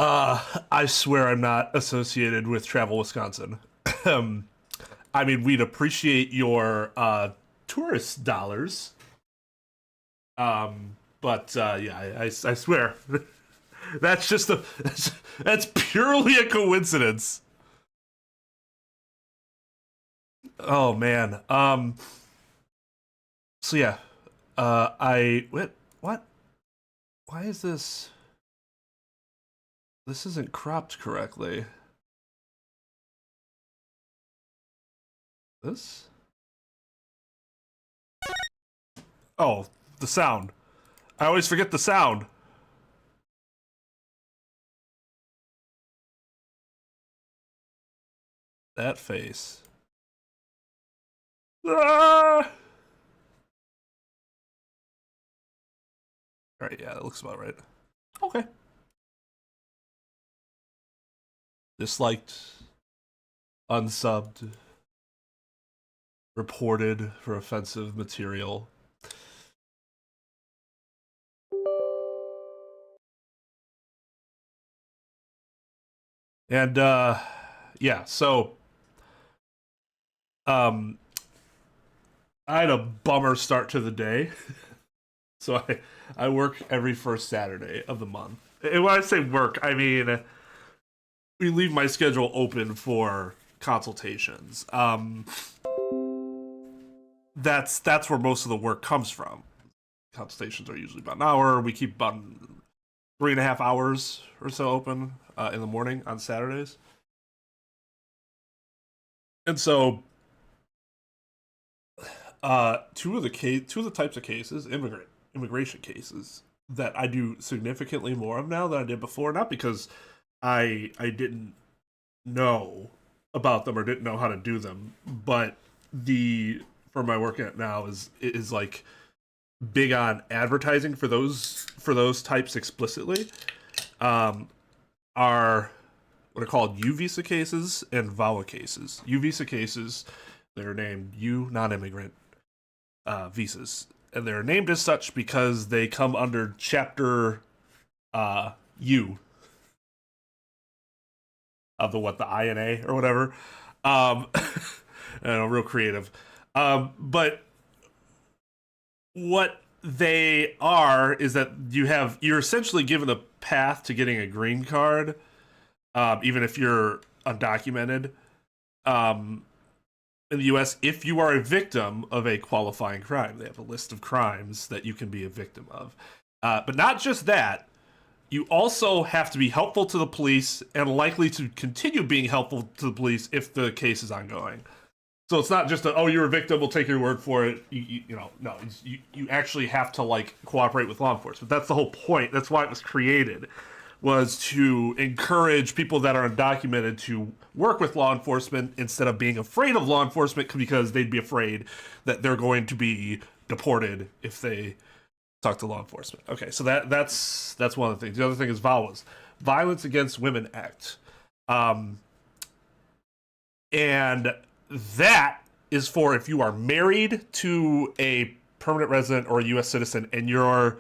I swear I'm not associated with Travel Wisconsin. um, I mean, we'd appreciate your tourist dollars. But yeah, I swear that's just that's purely a coincidence. Oh man. So yeah, I what? Why is this? This isn't cropped correctly. This? Oh, the sound. I always forget the sound. That face. Ah! All right, yeah, that looks about right. Okay. Disliked, unsubbed, reported for offensive material. And yeah, so um I had a bummer start to the day. So I work every first Saturday of the month. And when I say work, I mean we leave my schedule open for consultations. That's where most of the work comes from. Consultations are usually about an hour. We keep about 3.5 hours or so open in the morning on Saturdays. And so two of the types of cases, immigration cases, that I do significantly more of now than I did before. Not because I didn't know about them or didn't know how to do them, but the for my work at now is like big on advertising for those types explicitly. Are what are called U visa cases and VAWA cases. U visa cases, they're named U non-immigrant visas, and they're named as such because they come under Chapter U of the INA or whatever. I know, real creative. But what they are is that you're essentially given a path to getting a green card, even if you're undocumented. Um, in the U.S., if you are a victim of a qualifying crime, they have a list of crimes that you can be a victim of. But not just that, you also have to be helpful to the police and likely to continue being helpful to the police if the case is ongoing. So it's not just oh, you're a victim, we'll take your word for it. You know, no, you actually have to like cooperate with law enforcement. That's the whole point. That's why it was created, was to encourage people that are undocumented to work with law enforcement instead of being afraid of law enforcement because they'd be afraid that they're going to be deported if they talk to law enforcement. Okay, so that's one of the things. The other thing is VAWAs, Violence Against Women Act, and that is for if you are married to a permanent resident or a U.S. citizen and you're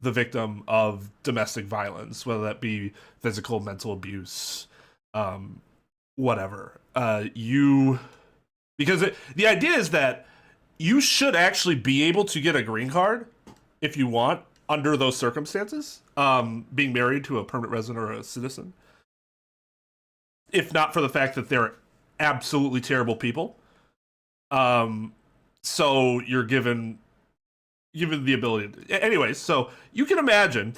the victim of domestic violence, whether that be physical, mental abuse, whatever. The idea is that you should actually be able to get a green card if you want under those circumstances, being married to a permanent resident or a citizen. If not for the fact that they're absolutely terrible people. So you're given the ability to, anyways, so you can imagine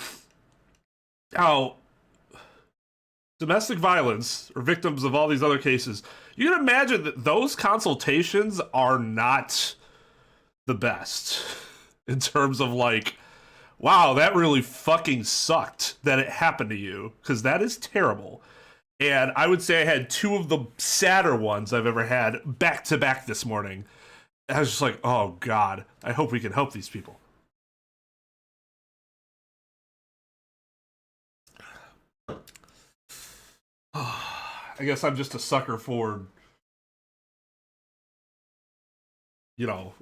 how domestic violence or victims of all these other cases, you can imagine that those consultations are not the best in terms of like, wow, that really fucking sucked that it happened to you, because that is terrible. And I would say I had two of the sadder ones I've ever had back to back this morning. I was just like, oh God, I hope we can help these people. I guess I'm just a sucker for, you know,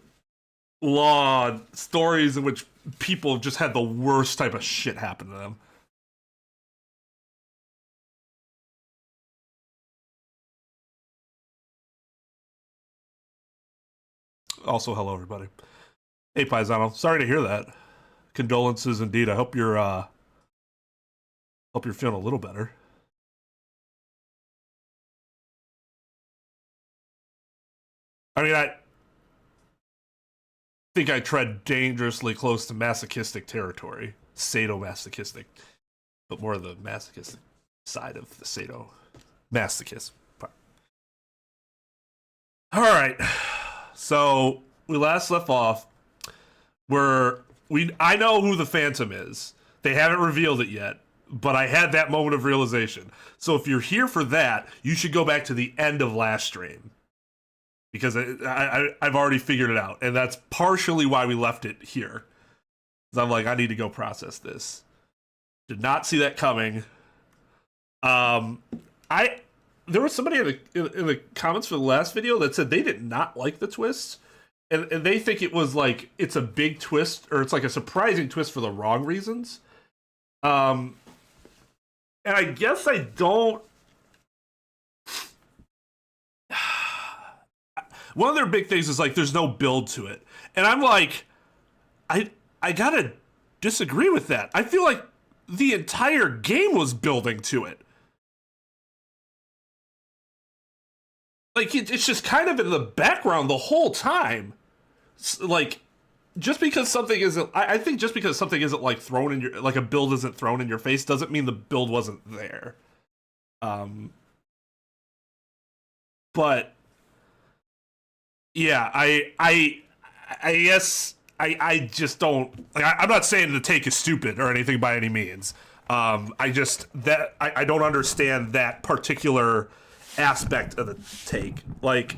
law stories in which people have just had the worst type of shit happen to them. Also, hello everybody. Hey Paisano, sorry to hear that. Condolences indeed. I hope you're feeling a little better. I mean, I think I tread dangerously close to masochistic territory. Sadomasochistic. But more of the masochistic side of the sadomasochist. Alright. So we last left off where I know who the Phantom is. They haven't revealed it yet, but I had that moment of realization. So if you're here for that, you should go back to the end of last stream. Because I've already figured it out. And that's partially why we left it here. Because I'm like, I need to go process this. Did not see that coming. There was somebody in the comments for the last video that said they did not like the twist. And they think it was like, it's a big twist, or it's like a surprising twist for the wrong reasons. And I guess I don't... One of their big things is like, there's no build to it. And I'm like, I gotta disagree with that. I feel like the entire game was building to it. Like, it's just kind of in the background the whole time. Like, just because something isn't... I think just because something isn't, like, thrown in your... Like, a build isn't thrown in your face doesn't mean the build wasn't there. But... Yeah, I guess I just don't... Like, I'm not saying the take is stupid or anything by any means. I don't understand that particular aspect of the take. Like,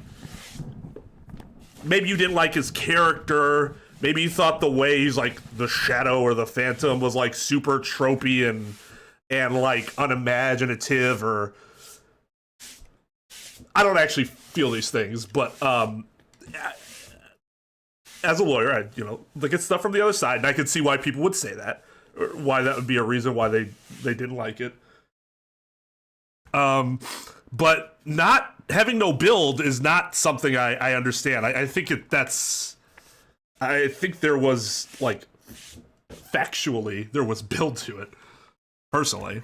maybe you didn't like his character. Maybe you thought the way he's like the Shadow or the Phantom was like super tropey and like unimaginative, or I don't actually feel these things, but as a lawyer, I look at stuff from the other side, and I could see why people would say that, or why that would be a reason why they didn't like it. But not having no build is not something I understand. I think I think there was, like, factually, there was build to it, personally.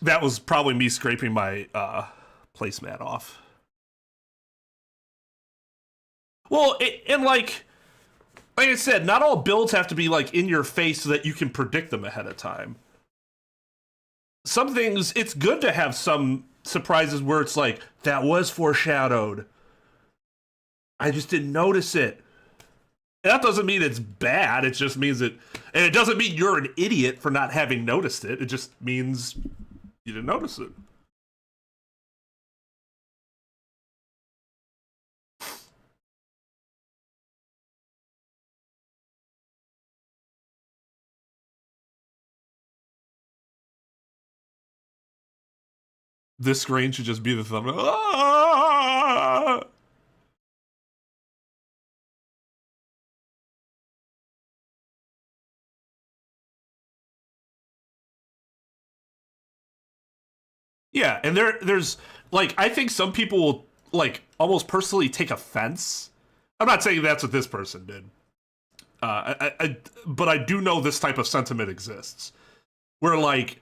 That was probably me scraping my placemat off. Well, and like I said, not all builds have to be like in your face so that you can predict them ahead of time. Some things, it's good to have some surprises where it's like, that was foreshadowed. I just didn't notice it. And that doesn't mean it's bad, it just means and it doesn't mean you're an idiot for not having noticed it. It just means you didn't notice it. This screen should just be the thumbnail. Ah! Yeah, and there's like, I think some people will like almost personally take offense. I'm not saying that's what this person did. But I do know this type of sentiment exists, where like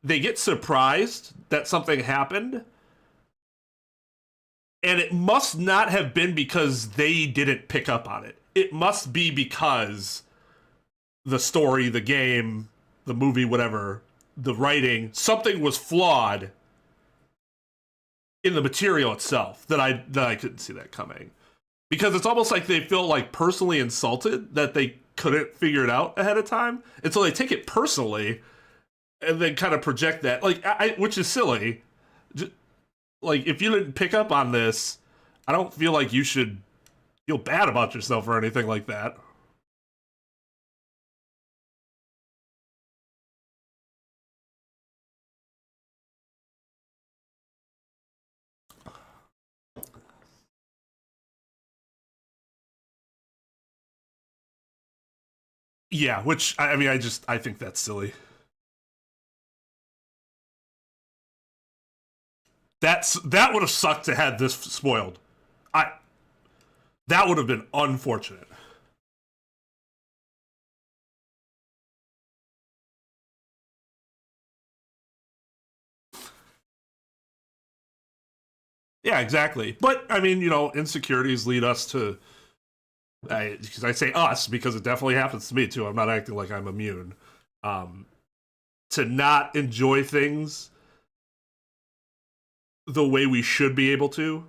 they get surprised that something happened, and it must not have been because they didn't pick up on it. It must be because the story, the game, the movie, whatever, the writing, something was flawed in the material itself that I couldn't see that coming. Because it's almost like they feel like personally insulted that they couldn't figure it out ahead of time, and so they take it personally and then kind of project that, like, which is silly. Like, if you didn't pick up on this, I don't feel like you should feel bad about yourself or anything like that. Yeah, which, I mean, I think that's silly. That would have sucked to have this spoiled. I That would have been unfortunate. Yeah, exactly. But I mean, insecurities lead us to. Because I say us because it definitely happens to me too. I'm not acting like I'm immune. Um, to not enjoy things the way we should be able to,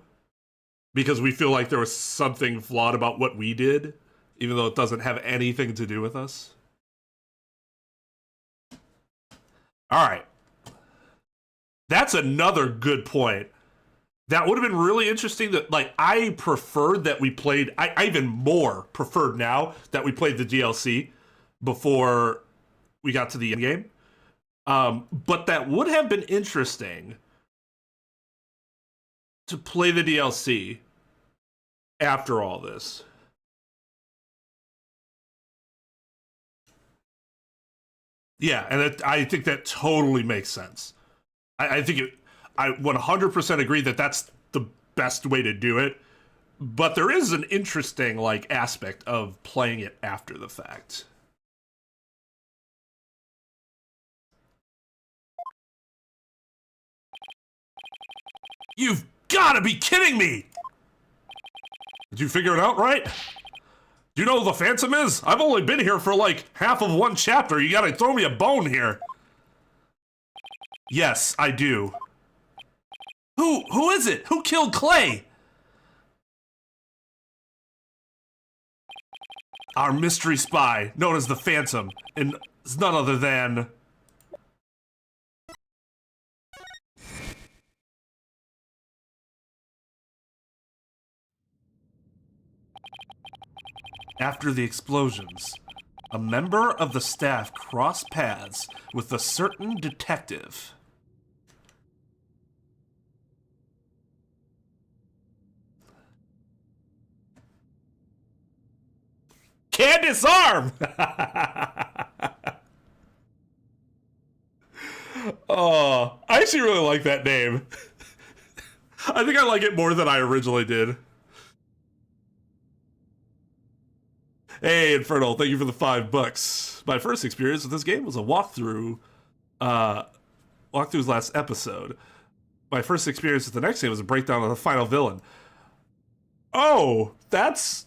because we feel like there was something flawed about what we did, even though it doesn't have anything to do with us. All right. That's another good point. That would have been really interesting. That, like, I preferred that we played. I even more preferred now that we played the DLC before we got to the end game. But that would have been interesting to play the DLC after all this. Yeah, and I think that totally makes sense. I think I 100% agree that that's the best way to do it. But there is an interesting like aspect of playing it after the fact. You've got to be kidding me! Did you figure it out, right? Do you know who the Phantom is? I've only been here for like half of one chapter. You gotta throw me a bone here. Yes, I do. Who is it? Who killed Clay? Our mystery spy, known as the Phantom, and it's none other than... After the explosions, a member of the staff crossed paths with a certain detective. Candace Arm! Oh, I actually really like that name. I think I like it more than I originally did. Hey, Infernal, thank you for the $5. My first experience with this game was a walkthrough. Walkthrough's last episode. My first experience with the next game was a breakdown of the final villain. Oh, that's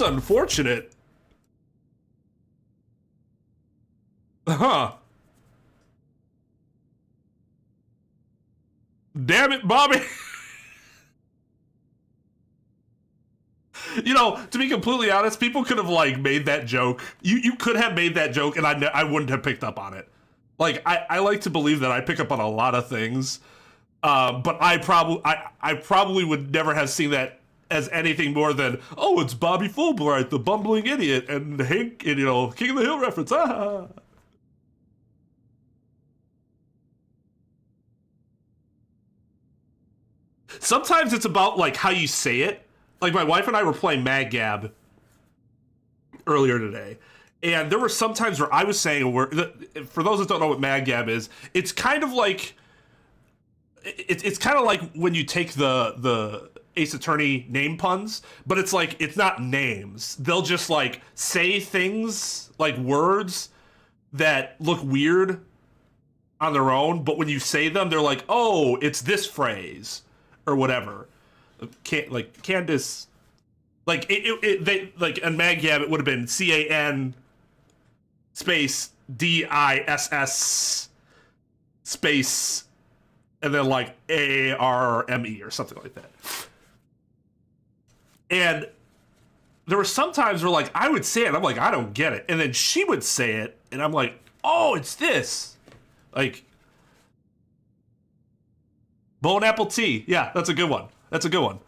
unfortunate. Huh. Damn it, Bobby. To be completely honest, people could have like made that joke. You could have made that joke, and I wouldn't have picked up on it. Like I like to believe that I pick up on a lot of things, but I probably would never have seen that as anything more than, oh, it's Bobby Fulbright, the bumbling idiot, and Hank, and King of the Hill reference. Ah. Sometimes it's about like how you say it. Like my wife and I were playing Mad Gab earlier today, and there were some times where I was saying a word. For those that don't know what Mad Gab is, it's kind of like it's kind of like when you take the Ace Attorney name puns, but it's like it's not names. They'll just like say things like words that look weird on their own, but when you say them, they're like, oh, it's this phrase or whatever. Like Candace, like they like in Maggab it would have been CAN space DISS space and then like ARME or something like that. And there were some times where like I would say it, and I'm like, I don't get it, and then she would say it, and I'm like, oh, it's this, like bone apple tea. Yeah, that's a good one. That's a good one.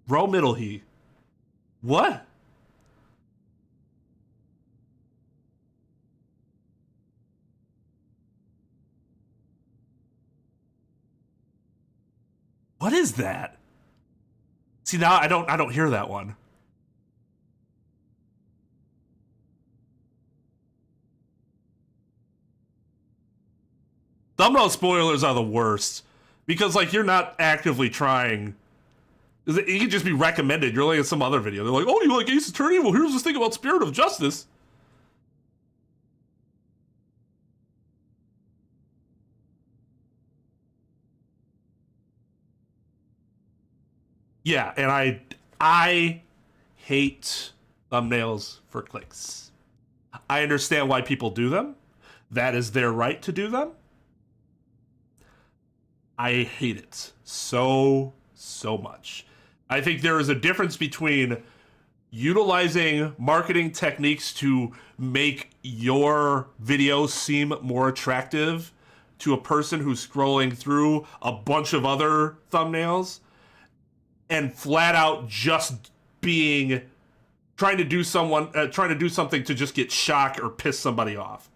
Row middle he. What? What is that? See, now I don't hear that one. Thumbnail spoilers are the worst because like you're not actively trying. It can just be recommended. You're like in some other video. They're like, "Oh, you like Ace Attorney? Well, here's this thing about Spirit of Justice." Yeah, and I hate thumbnails for clicks. I understand why people do them. That is their right to do them. I hate it so much. I think there is a difference between utilizing marketing techniques to make your video seem more attractive to a person who's scrolling through a bunch of other thumbnails and flat out just trying to do something to just get shock or piss somebody off.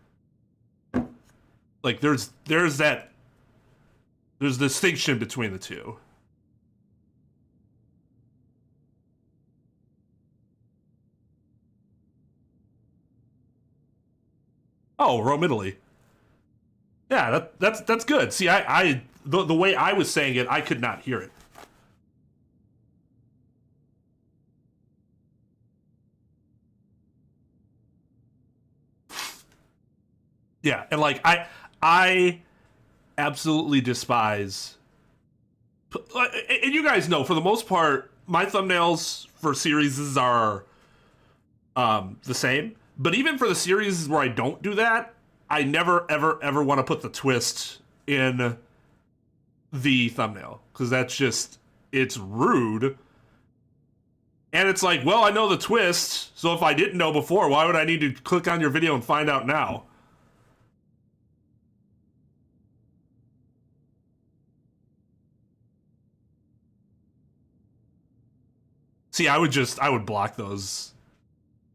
Like there's distinction between the two. Oh, Rome, Italy. Yeah, that's good. See, the way I was saying it, I could not hear it. Yeah, and like I absolutely despise. And you guys know, for the most part, my thumbnails for series are the same. But even for the series where I don't do that, I never, ever want to put the twist in the thumbnail. Because that's just, it's rude. And it's like, well, I know the twist, so if I didn't know before, why would I need to click on your video and find out now? See, I would block those.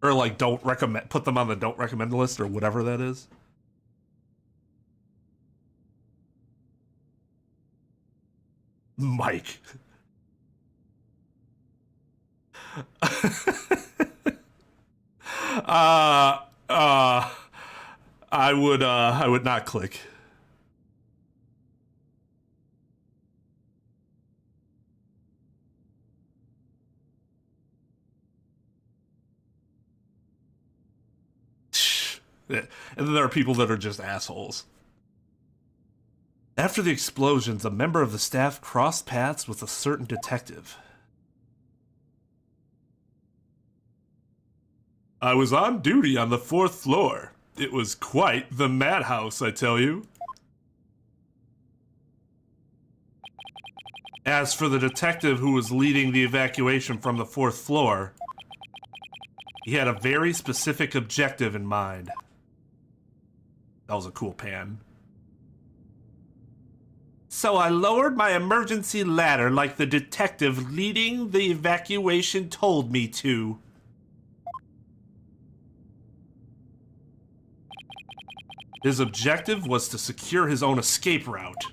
Or like put them on the don't recommend list or whatever that is. Mike. I would not click. And then there are people that are just assholes. After the explosions, a member of the staff crossed paths with a certain detective. I was on duty on the 4th floor. It was quite the madhouse, I tell you. As for the detective who was leading the evacuation from the 4th floor, he had a very specific objective in mind. That was a cool pan. So I lowered my emergency ladder like the detective leading the evacuation told me to. His objective was to secure his own escape route.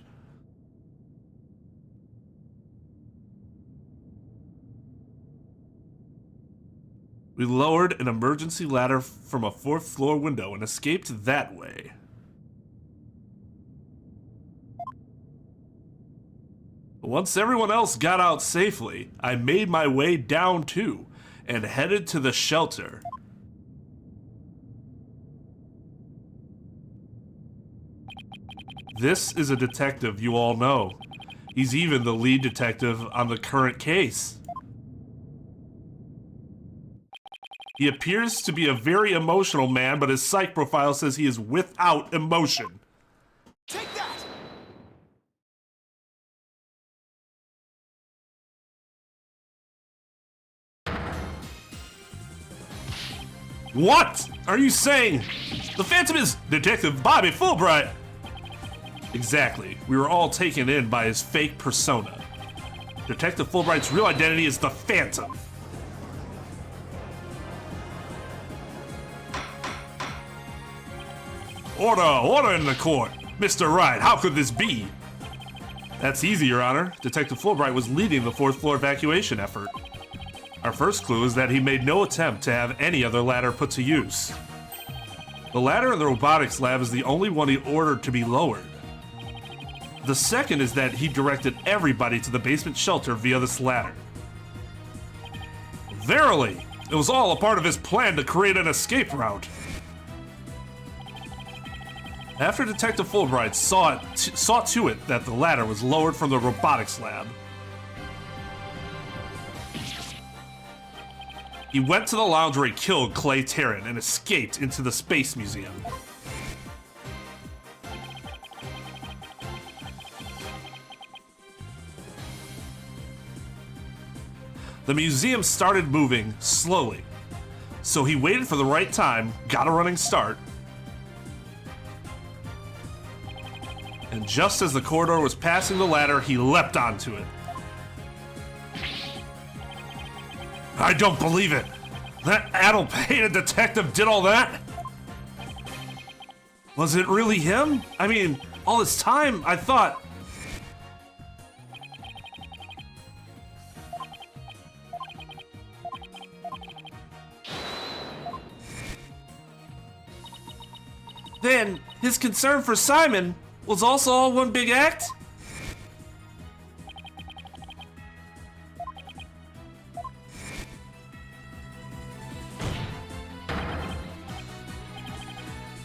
We lowered an emergency ladder from a 4th floor window and escaped that way. Once everyone else got out safely, I made my way down too and headed to the shelter. This is a detective you all know. He's even the lead detective on the current case. He appears to be a very emotional man, but his psych profile says he is without emotion. Take that! What are you saying? The Phantom is Detective Bobby Fulbright. Exactly. We were all taken in by his fake persona. Detective Fulbright's real identity is the Phantom. Order in the court. Mr. Wright, how could this be? That's easy, Your Honor. Detective Fulbright was leading the 4th floor evacuation effort. Our first clue is that he made no attempt to have any other ladder put to use. The ladder in the robotics lab is the only one he ordered to be lowered. The second is that he directed everybody to the basement shelter via this ladder. Verily, it was all a part of his plan to create an escape route. After Detective Fulbright saw to it that the ladder was lowered from the robotics lab, he went to the lounge where he killed Clay Terran and escaped into the Space Museum. The museum started moving slowly, so he waited for the right time, got a running start, and just as the corridor was passing the ladder, he leapt onto it. I don't believe it! That addle-pated detective did all that? Was it really him? I mean, all this time, I thought... Then, his concern for Simon was also all one big act?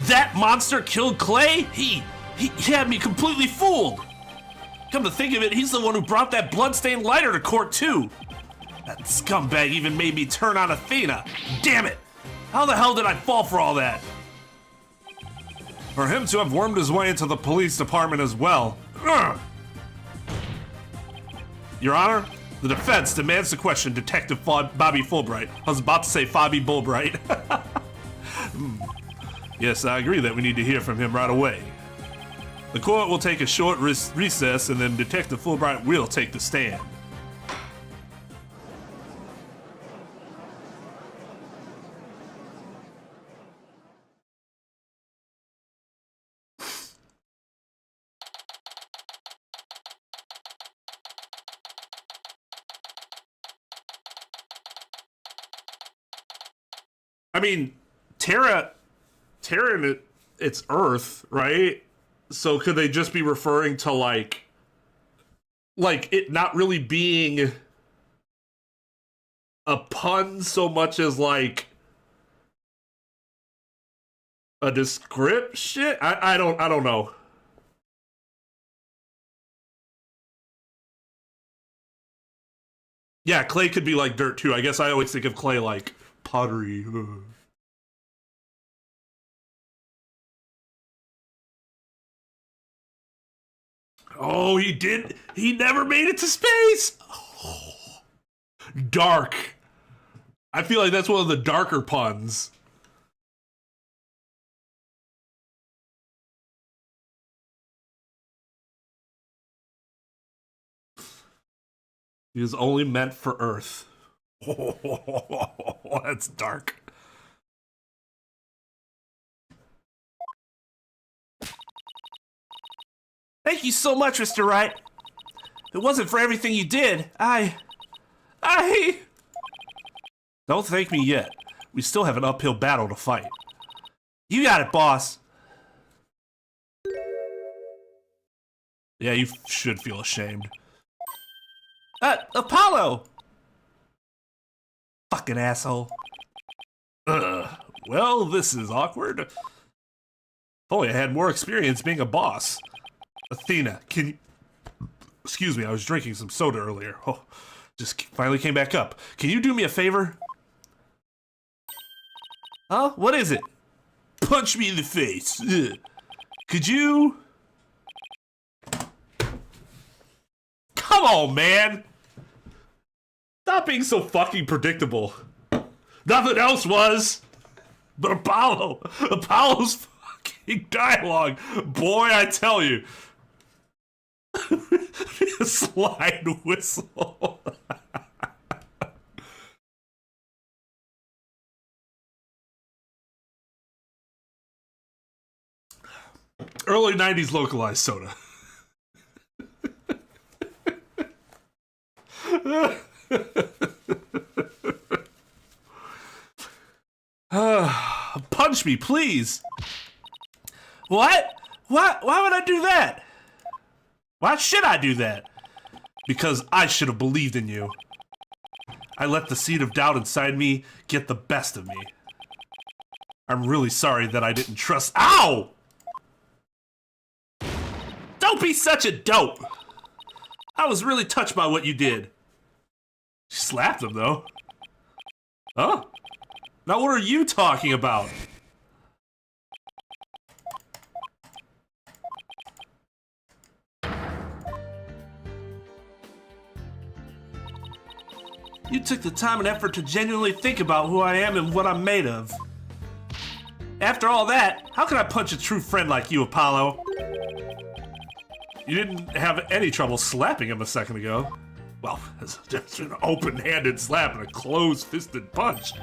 That monster killed Clay? He had me completely fooled. Come to think of it, he's the one who brought that bloodstained lighter to court too. That scumbag even made me turn on Athena. Damn it! How the hell did I fall for all that? For him to have wormed his way into the police department as well. Ugh. Your Honor, the defense demands to question Detective Bobby Fulbright. I was about to say Bobby Bullbright. Yes, I agree that we need to hear from him right away. The court will take a short recess and then Detective Fulbright will take the stand. I mean, Terran, it's Earth, right? So could they just be referring to like it not really being a pun so much as like a description? I don't know. Yeah, clay could be like dirt too. I guess I always think of clay like pottery. Oh, he did. He never made it to space. Oh, dark. I feel like that's one of the darker puns. He was only meant for Earth. Oh, that's dark. Thank you so much, Mr. Wright. If it wasn't for everything you did, I... Don't thank me yet. We still have an uphill battle to fight. You got it, boss. Yeah, you should feel ashamed. Apollo! Fucking asshole. Well, this is awkward. If only I had more experience being a boss. Athena, can you... Excuse me, I was drinking some soda earlier. Oh, just finally came back up. Can you do me a favor? Huh? What is it? Punch me in the face. Ugh. Could you... Come on, man! Stop being so fucking predictable. Nothing else was. But Apollo's fucking dialogue. Boy, I tell you. Slide whistle. Early 90s localized soda. Punch me, please. What? Why would I do that? Why should I do that? Because I should have believed in you. I let the seed of doubt inside me get the best of me. I'm really sorry that I didn't trust— Ow! Don't be such a dope! I was really touched by what you did. She slapped him, though. Huh? Now what are you talking about? You took the time and effort to genuinely think about who I am and what I'm made of. After all that, how can I punch a true friend like you, Apollo? You didn't have any trouble slapping him a second ago. Well, it's just an open-handed slap and a closed-fisted punch.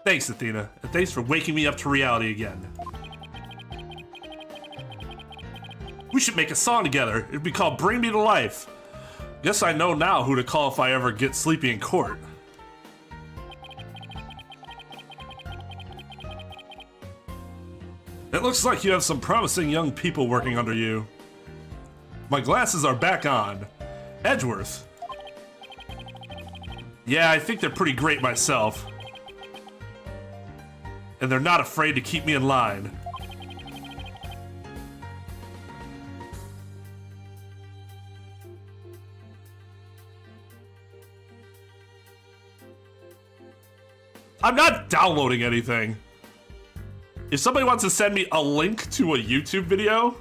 Thanks, Athena, and thanks for waking me up to reality again. We should make a song together. It'd be called Bring Me to Life. Guess I know now who to call if I ever get sleepy in court. It looks like you have some promising young people working under you. My glasses are back on. Edgeworth. Yeah, I think they're pretty great myself. And they're not afraid to keep me in line. I'm not downloading anything. If somebody wants to send me a link to a YouTube video,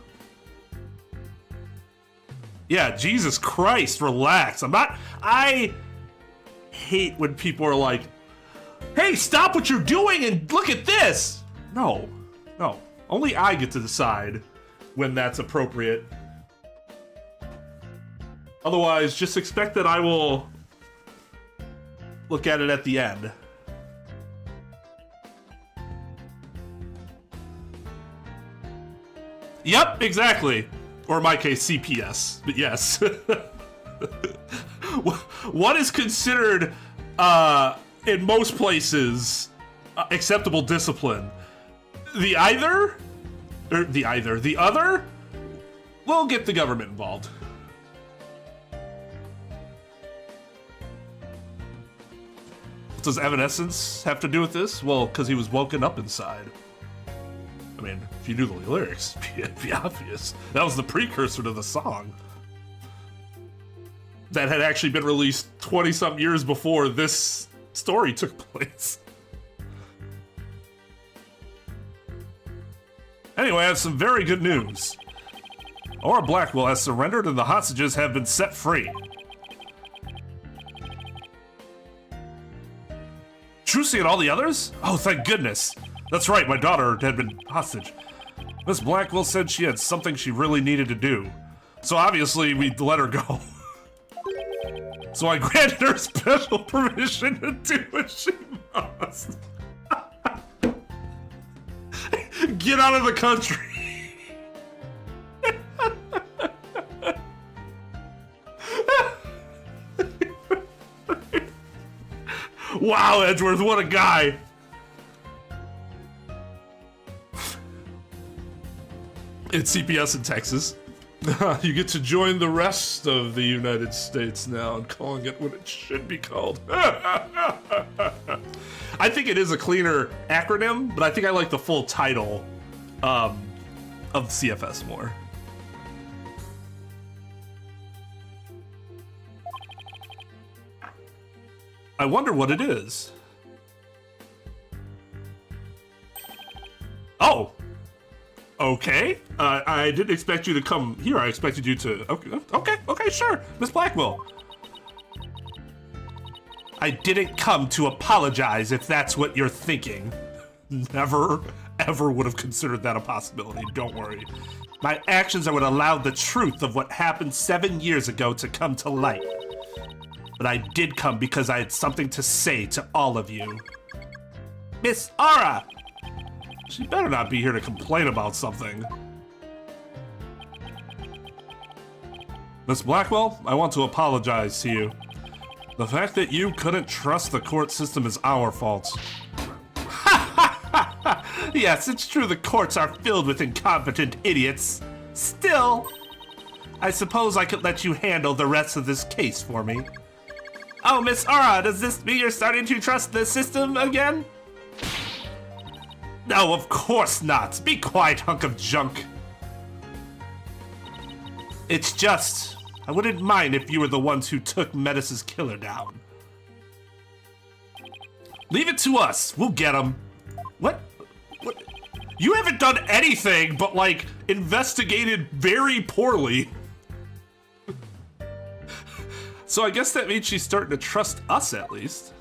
yeah, Jesus Christ, relax. I hate when people are like, hey, stop what you're doing and look at this. No. Only I get to decide when that's appropriate. Otherwise, just expect that I will look at it at the end. Yep, exactly. Or in my case, CPS, but yes. What is considered, in most places, acceptable discipline? The other will get the government involved. What does Evanescence have to do with this? Well, because he was woken up inside. I mean, if you knew the lyrics, it'd be obvious. That was the precursor to the song. That had actually been released 20-something years before this story took place. Anyway, I have some very good news. Aura Blackwell has surrendered and the hostages have been set free. Trucy and all the others? Oh, thank goodness. That's right, my daughter had been hostage. Miss Blackwell said she had something she really needed to do. So obviously, we let her go. So I granted her special permission to do what she must. Get out of the country. Wow, Edgeworth, what a guy. It's CPS in Texas. You get to join the rest of the United States now and calling it what it should be called. I think it is a cleaner acronym, but I think I like the full title of CFS more. I wonder what it is. Oh! Okay. I didn't expect you to come here. I expected you to... Okay, sure. Miss Blackwell. I didn't come to apologize, if that's what you're thinking. Never, ever would have considered that a possibility. Don't worry. My actions would allow the truth of what happened 7 years ago to come to light. But I did come because I had something to say to all of you. Miss Aura! She better not be here to complain about something. Miss Blackwell, I want to apologize to you. The fact that you couldn't trust the court system is our fault. Yes, it's true the courts are filled with incompetent idiots. Still, I suppose I could let you handle the rest of this case for me. Oh, Miss Aura, does this mean you're starting to trust the system again? No, of course not. Be quiet, hunk of junk. It's just, I wouldn't mind if you were the ones who took Metis's killer down. Leave it to us. We'll get him. What? What? You haven't done anything but, like, investigated very poorly. So I guess that means she's starting to trust us, at least.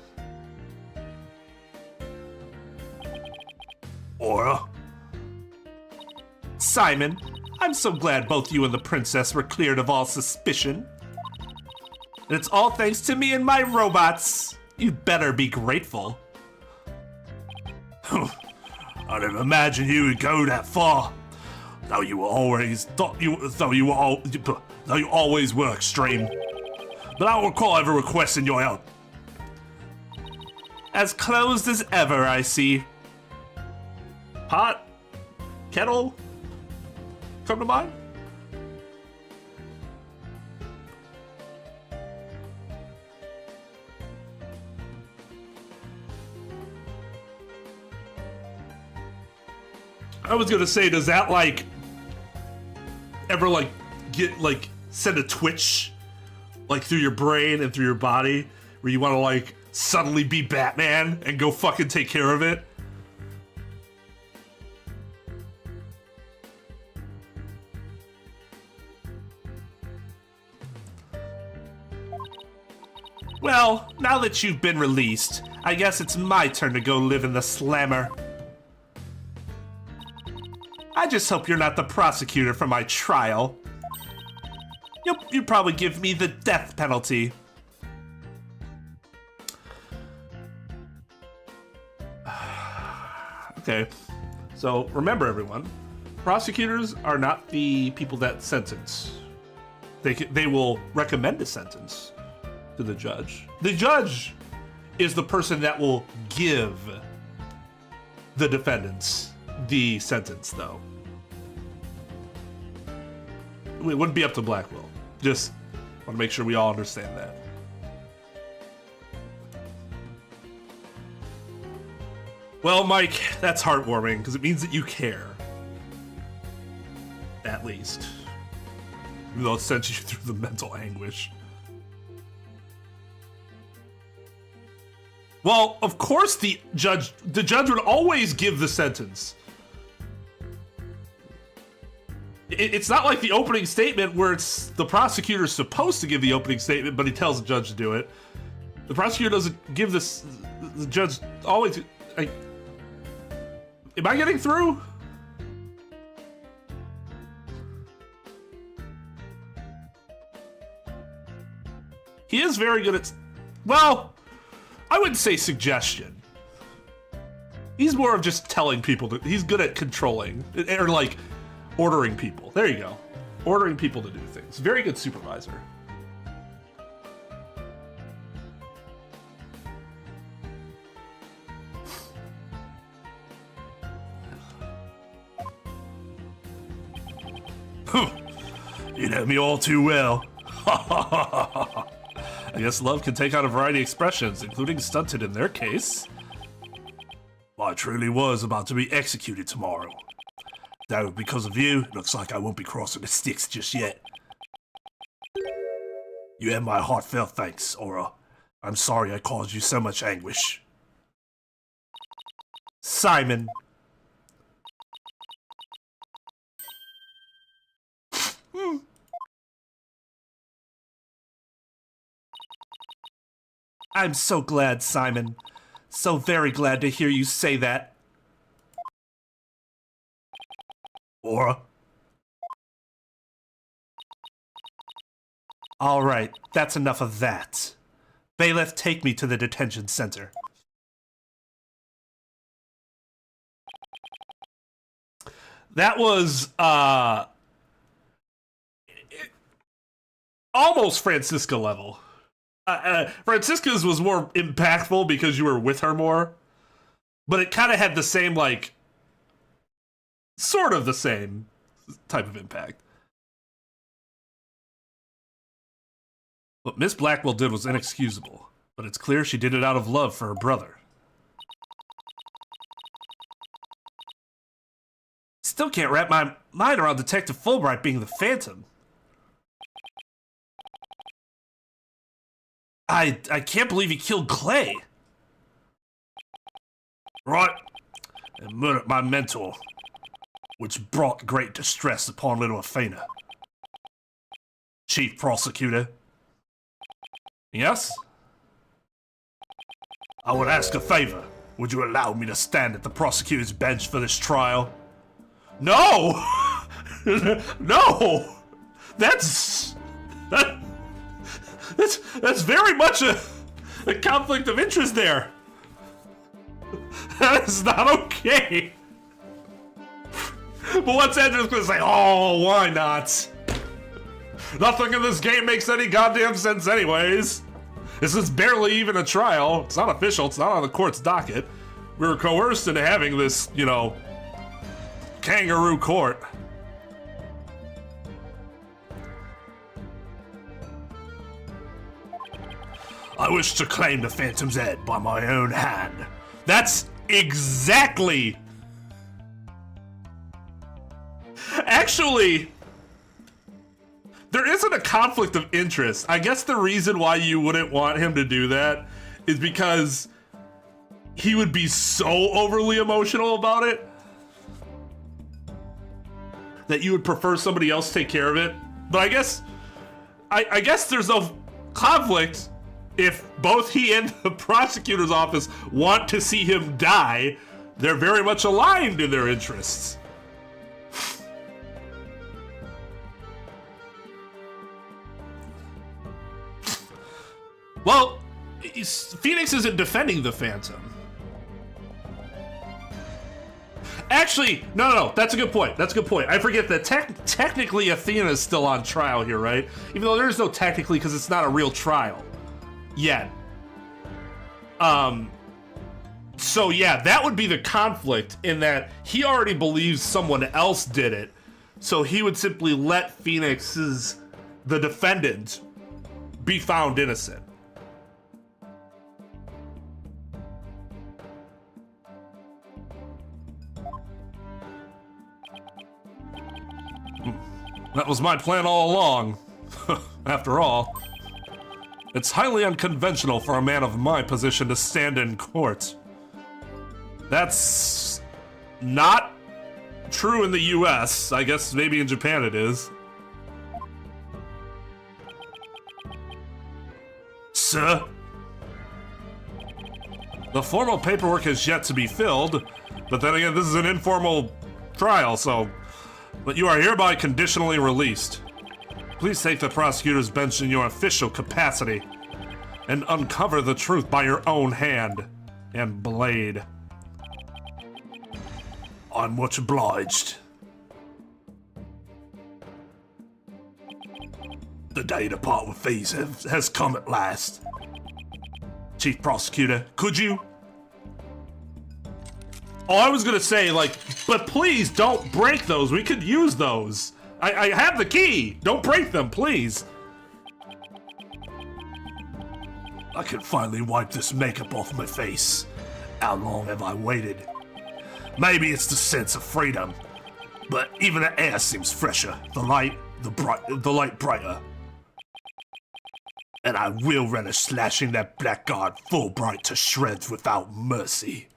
Aura? Simon, I'm so glad both you and the princess were cleared of all suspicion. And it's all thanks to me and my robots. You'd better be grateful. I didn't imagine you would go that far. Though you always were extreme. But I don't recall ever requesting your help. As closed as ever, I see. Pot? Kettle? Come to mind? I was gonna say, does that, like, ever, like, send a twitch, like, through your brain and through your body, where you want to, like, suddenly be Batman and go fucking take care of it? Well, now that you've been released, I guess it's my turn to go live in the slammer. I just hope you're not the prosecutor for my trial. You'd probably give me the death penalty. Okay, so remember everyone, prosecutors are not the people that sentence. They will recommend a sentence to the judge. The judge is the person that will give the defendants the sentence, though. It wouldn't be up to Blackwell. Just want to make sure we all understand that. Well, Mike, that's heartwarming, because it means that you care. At least. Even though it sends you through the mental anguish. Well, of course the judge would always give the sentence. It's not like the opening statement where it's the prosecutor's supposed to give the opening statement, but he tells the judge to do it. The prosecutor doesn't give this. The judge always. Am I getting through? He is very good at. Well, I wouldn't say suggestion. He's more of just telling people that he's good at controlling, or like ordering people. There you go. Ordering people to do things. Very good supervisor. You know me all too well. I guess love can take on a variety of expressions, including stunted in their case. I truly was about to be executed tomorrow. Though, because of you, it looks like I won't be crossing the sticks just yet. You have my heartfelt thanks, Aura. I'm sorry I caused you so much anguish. Simon. I'm so glad, Simon. So very glad to hear you say that. Aura? All right, that's enough of that. Bailiff, take me to the detention center. That was, almost Francisca level. Francisca's was more impactful because you were with her more, but it kind of had the same, like, sort of the same type of impact. What Miss Blackwell did was inexcusable, but it's clear she did it out of love for her brother. Still can't wrap my mind around Detective Fulbright being the Phantom. I can't believe he killed Clay. Right, and murdered my mentor, which brought great distress upon little Athena. Chief Prosecutor. Yes? I would ask a favor. Would you allow me to stand at the prosecutor's bench for this trial? No! No! That's very much a conflict of interest there. That is not okay. But what's Andrew's gonna say? Oh, why not? Nothing in this game makes any goddamn sense anyways. This is barely even a trial. It's not official. It's not on the court's docket. We were coerced into having this, you know, kangaroo court. I wish to claim the Phantom's head by my own hand. That's exactly... Actually, there isn't a conflict of interest. I guess the reason why you wouldn't want him to do that is because he would be so overly emotional about it that you would prefer somebody else take care of it. But I guess there's no conflict if both he and the prosecutor's office want to see him die. They're very much aligned in their interests. Well, Phoenix isn't defending the Phantom. Actually, no, that's a good point. That's a good point. I forget that technically Athena is still on trial here, right? Even though there is no technically because it's not a real trial yet. So yeah, that would be the conflict in that he already believes someone else did it. So he would simply let Phoenix's, the defendant, be found innocent. That was my plan all along. After all, it's highly unconventional for a man of my position to stand in court. That's not true in the US. I guess maybe in Japan it is. Sir? The formal paperwork has yet to be filled, but then again, this is an informal trial, so... But you are hereby conditionally released. Please take the prosecutor's bench in your official capacity and uncover the truth by your own hand and blade. I'm much obliged. The day to part with these has come at last. Chief Prosecutor, could you? Oh, I was gonna say, like, but please don't break those. We could use those. I have the key. Don't break them, please. I can finally wipe this makeup off my face. How long have I waited? Maybe it's the sense of freedom, but even the air seems fresher. The light brighter. And I will relish slashing that blackguard Fulbright to shreds without mercy.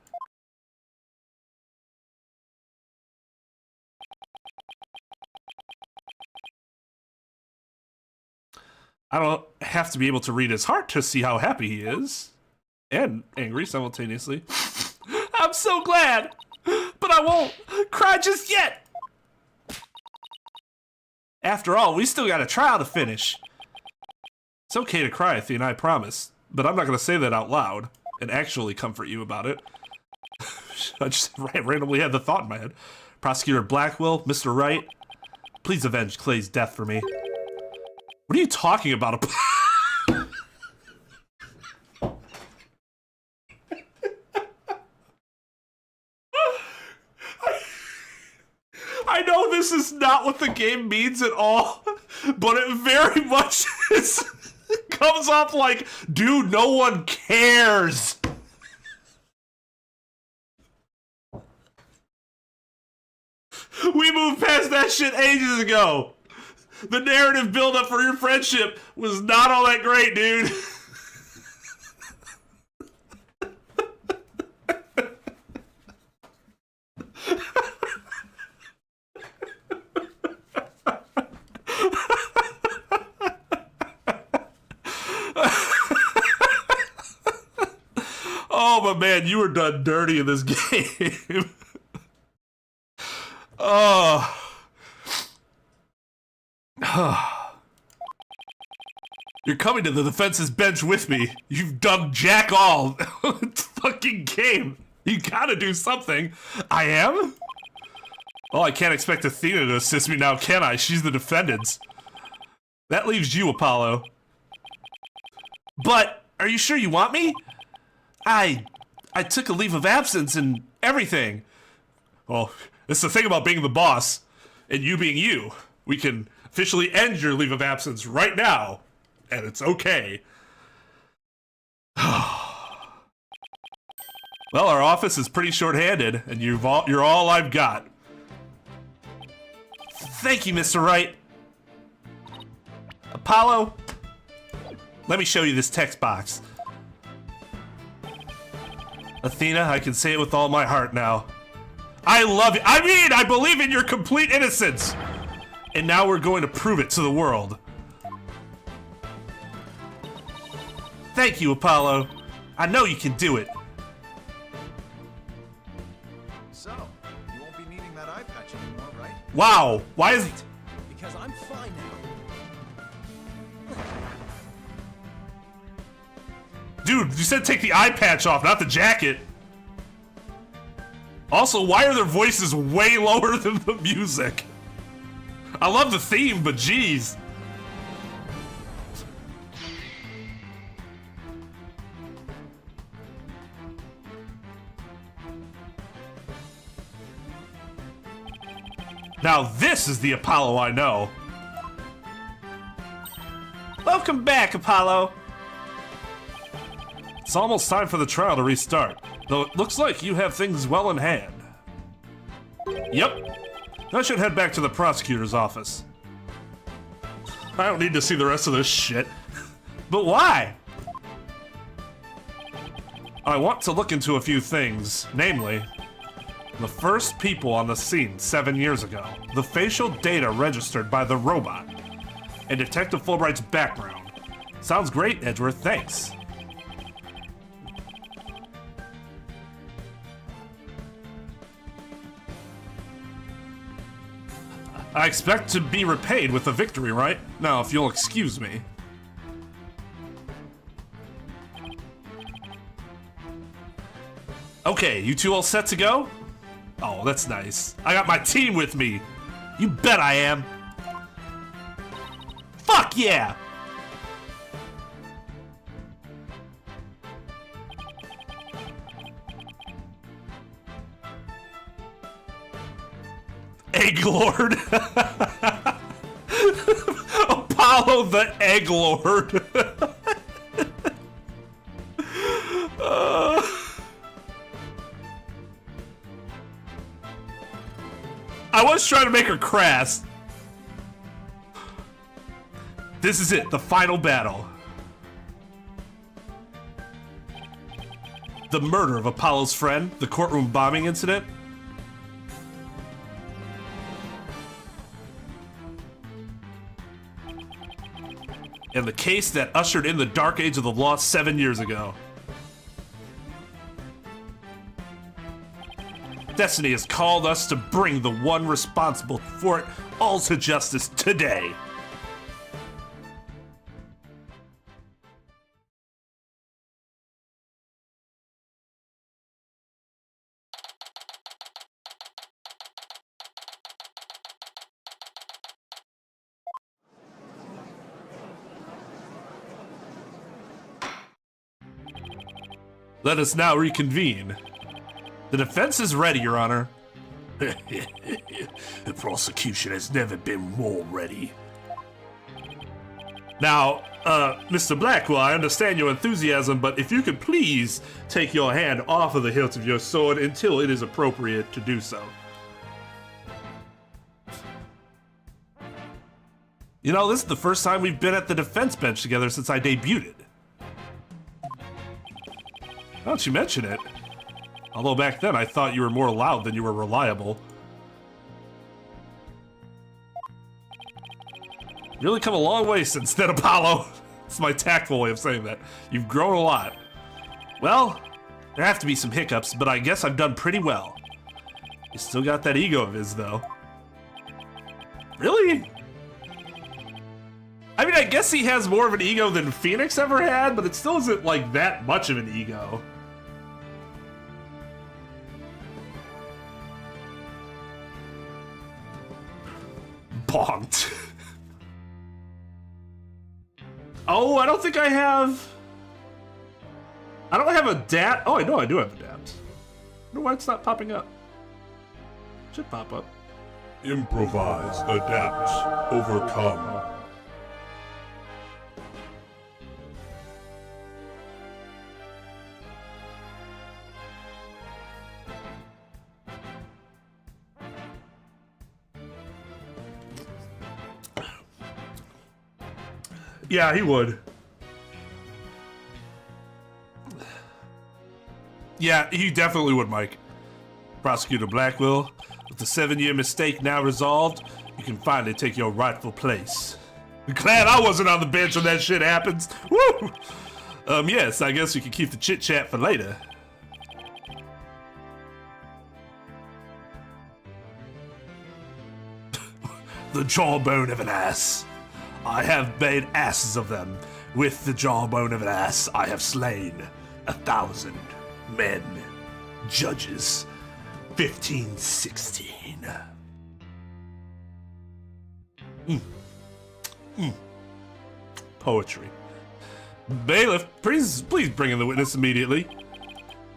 I don't have to be able to read his heart to see how happy he is. And angry simultaneously. I'm so glad! But I won't cry just yet! After all, we still got a trial to finish. It's okay to cry, Athena, I promise. But I'm not gonna say that out loud and actually comfort you about it. I just randomly had the thought in my head. Prosecutor Blackwell, Mr. Wright, please avenge Clay's death for me. What are you talking about? know this is not what the game means at all, but it very much comes off like, dude, no one cares. We moved past that shit ages ago. The narrative buildup for your friendship was not all that great, dude. Oh, but man, you were done dirty in this game. Oh. You're coming to the defense's bench with me. You've done jack all. It's fucking game. You gotta do something. I am? Oh, I can't expect Athena to assist me now, can I? She's the defendant. That leaves you, Apollo. But, are you sure you want me? I took a leave of absence and everything. Well, it's the thing about being the boss, and you being you. We can officially end your leave of absence right now, and it's okay. Well, our office is pretty short-handed, and you're all I've got. Thank you, Mr. Wright. Apollo, let me show you this text box. Athena, I can say it with all my heart now. I love you. I mean, I believe in your complete innocence. And now we're going to prove it to the world. Thank you, Apollo. I know you can do it. So, you won't be needing that eye patch anymore, right? Wow. Why is it? Because I'm fine now. Dude, you said take the eye patch off, not the jacket. Also, why are their voices way lower than the music? I love the theme, but geez. Now this is the Apollo I know. Welcome back, Apollo. It's almost time for the trial to restart, though it looks like you have things well in hand. Yep. I should head back to the prosecutor's office. I don't need to see the rest of this shit. But why? I want to look into a few things, namely, the first people on the scene 7 years ago, the facial data registered by the robot, and Detective Fulbright's background. Sounds great, Edgeworth, thanks. I expect to be repaid with a victory, right? Now, if you'll excuse me. Okay, you two all set to go? Oh, that's nice. I got my team with me. You bet I am. Fuck yeah! Egg Lord. Apollo the Egg Lord. I was trying to make her crass. This is it, the final battle. The murder of Apollo's friend, the courtroom bombing incident. And the case that ushered in the dark age of the law 7 years ago. Destiny has called us to bring the one responsible for it all to justice today. Let us now reconvene. The defense is ready, Your Honor. The prosecution has never been more ready. Now, Mr. Blackwell, I understand your enthusiasm, but if you could please take your hand off of the hilt of your sword until it is appropriate to do so. You know, this is the first time we've been at the defense bench together since I debuted. Why don't you mention it? Although back then I thought you were more loud than you were reliable. Really come a long way since then, Apollo. It's my tactful way of saying that. You've grown a lot. Well, there have to be some hiccups, but I guess I've done pretty well. You still got that ego of his, though. Really? I mean, I guess he has more of an ego than Phoenix ever had, but it still isn't, like, that much of an ego. Bonked. Oh, I don't think I have... I don't have a DAT. Oh, I know I do have a DAT. I wonder why it's not popping up. It should pop up. Improvise, adapt, overcome. Yeah, he would. Yeah, he definitely would, Mike. Prosecutor Blackwell, with the 7-year mistake now resolved, you can finally take your rightful place. Glad I wasn't on the bench when that shit happens. Woo! Yes, I guess we can keep the chit-chat for later. The jawbone of an ass. I have made asses of them. With the jawbone of an ass, I have slain 1,000 men. Judges, 1516. Poetry. Bailiff, please bring in the witness immediately.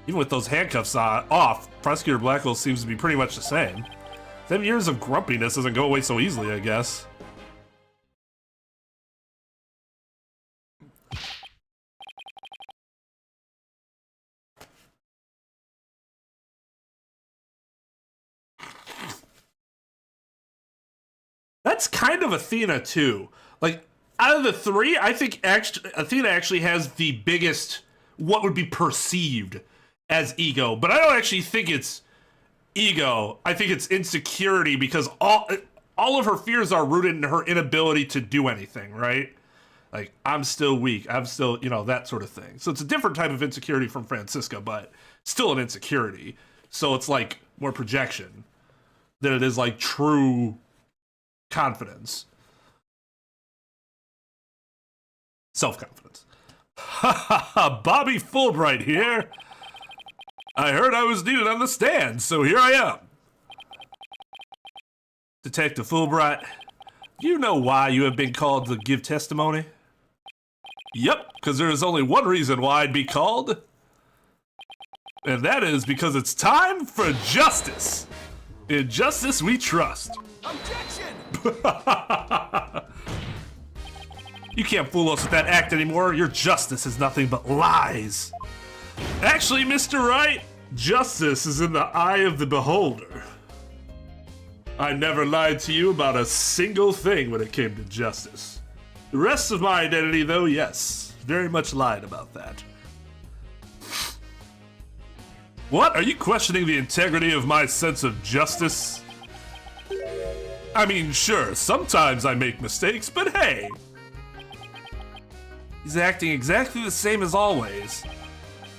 Even with those handcuffs off, Prosecutor Blackwell seems to be pretty much the same. 7 years of grumpiness doesn't go away so easily, I guess. That's kind of Athena too. Like, out of the three, I think Athena actually has the biggest, what would be perceived as ego. But I don't actually think it's ego. I think it's insecurity, because all of her fears are rooted in her inability to do anything, right? Like, I'm still weak. I'm still, you know, that sort of thing. So it's a different type of insecurity from Francisca, but still an insecurity. So it's like more projection than it is like true confidence. Self-confidence. Ha ha ha, Bobby Fulbright here. I heard I was needed on the stand, so here I am. Detective Fulbright, do you know why you have been called to give testimony? Yep, because there is only one reason why I'd be called. And that is because it's time for justice. In justice we trust. Objection! You can't fool us with that act anymore. Your justice is nothing but lies. Actually, Mr. Wright, justice is in the eye of the beholder. I never lied to you about a single thing when it came to justice. The rest of my identity, though, yes, very much lied about that. What? Are you questioning the integrity of my sense of justice? I mean, sure, sometimes I make mistakes, but hey! He's acting exactly the same as always.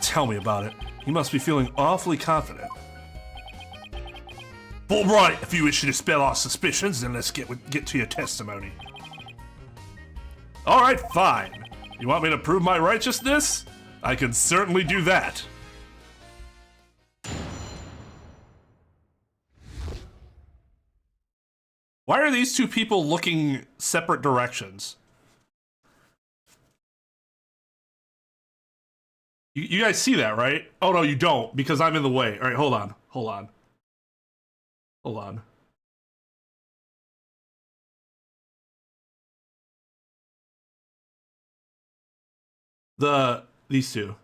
Tell me about it. He must be feeling awfully confident. Fulbright, if you wish to dispel our suspicions, then let's get to your testimony. Alright, fine. You want me to prove my righteousness? I can certainly do that. Why are these two people looking separate directions? You guys see that, right? Oh no, you don't, because I'm in the way. All right, hold on. Hold on. These two.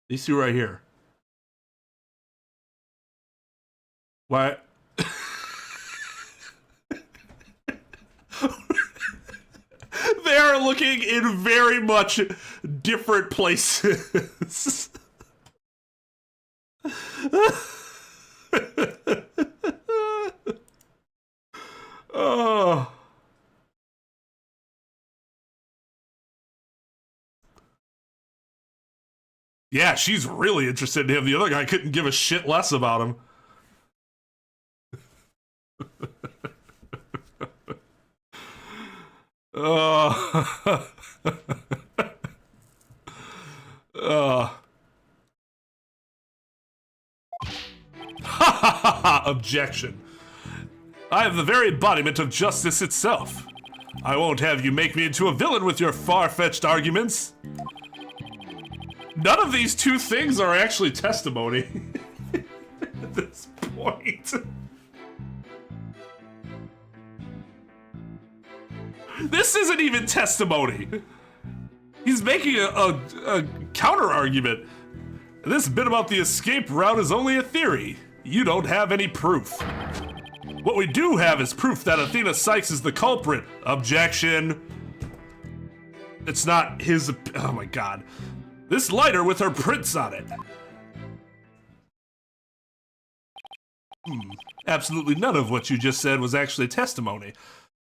These two right here. Why? They are looking in very much different places. Oh. Yeah, she's really interested in him. The other guy couldn't give a shit less about him. Objection. I am the very embodiment of justice itself. I won't have you make me into a villain with your far-fetched arguments. None of these two things are actually testimony at this point. This isn't even testimony. He's making a counter-argument. This bit about the escape route is only a theory. You don't have any proof. What we do have is proof that Athena Sykes is the culprit. Objection. It's not his... Oh my god. This lighter with her prints on it. Absolutely none of what you just said was actually testimony.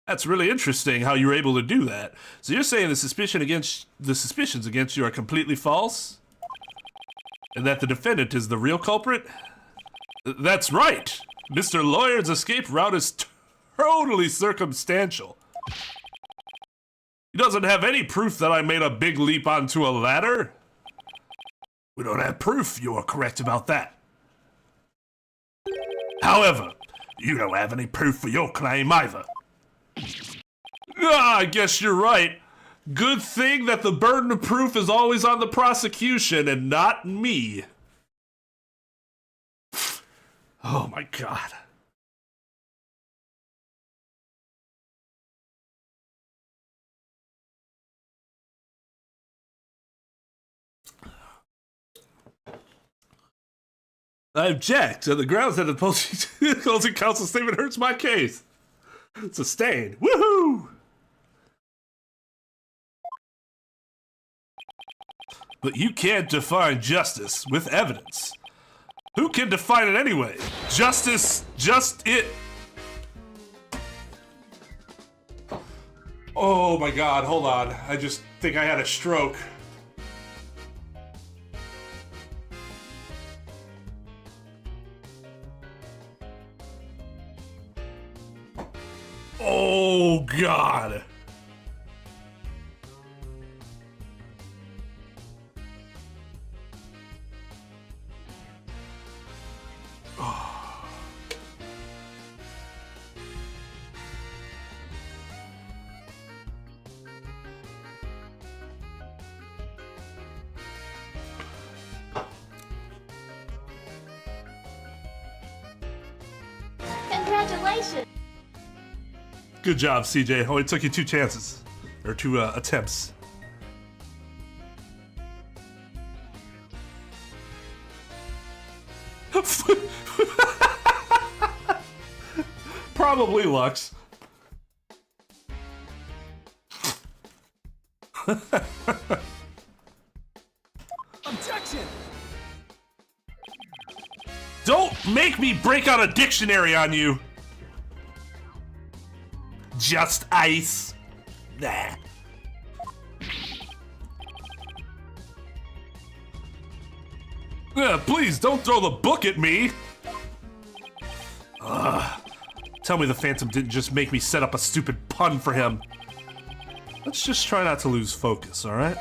That's really interesting how you were able to do that. So you're saying the suspicions against you are completely false? And that the defendant is the real culprit? That's right. Mr. Lawyer's escape route is totally circumstantial. He doesn't have any proof that I made a big leap onto a ladder. We don't have proof you are correct about that. However, you don't have any proof for your claim either. I guess you're right. Good thing that the burden of proof is always on the prosecution and not me. Oh my god. I object on the grounds that the opposing counsel statement hurts my case. Sustained. Woohoo! But you can't define justice with evidence. Who can define it anyway? Justice, just it. Oh my god, hold on. I just think I had a stroke. Oh god. Congratulations! Good job, CJ. Only took you 2 chances. Or 2 attempts. Probably Lux. Objection! Don't make me break out a dictionary on you. Just ice. Nah. Please don't throw the book at me. Tell me the Phantom didn't just make me set up a stupid pun for him. Let's just try not to lose focus, alright?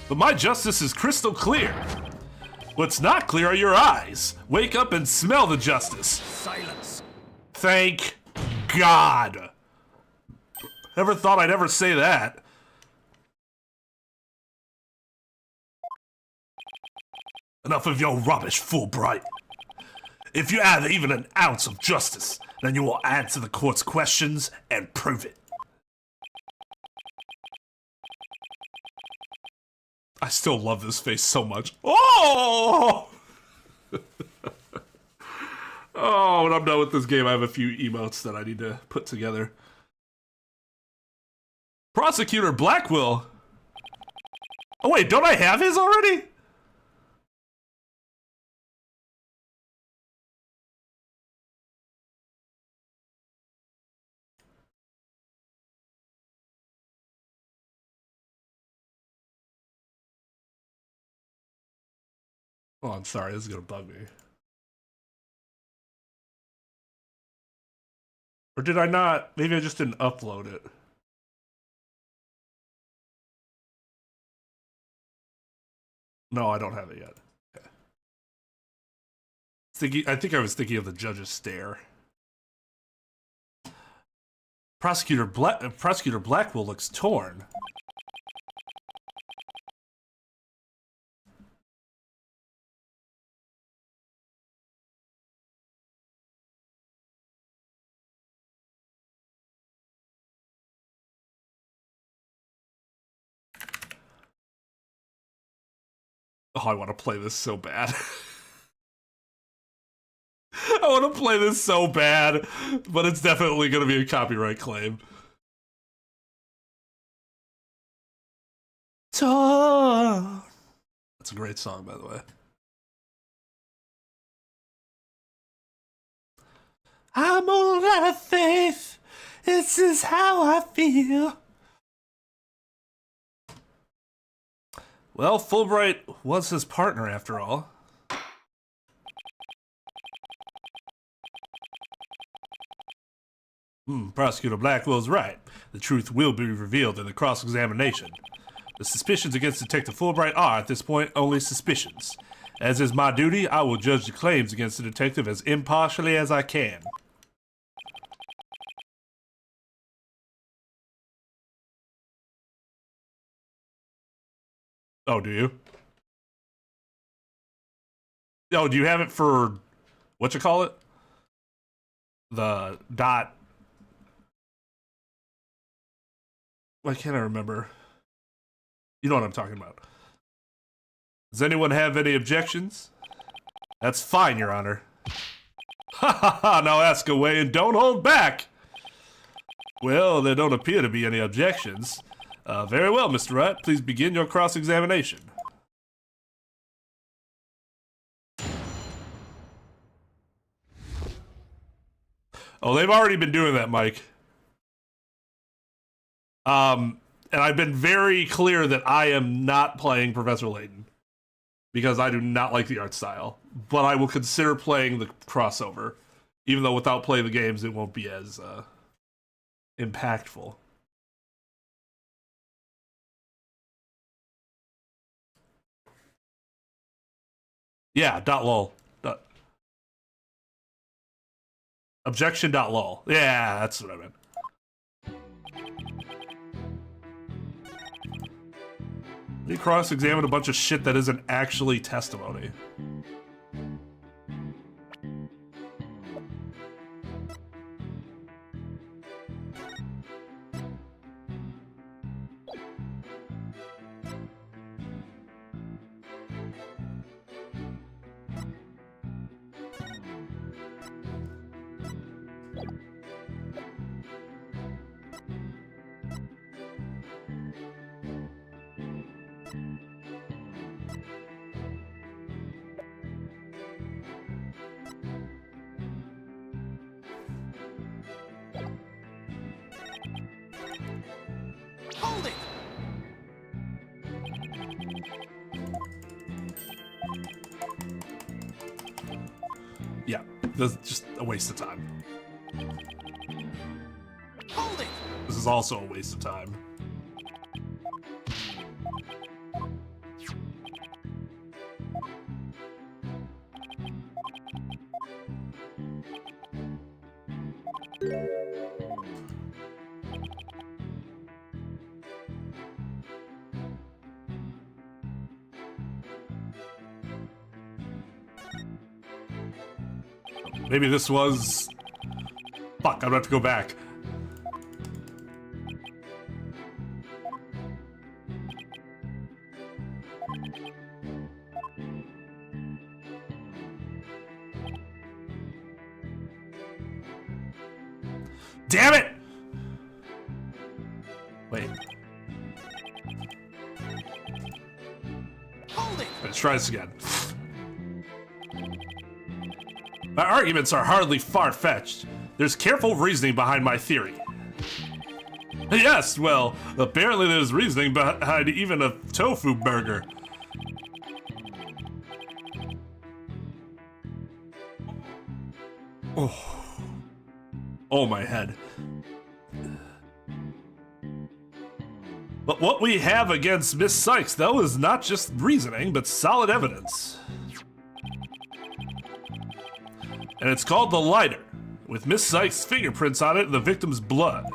But my justice is crystal clear. What's not clear are your eyes. Wake up and smell the justice. Silence. Thank God. Never thought I'd ever say that. Enough of your rubbish, Fulbright. If you add even an ounce of justice, then you will answer the court's questions and prove it. I still love this face so much. Oh! Oh, when I'm done with this game, I have a few emotes that I need to put together. Prosecutor Blackwell. Oh wait, don't I have his already? Oh, I'm sorry, this is gonna bug me. Or did I not? Maybe I just didn't upload it. No, I don't have it yet. Okay. I think I was thinking of the judge's stare. Prosecutor Blackwell looks torn. Oh, I want to play this so bad. I want to play this so bad, but it's definitely going to be a copyright claim. Torn. That's a great song, by the way. I'm all out of faith. This is how I feel. Well, Fulbright was his partner after all. Prosecutor Blackwell's right. The truth will be revealed in the cross-examination. The suspicions against Detective Fulbright are, at this point, only suspicions. As is my duty, I will judge the claims against the detective as impartially as I can. Oh, do you? Oh, do you have it for what you call it? The dot. Why can't I remember? You know what I'm talking about. Does anyone have any objections? That's fine, Your Honor. Ha ha ha, now ask away and don't hold back. Well, there don't appear to be any objections. Very well, Mr. Wright. Please begin your cross-examination. Oh, they've already been doing that, Mike. And I've been very clear that I am not playing Professor Layton because I do not like the art style. But I will consider playing the crossover, even though without playing the games, it won't be as impactful. Yeah, .lol. Objection.lol. Yeah, that's what I meant. You cross-examine a bunch of shit that isn't actually testimony. Hold it! Yeah, that's just a waste of time. Hold it! This is also a waste of time. Maybe this was... Fuck, I'm gonna have to go back. Damn it! Wait. Hold it! Let's try this again. My arguments are hardly far-fetched. There's careful reasoning behind my theory. Yes, well, apparently there's reasoning behind even a tofu burger. Oh, my head. But what we have against Miss Sykes, though, is not just reasoning, but solid evidence. And it's called the lighter, with Miss Sykes' fingerprints on it and the victim's blood.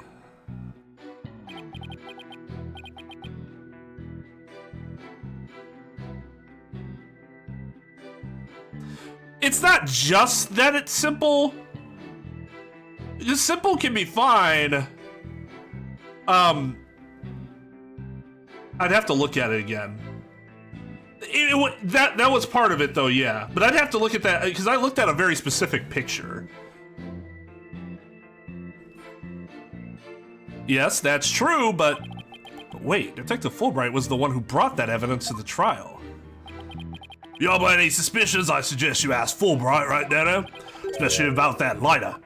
It's not just that it's simple. Just simple can be fine. I'd have to look at it again. That was part of it, though, yeah. But I'd have to look at that, because I looked at a very specific picture. Yes, that's true, but wait, Detective Fulbright was the one who brought that evidence to the trial. You have any suspicions? I suggest you ask Fulbright right now, especially about that lighter.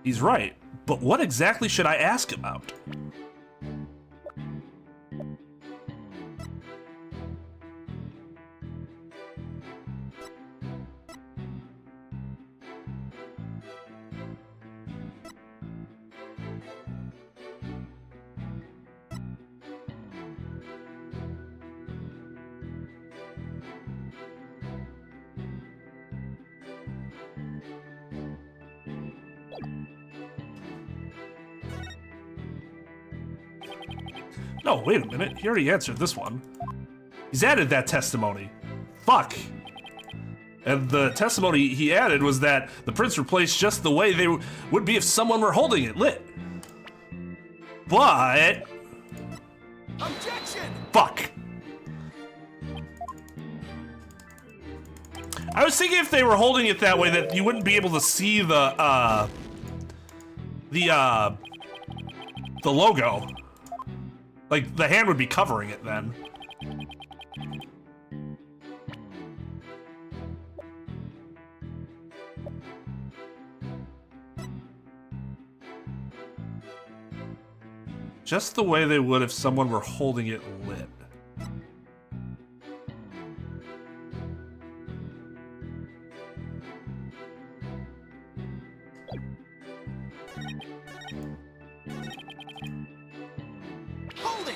He's right, but what exactly should I ask about? No, wait a minute. He already answered this one. He's added that testimony. Fuck. And the testimony he added was that the prints were placed just the way they would be if someone were holding it lit. But... Objection! Fuck. I was thinking if they were holding it that way that you wouldn't be able to see the logo. Like, the hand would be covering it then. Just the way they would if someone were holding it lit. Hold it!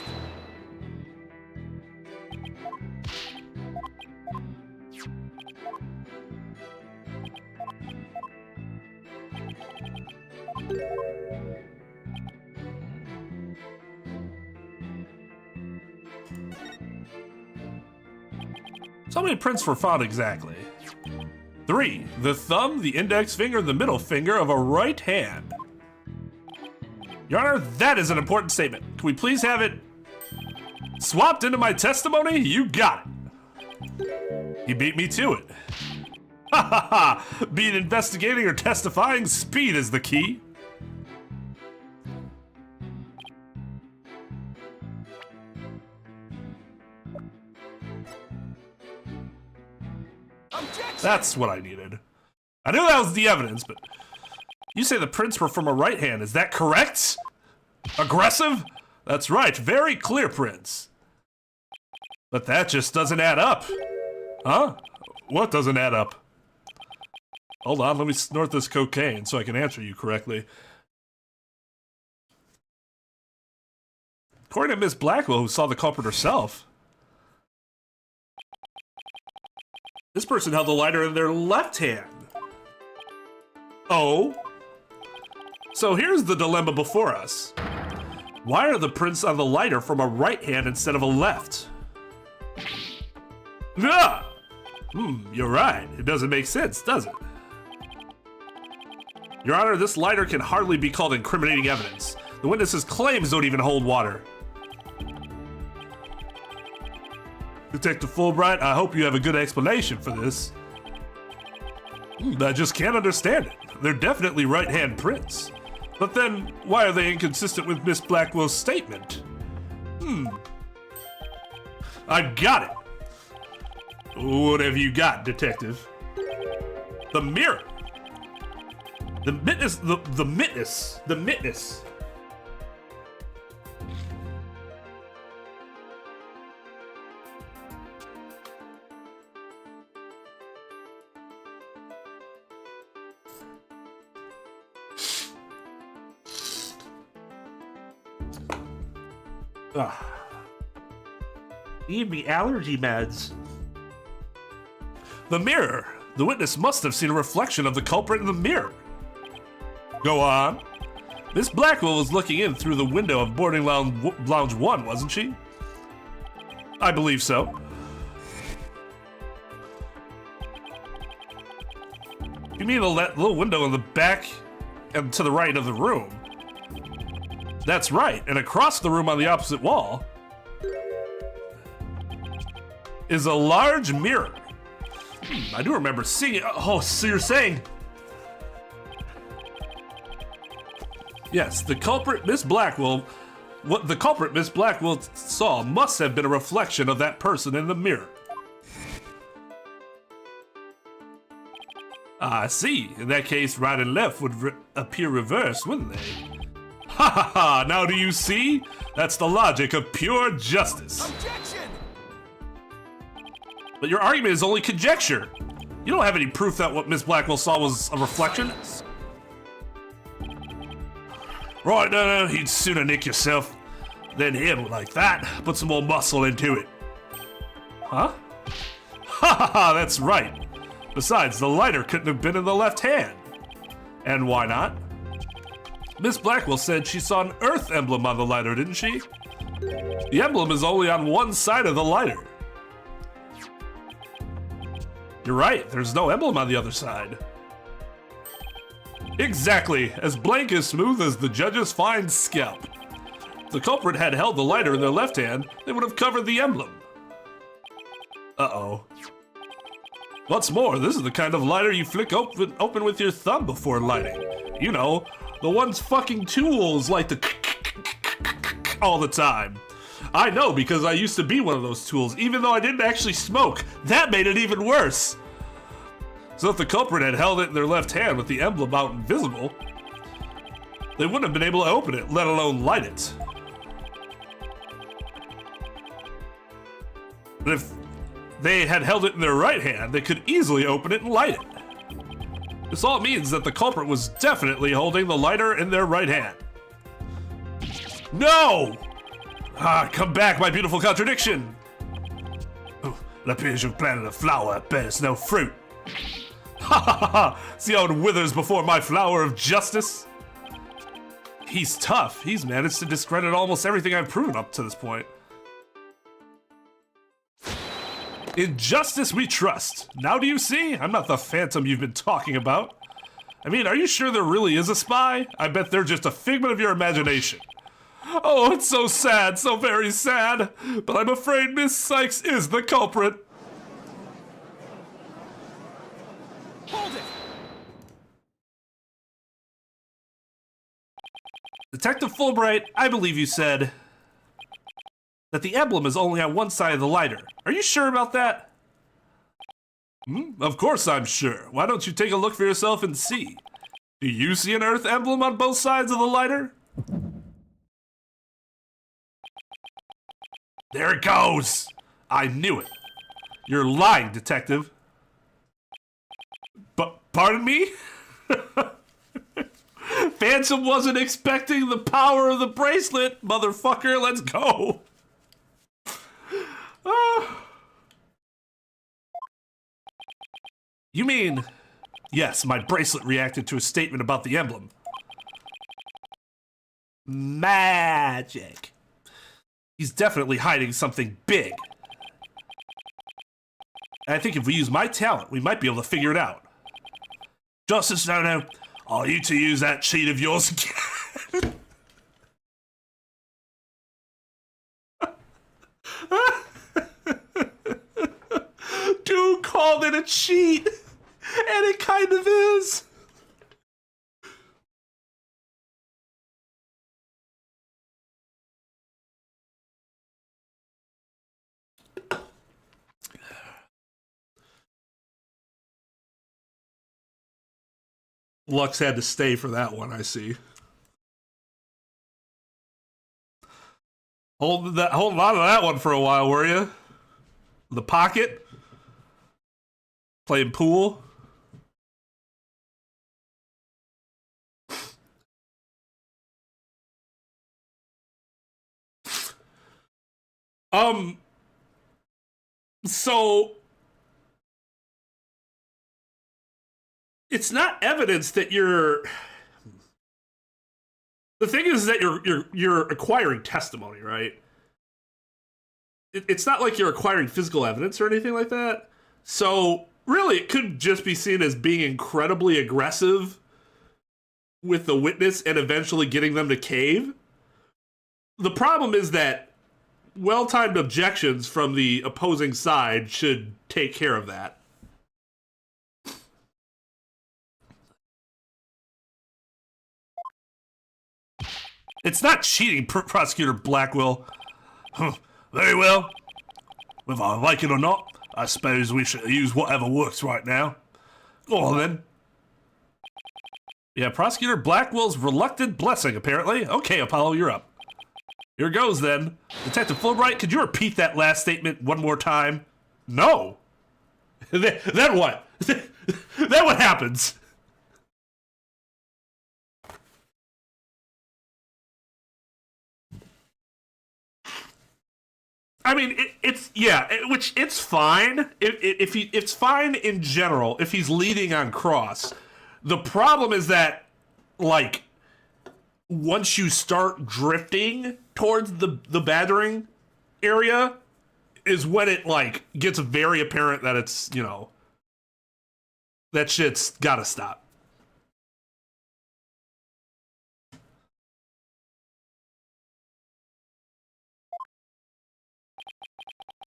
So how many prints were found exactly? 3. The thumb, the index finger, and the middle finger of a right hand. Your Honor, that is an important statement. Can we please have it swapped into my testimony? You got it. He beat me to it. Ha ha ha! Be it investigating or testifying, speed is the key. Objection! That's what I needed. I knew that was the evidence, but you say the prints were from a right hand. Is that correct? Aggressive? That's right. Very clear prints. But that just doesn't add up. Huh? What doesn't add up? Hold on, let me snort this cocaine so I can answer you correctly. According to Miss Blackwell, who saw the culprit herself, this person held the lighter in their left hand. Oh? So here's the dilemma before us. Why are the prints on the lighter from a right hand instead of a left? Ah! You're right. It doesn't make sense, does it? Your Honor, this lighter can hardly be called incriminating evidence. The witness's claims don't even hold water. Detective Fulbright, I hope you have a good explanation for this. I just can't understand it. They're definitely right-hand prints. But then, why are they inconsistent with Miss Blackwell's statement? I've got it. What have you got, Detective? The mirror. The witness, the witness. Need me allergy meds. The mirror. The witness must have seen a reflection of the culprit in the mirror. Go on. Miss Blackwell was looking in through the window of boarding lounge 1, wasn't she? I believe so. You mean the little window in the back and to the right of the room? That's right, and across the room on the opposite wall is a large mirror. I do remember seeing it. Oh, so you're saying... Yes, the culprit, Miss Blackwell... What the culprit Miss Blackwell saw must have been a reflection of that person in the mirror. I see. In that case, right and left would appear reversed, wouldn't they? Ha ha ha! Now do you see? That's the logic of pure justice. Objection! But your argument is only conjecture. You don't have any proof that what Miss Blackwell saw was a reflection. Right, no, you'd sooner nick yourself than him like that. Put some more muscle into it. Huh? Ha ha ha, that's right. Besides, the lighter couldn't have been in the left hand. And why not? Miss Blackwell said she saw an Earth emblem on the lighter, didn't she? The emblem is only on one side of the lighter. You're right, there's no emblem on the other side. Exactly, as blank as smooth as the judge's fine scalp. If the culprit had held the lighter in their left hand, they would have covered the emblem. Uh-oh. What's more, this is the kind of lighter you flick open with your thumb before lighting. You know, the ones fucking tools like to all the time. I know because I used to be one of those tools, even though I didn't actually smoke. That made it even worse. So if the culprit had held it in their left hand with the emblem out and visible, they wouldn't have been able to open it, let alone light it. But if they had held it in their right hand, they could easily open it and light it. This all means that the culprit was definitely holding the lighter in their right hand. No! Ah, come back, my beautiful contradiction! Oh, it appears you've planted a flower, but it's no fruit. Ha ha ha ha! See how it withers before my flower of justice? He's tough. He's managed to discredit almost everything I've proven up to this point. In justice we trust. Now do you see? I'm not the phantom you've been talking about. I mean, are you sure there really is a spy? I bet they're just a figment of your imagination. Oh, it's so sad, so very sad. But I'm afraid Miss Sykes is the culprit. Hold it! Detective Fulbright, I believe you said that the emblem is only on one side of the lighter. Are you sure about that? Of course I'm sure. Why don't you take a look for yourself and see? Do you see an Earth emblem on both sides of the lighter? There it goes! I knew it. You're lying, Detective. But, pardon me? Phantom wasn't expecting the power of the bracelet, motherfucker. Let's go. You mean, yes, my bracelet reacted to a statement about the emblem. Magic. He's definitely hiding something big. And I think if we use my talent, we might be able to figure it out. Justice Nono, are you to use that cheat of yours again? Dude called it a cheat, and it kind of is. Lux had to stay for that one, I see. Holding on to that one for a while, were you? The pocket? Playing pool? So it's not evidence that you're. The thing is that you're acquiring testimony, right? It's not like you're acquiring physical evidence or anything like that. So really, it could just be seen as being incredibly aggressive with the witness and eventually getting them to cave. The problem is that well-timed objections from the opposing side should take care of that. It's not cheating, Prosecutor Blackwell. Very well. Whether I like it or not, I suppose we should use whatever works right now. Go on then. Yeah, Prosecutor Blackwell's reluctant blessing, apparently. Okay, Apollo, you're up. Here goes then. Detective Fulbright, could you repeat that last statement one more time? No. Then what? Then what happens? I mean, it's fine. It's fine in general if he's leading on cross. The problem is that, like, once you start drifting towards the battering area, is when it, like, gets very apparent that it's, you know, that shit's gotta stop.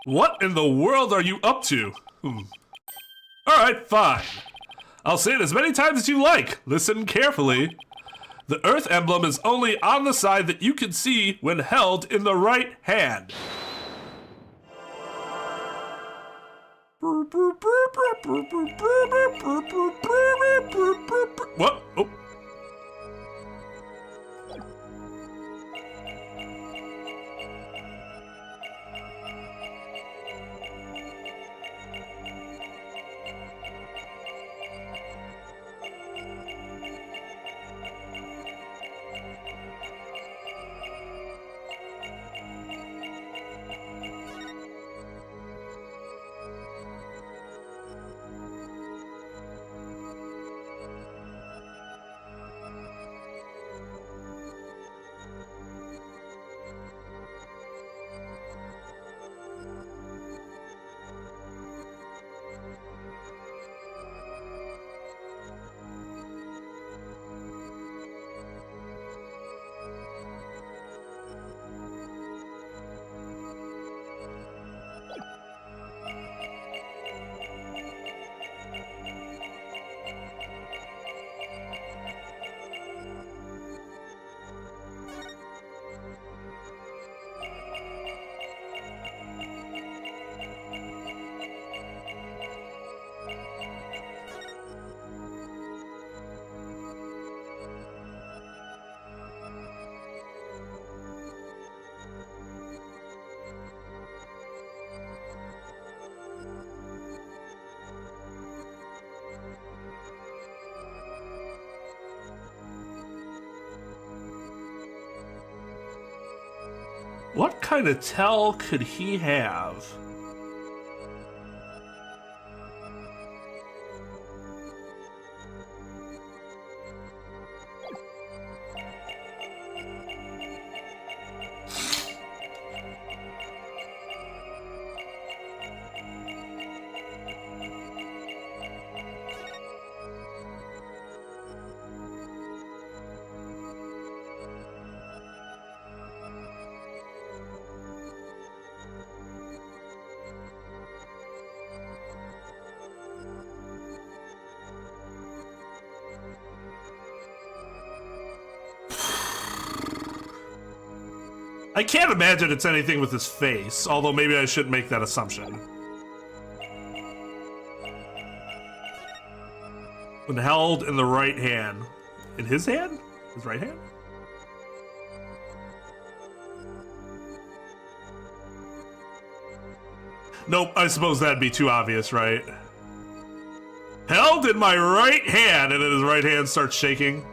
What in the world are you up to? Alright, fine. I'll say it as many times as you like. Listen carefully. The Earth emblem is only on the side that you can see when held in the right hand. What? Oh. What kind of tell could he have? I can't imagine it's anything with his face, although maybe I shouldn't make that assumption. When held in the right hand. In his hand? His right hand? Nope, I suppose that'd be too obvious, right? Held in my right hand, and then his right hand starts shaking.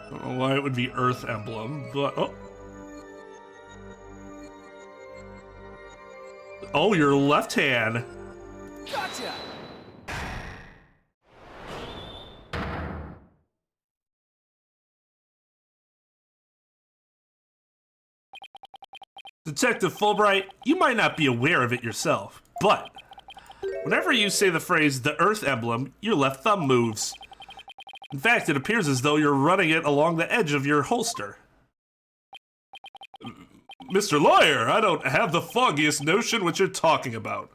I don't know why it would be Earth emblem, but oh, your left hand. Gotcha. Detective Fulbright, you might not be aware of it yourself, but whenever you say the phrase the Earth emblem, your left thumb moves. In fact, it appears as though you're running it along the edge of your holster. Mr. Lawyer, I don't have the foggiest notion what you're talking about.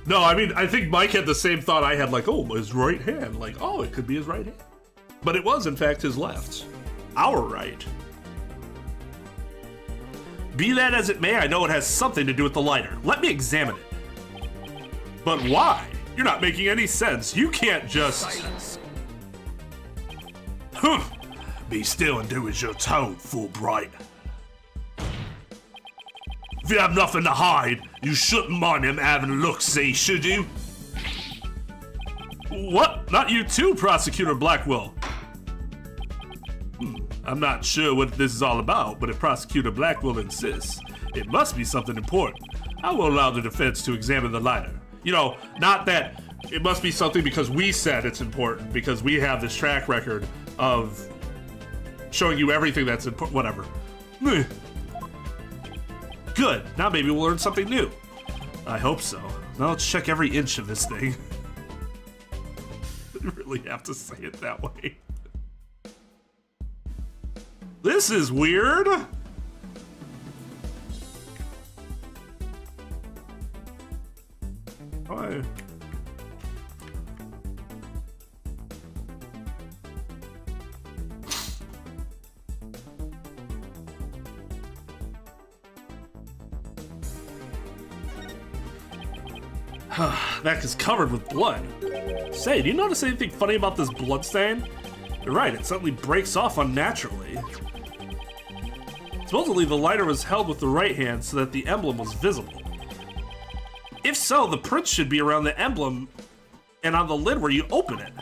No, I mean, I think Mike had the same thought I had, like, oh, his right hand. Like, oh, it could be his right hand. But it was, in fact, his left. Our right. Be that as it may, I know it has something to do with the lighter. Let me examine it. But why? You're not making any sense. You can't just... Silence. Be still and do as you're told, Fulbright. If you have nothing to hide, you shouldn't mind him having a look-see, should you? What? Not you too, Prosecutor Blackwell. I'm not sure what this is all about, but if Prosecutor Blackwell insists, it must be something important. I will allow the defense to examine the lighter. You know, not that it must be something because we said it's important, because we have this track record of showing you everything that's important, whatever. Good, now maybe we'll learn something new. I hope so. Now let's check every inch of this thing. You really have to say it that way. This is weird. Why? That is covered with blood. Say, do you notice anything funny about this blood stain? You're right, it suddenly breaks off unnaturally. Supposedly the lighter was held with the right hand so that the emblem was visible. If so, the print should be around the emblem and on the lid where you open it.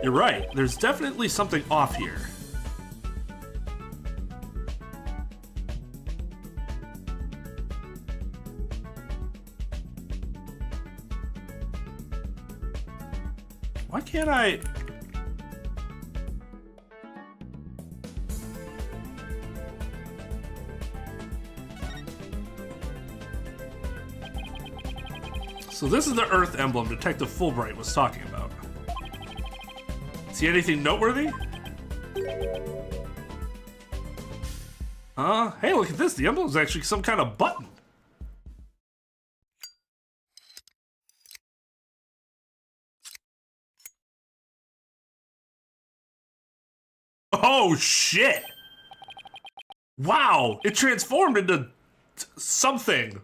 You're right, there's definitely something off here. Why can't I... So this is the Earth emblem Detective Fulbright was talking about. See anything noteworthy? Hey, look at this. The emblem is actually some kind of button. Oh, shit! Wow! It transformed into something.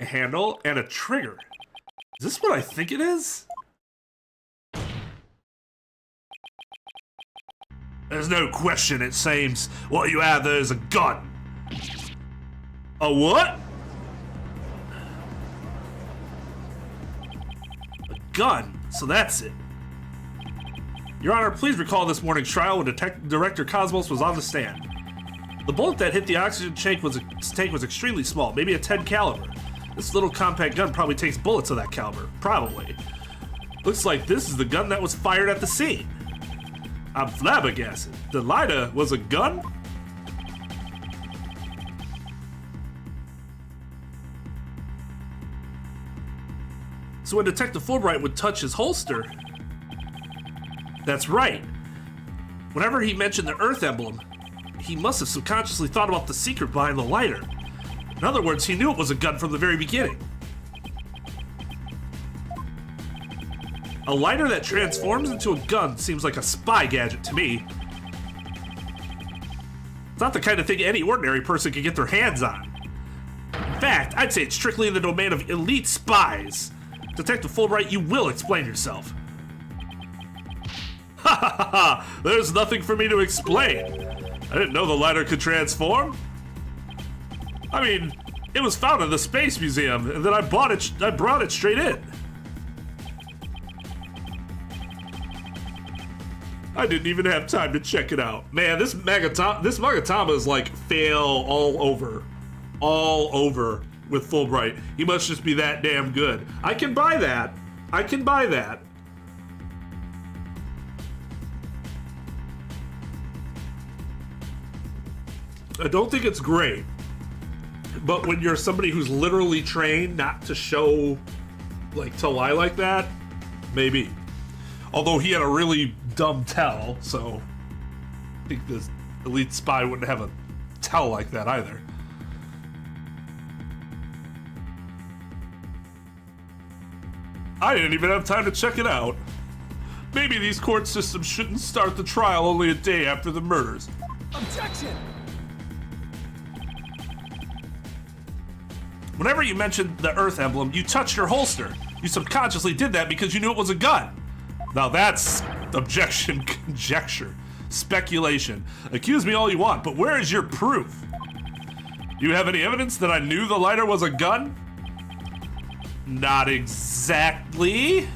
A handle and a trigger. Is this what I think it is? There's no question, it seems. What you have there is a gun. A what? A gun. So that's it. Your Honor, please recall this morning's trial when Director Cosmos was on the stand. The bullet that hit the oxygen tank was extremely small, maybe a 10 caliber. This little compact gun probably takes bullets of that caliber. Probably. Looks like this is the gun that was fired at the scene. I'm flabbergasted. The lighter was a gun? So when Detective Fulbright would touch his holster... That's right. Whenever he mentioned the Earth emblem, he must have subconsciously thought about the secret behind the lighter. In other words, he knew it was a gun from the very beginning. A lighter that transforms into a gun seems like a spy gadget to me. It's not the kind of thing any ordinary person could get their hands on. In fact, I'd say it's strictly in the domain of elite spies. Detective Fulbright, you will explain yourself. Ha ha ha ha! There's nothing for me to explain. I didn't know the lighter could transform. I mean, it was found in the Space Museum, and then I brought it straight in. I didn't even have time to check it out. Man, this Magatama is like fail all over with Fulbright. He must just be that damn good. I can buy that. I can buy that. I don't think it's great, but when you're somebody who's literally trained not to show, like, to lie like that, maybe. Although he had a really dumb tell, so I think this elite spy wouldn't have a tell like that either. I didn't even have time to check it out. Maybe these court systems shouldn't start the trial only a day after the murders. Objection! Whenever you mentioned the Earth emblem, you touched your holster. You subconsciously did that because you knew it was a gun. Now that's objection, conjecture, speculation. Accuse me all you want, but where is your proof? Do you have any evidence that I knew the lighter was a gun? Not exactly.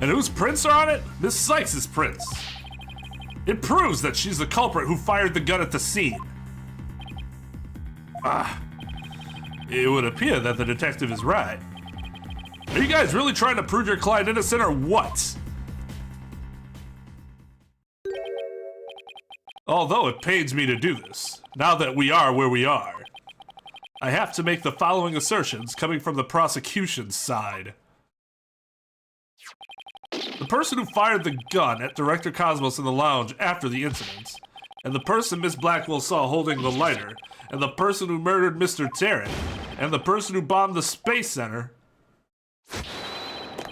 And whose prints are on it? Miss Sykes' prints. It proves that she's the culprit who fired the gun at the scene. It would appear that the detective is right. Are you guys really trying to prove your client innocent or what? Although it pains me to do this, now that we are where we are, I have to make the following assertions coming from the prosecution's side. The person who fired the gun at Director Cosmos in the lounge after the incident, and the person Miss Blackwell saw holding the lighter, and the person who murdered Mr. Tarrant, and the person who bombed the Space Center,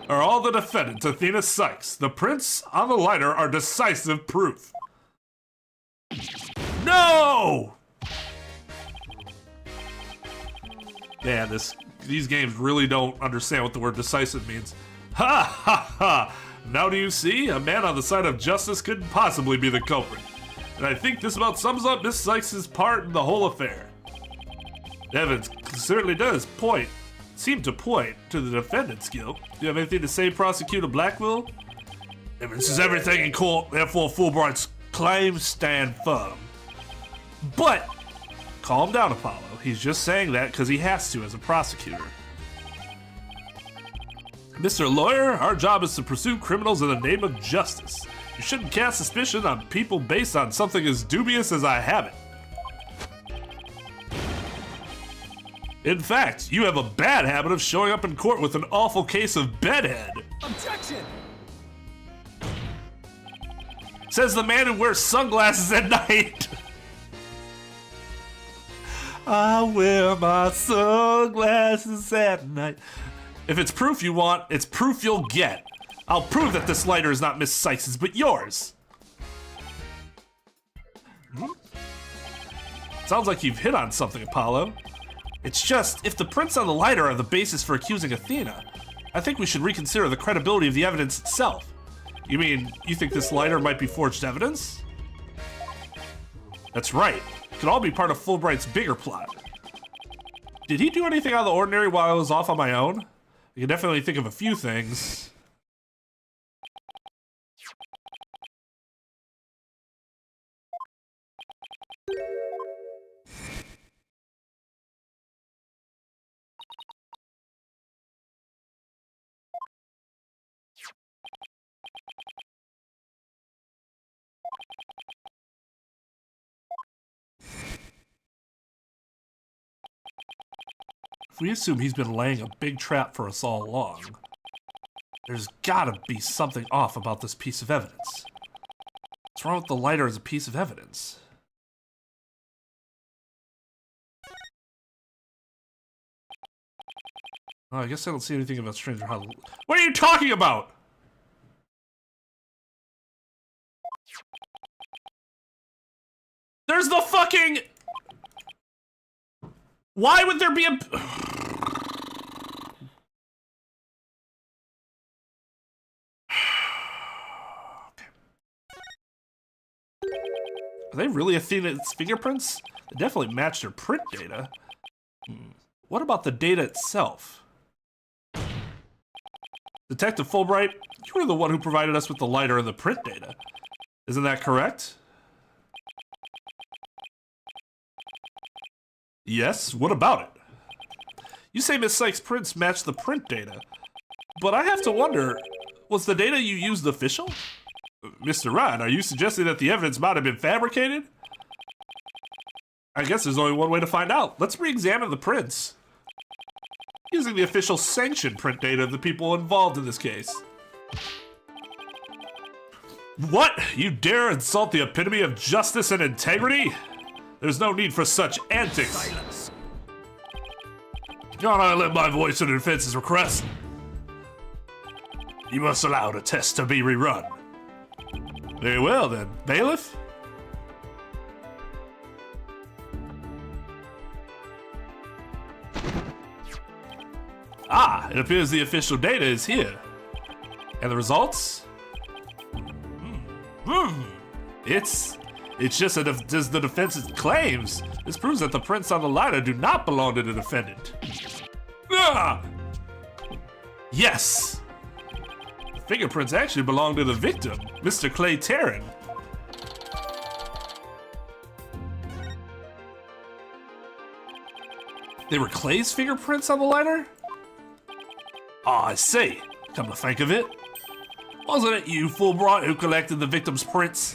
are all the defendants, Athena Sykes. The prints on the lighter are decisive proof. No! Man, these games really don't understand what the word decisive means. Ha ha ha! Now do you see? A man on the side of justice couldn't possibly be the culprit. And I think this about sums up Miss Sykes' part in the whole affair. Evidence certainly does seem to point to the defendant's guilt. Do you have anything to say, Prosecutor Blackwell? Evidence is everything in court, therefore Fulbright's claims stand firm. But, calm down, Apollo. He's just saying that because he has to as a prosecutor. Mr. Lawyer, our job is to pursue criminals in the name of justice. You shouldn't cast suspicion on people based on something as dubious as I have it. In fact, you have a bad habit of showing up in court with an awful case of bedhead. Objection! Says the man who wears sunglasses at night. I wear my sunglasses at night. If it's proof you want, it's proof you'll get. I'll prove that this lighter is not Miss Sykes' but yours. Sounds like you've hit on something, Apollo. It's just, if the prints on the lighter are the basis for accusing Athena, I think we should reconsider the credibility of the evidence itself. You mean, you think this lighter might be forged evidence? That's right. It could all be part of Fulbright's bigger plot. Did he do anything out of the ordinary while I was off on my own? I can definitely think of a few things. If we assume he's been laying a big trap for us all along, there's gotta be something off about this piece of evidence. What's wrong with the lighter as a piece of evidence? Oh, I guess I don't see anything about Stranger Hollow. What are you talking about? There's the fucking... Why would there be a... Are they really Athena's fingerprints? They definitely match their print data. What about the data itself? Detective Fulbright, you were the one who provided us with the lighter and the print data. Isn't that correct? Yes, what about it? You say Miss Sykes' prints match the print data, but I have to wonder, was the data you used official? Mr. Ryan, are you suggesting that the evidence might have been fabricated? I guess there's only one way to find out. Let's re-examine the prints. Using the official sanctioned print data of the people involved in this case. What? You dare insult the epitome of justice and integrity? There's no need for such antics. Silence. Can't I let my voice in defense's request? You must allow the test to be rerun. Very well then, bailiff. Ah, it appears the official data is here. And the results? It's just as the defense claims. This proves that the prints on the lighter do not belong to the defendant. Ah! Yes! The fingerprints actually belong to the victim, Mr. Clay Terran. They were Clay's fingerprints on the lighter? Ah, I see. Come to think of it, wasn't it you, Fulbright, who collected the victim's prints?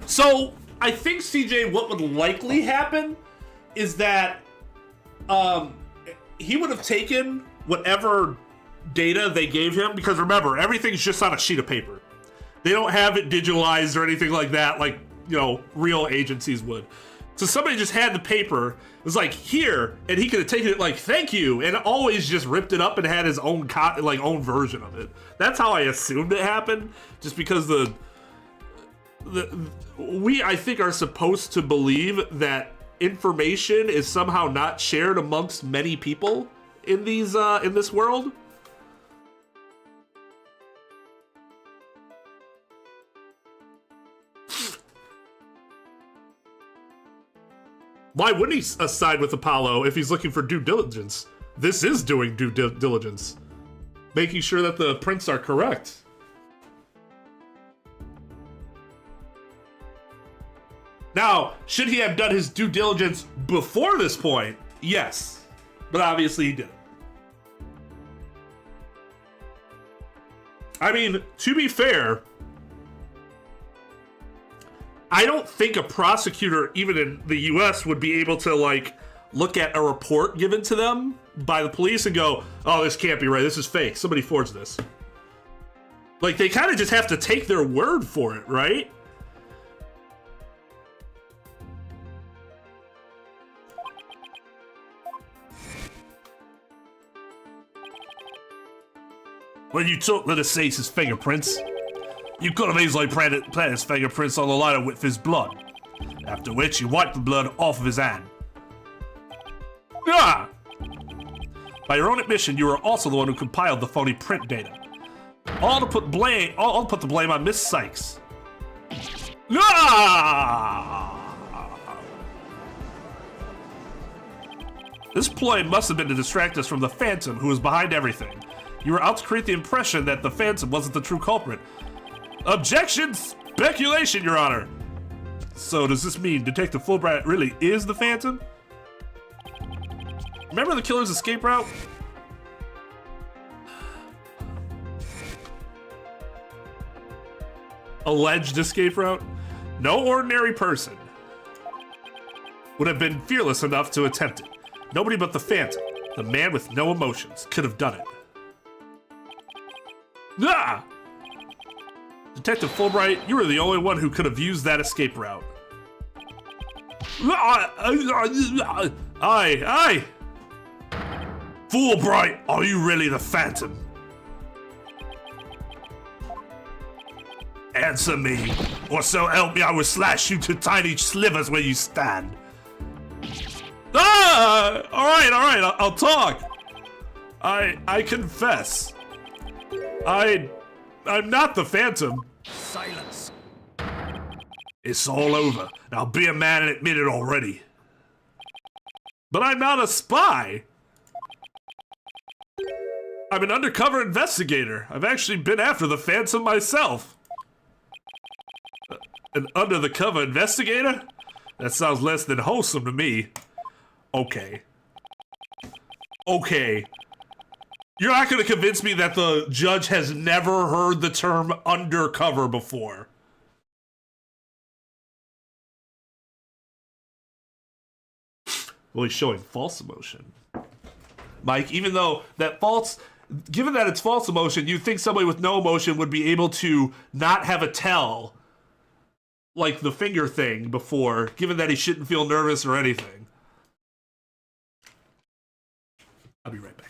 So, I think, CJ, what would likely happen is that he would have taken whatever data they gave him, because remember, everything's just on a sheet of paper. They don't have it digitalized or anything like that, like, you know, real agencies would. So somebody just had the paper, was like, here, and he could have taken it like, thank you, and always just ripped it up and had his own own version of it. That's how I assumed it happened, just because we, I think, are supposed to believe that information is somehow not shared amongst many people in these in this world. Why wouldn't he side with Apollo if he's looking for due diligence? This is doing due diligence, making sure that the prints are correct. Now, should he have done his due diligence before this point? Yes, but obviously he didn't. I mean, to be fair, I don't think a prosecutor, even in the US, would be able to, like, look at a report given to them by the police and go, oh, this can't be right, this is fake, somebody forged this. Like, they kind of just have to take their word for it, right? When you took Lettuce's fingerprints, you could have easily planted his fingerprints on the lighter with his blood, after which you wiped the blood off of his hand. Ah! By your own admission, you were also the one who compiled the phony print data. All to put the blame on Miss Sykes. Ah! This ploy must have been to distract us from the Phantom, who was behind everything. You were out to create the impression that the Phantom wasn't the true culprit. Objection! Speculation, Your Honor! So does this mean Detective Fulbright really is the Phantom? Remember the killer's escape route? Alleged escape route? No ordinary person would have been fearless enough to attempt it. Nobody but the Phantom, the man with no emotions, could have done it. Ah! Detective Fulbright, you were the only one who could have used that escape route. Aye. Fulbright, are you really the Phantom? Answer me, or so help me I will slash you to tiny slivers where you stand. Ah! Alright, I'll talk. I confess. I'm not the Phantom. Silence. It's all over. Now be a man and admit it already. But I'm not a spy. I'm an undercover investigator. I've actually been after the Phantom myself. An under-the-cover investigator? That sounds less than wholesome to me. Okay. You're not gonna convince me that the judge has never heard the term undercover before. Well, he's showing false emotion. Mike, even though that given that it's false emotion, you'd think somebody with no emotion would be able to not have a tell, like the finger thing before, given that he shouldn't feel nervous or anything. I'll be right back.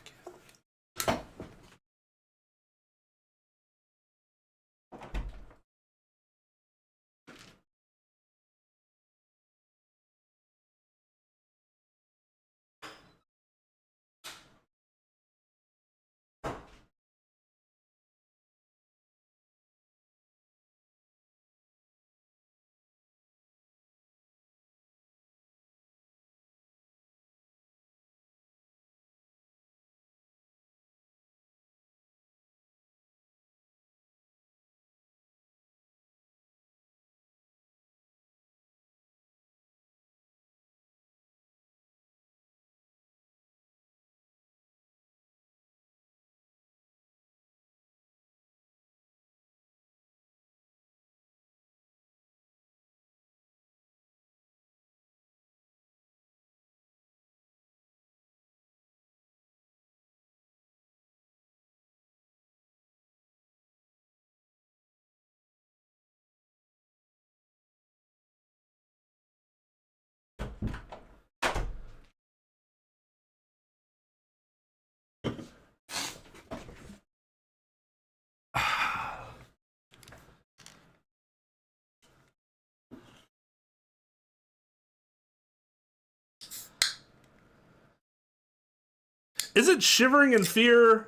Isn't shivering in fear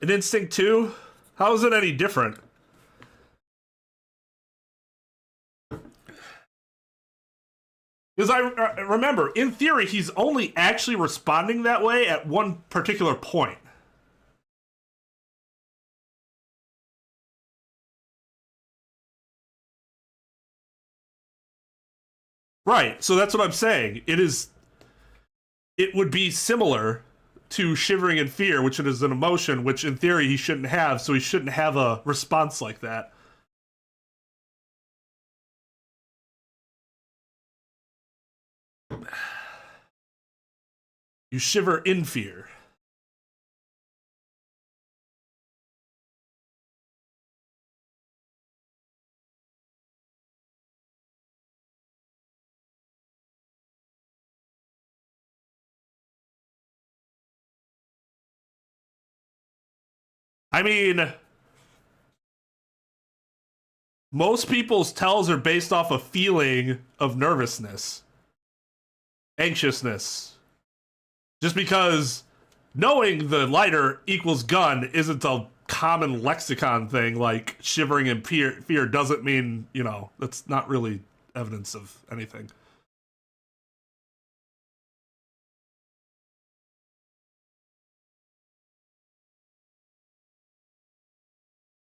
an instinct too? How is it any different? Because I remember, in theory, he's only actually responding that way at one particular point. Right, so that's what I'm saying. It would be similar to shivering in fear, which is an emotion, which in theory he shouldn't have, so he shouldn't have a response like that. You shiver in fear. I mean, most people's tells are based off a feeling of nervousness, anxiousness. Just because knowing the lighter equals gun isn't a common lexicon thing like shivering in fear doesn't mean, you know, that's not really evidence of anything.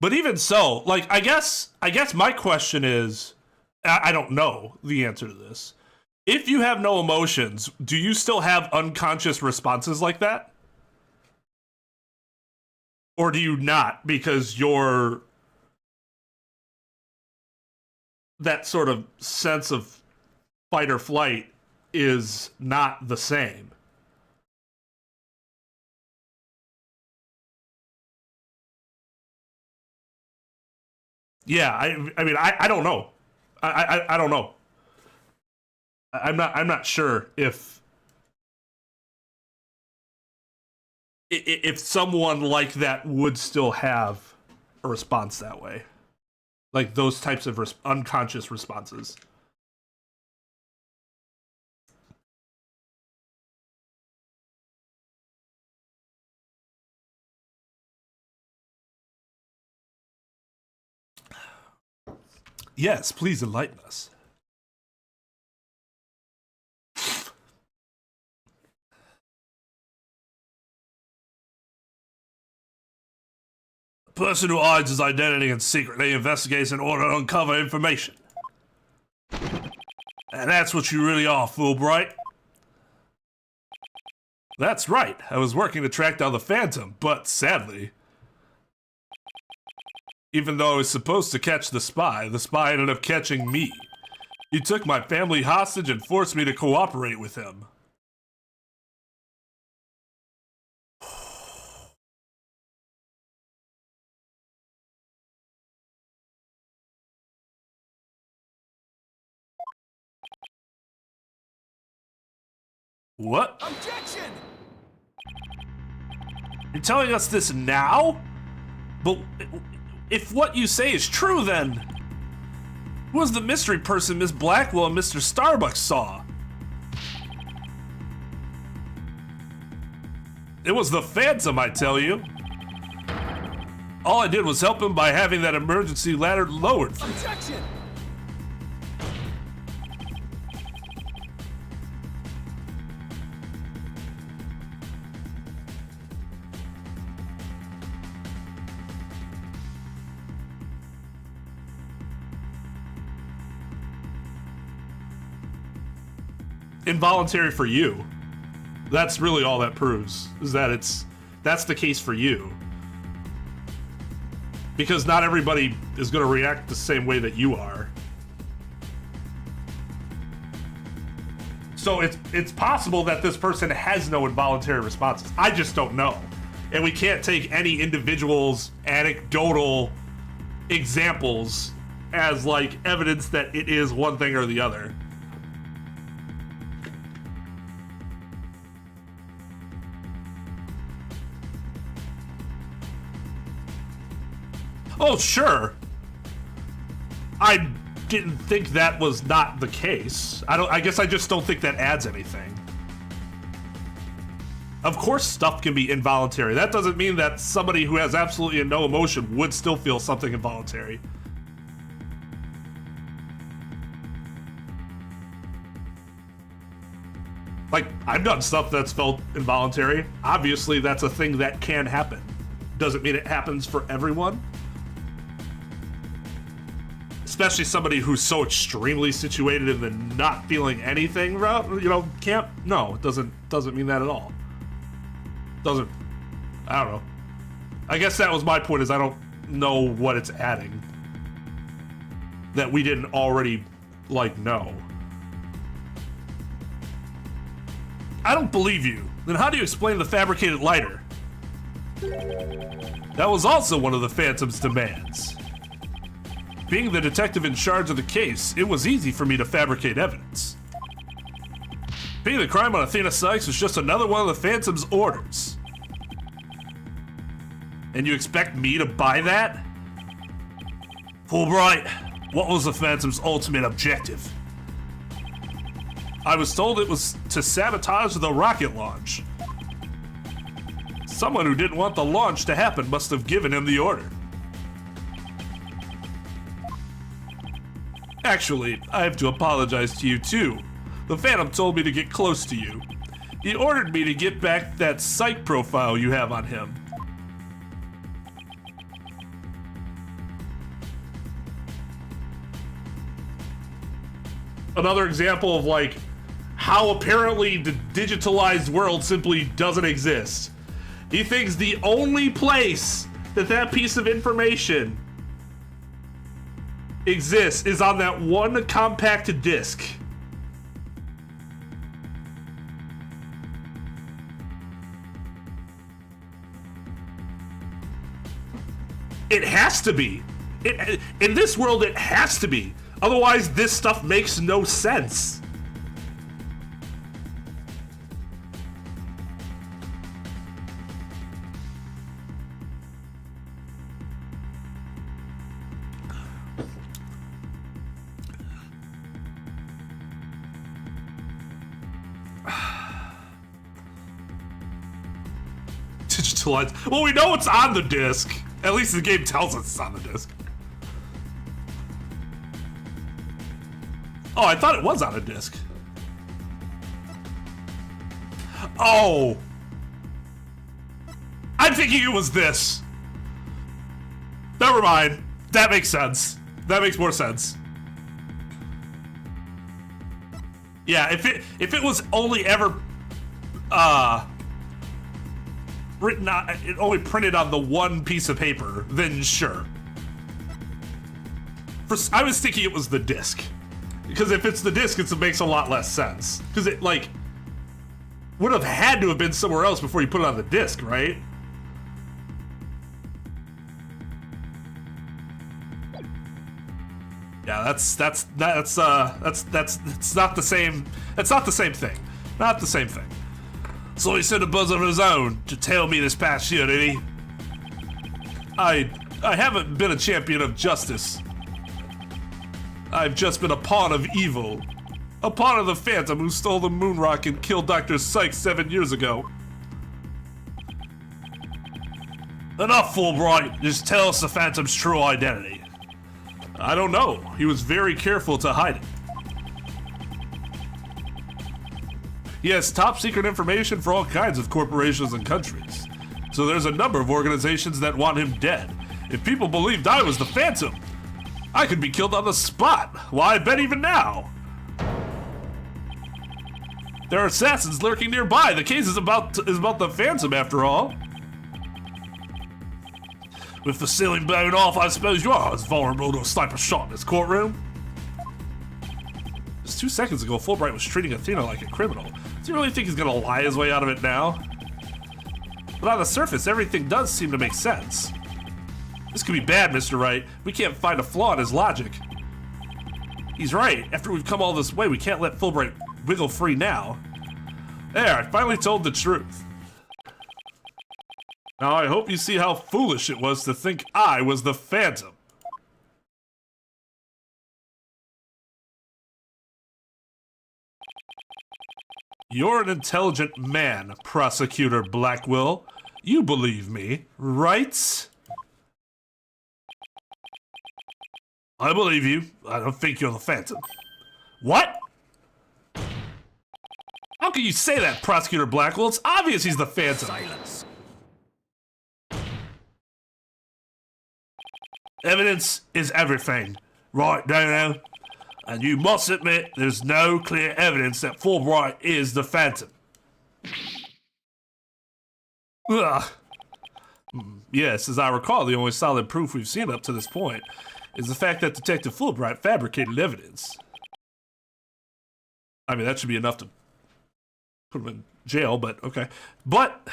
But even so, like, I guess my question is, I don't know the answer to this. If you have no emotions, do you still have unconscious responses like that? Or do you not, because your that sort of sense of fight or flight is not the same? Yeah, I mean, I don't know. I don't know. I'm not sure if someone like that would still have a response that way, like those types of unconscious responses. Yes, please enlighten us. A person who hides his identity and secretly investigates in order to uncover information. And that's what you really are, Fulbright. That's right. I was working to track down the Phantom, but sadly, even though I was supposed to catch the spy ended up catching me. He took my family hostage and forced me to cooperate with him. What? Objection! You're telling us this now? But if what you say is true, then who was the mystery person Miss Blackwell and Mr. Starbucks saw? It was the Phantom, I tell you. All I did was help him by having that emergency ladder lowered. Objection! Involuntary for you. That's really all that proves, is that that's the case for you. Because not everybody is going to react the same way that you are. So it's possible that this person has no involuntary responses. I just don't know. And we can't take any individual's anecdotal examples as like evidence that it is one thing or the other. Oh, sure. I didn't think that was not the case. I guess I just don't think that adds anything. Of course stuff can be involuntary. That doesn't mean that somebody who has absolutely no emotion would still feel something involuntary. Like, I've done stuff that's felt involuntary. Obviously, that's a thing that can happen. Doesn't mean it happens for everyone. Especially somebody who's so extremely situated in the not feeling anything route, you know, can't. No, it doesn't mean that at all. Doesn't. I don't know. I guess that was my point. Is I don't know what it's adding that we didn't already like know. I don't believe you. Then how do you explain the fabricated lighter? That was also one of the Phantom's demands. Being the detective in charge of the case, it was easy for me to fabricate evidence. Being the crime on Athena Sykes was just another one of the Phantom's orders. And you expect me to buy that? Fulbright, what was the Phantom's ultimate objective? I was told it was to sabotage the rocket launch. Someone who didn't want the launch to happen must have given him the order. Actually, I have to apologize to you too. The Phantom told me to get close to you. He ordered me to get back that psych profile you have on him. Another example of like how apparently the digitalized world simply doesn't exist. He thinks the only place that that piece of information exists is on that one compact disc. It has to be. In this world, it has to be. Otherwise, this stuff makes no sense. Digitalized. Well, we know it's on the disc. At least the game tells us it's on the disc. Oh, I thought it was on a disc. Oh. I'm thinking it was this. Never mind. That makes sense. That makes more sense. Yeah, if it was only ever written on, it only printed on the one piece of paper, then sure. I was thinking it was the disc. Because if it's the disc, it makes a lot less sense. Because it, like, would have had to have been somewhere else before you put it on the disc, right? Yeah, that's not the same. That's not the same thing. Not the same thing. So he sent a buzz of his own to tell me this past year, did he? I haven't been a champion of justice. I've just been a pawn of evil. A pawn of the Phantom who stole the moon rock and killed Dr. Sykes 7 years ago. Enough, Fulbright. Just tell us the Phantom's true identity. I don't know. He was very careful to hide it. He has top secret information for all kinds of corporations and countries. So there's a number of organizations that want him dead. If people believed I was the Phantom, I could be killed on the spot. Why, I bet even now. There are assassins lurking nearby. The case is about the Phantom, after all. With the ceiling blown off, I suppose you are as vulnerable to a sniper shot in this courtroom. Just 2 seconds ago, Fulbright was treating Athena like a criminal. Does he really think he's gonna lie his way out of it now? But on the surface, everything does seem to make sense. This could be bad, Mr. Wright. We can't find a flaw in his logic. He's right. After we've come all this way, we can't let Fulbright wiggle free now. There, I finally told the truth. Now I hope you see how foolish it was to think I was the Phantom. You're an intelligent man, Prosecutor Blackwell. You believe me, right? I believe you. I don't think you're the Phantom. What? How can you say that, Prosecutor Blackwell? It's obvious he's the Phantom. Silence. Evidence is everything. Right, Dono? And you must admit there's no clear evidence that Fulbright is the Phantom. Ugh. Yes, as I recall, the only solid proof we've seen up to this point is the fact that Detective Fulbright fabricated evidence. I mean, that should be enough to put him in jail, but okay. But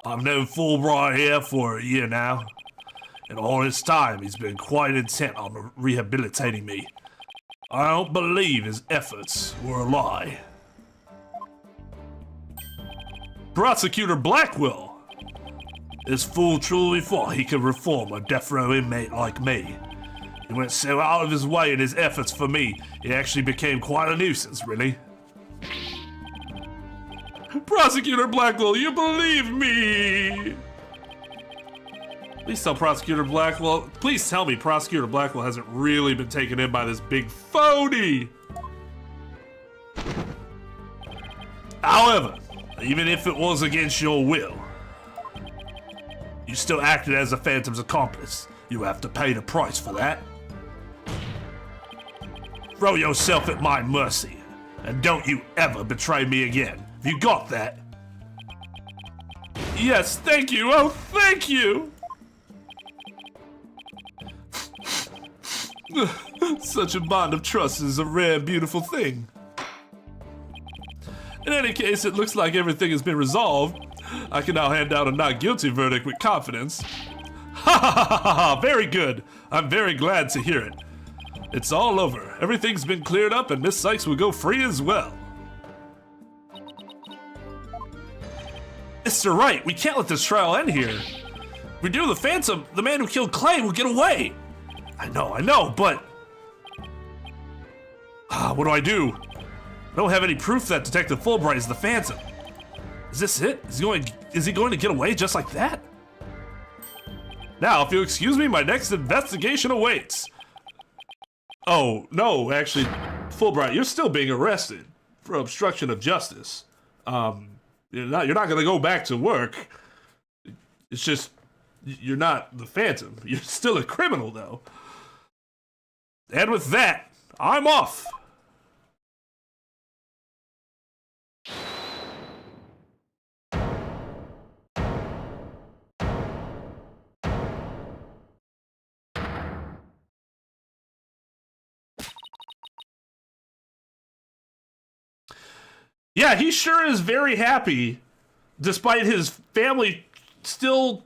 I've known Fulbright here for a year now, and all this time he's been quite intent on rehabilitating me. I don't believe his efforts were a lie. Prosecutor Blackwell! This fool truly thought he could reform a death row inmate like me. He went so out of his way in his efforts for me, he actually became quite a nuisance, really. Prosecutor Blackwell, you believe me! Please tell Prosecutor Blackwell, please tell me Prosecutor Blackwell hasn't really been taken in by this big phony! However, even if it was against your will, you still acted as the Phantom's accomplice. You have to pay the price for that. Throw yourself at my mercy, and don't you ever betray me again. Have you got that? Yes, thank you. Oh, thank you. Such a bond of trust is a rare, beautiful thing. In any case, it looks like everything has been resolved. I can now hand out a not guilty verdict with confidence. Ha ha ha ha ha! Very good. I'm very glad to hear it. It's all over. Everything's been cleared up and Miss Sykes will go free as well. Mr. Wright, we can't let this trial end here. If we do, the Phantom, the man who killed Clay, will get away. I know, but... what do I do? I don't have any proof that Detective Fulbright is the Phantom. Is this it? Is he going to get away just like that? Now, if you'll excuse me, my next investigation awaits. Oh, no, actually, Fulbright, you're still being arrested for obstruction of justice. You're not gonna go back to work. It's just, you're not the Phantom. You're still a criminal, though. And with that, I'm off. Yeah, he sure is very happy, despite his family still,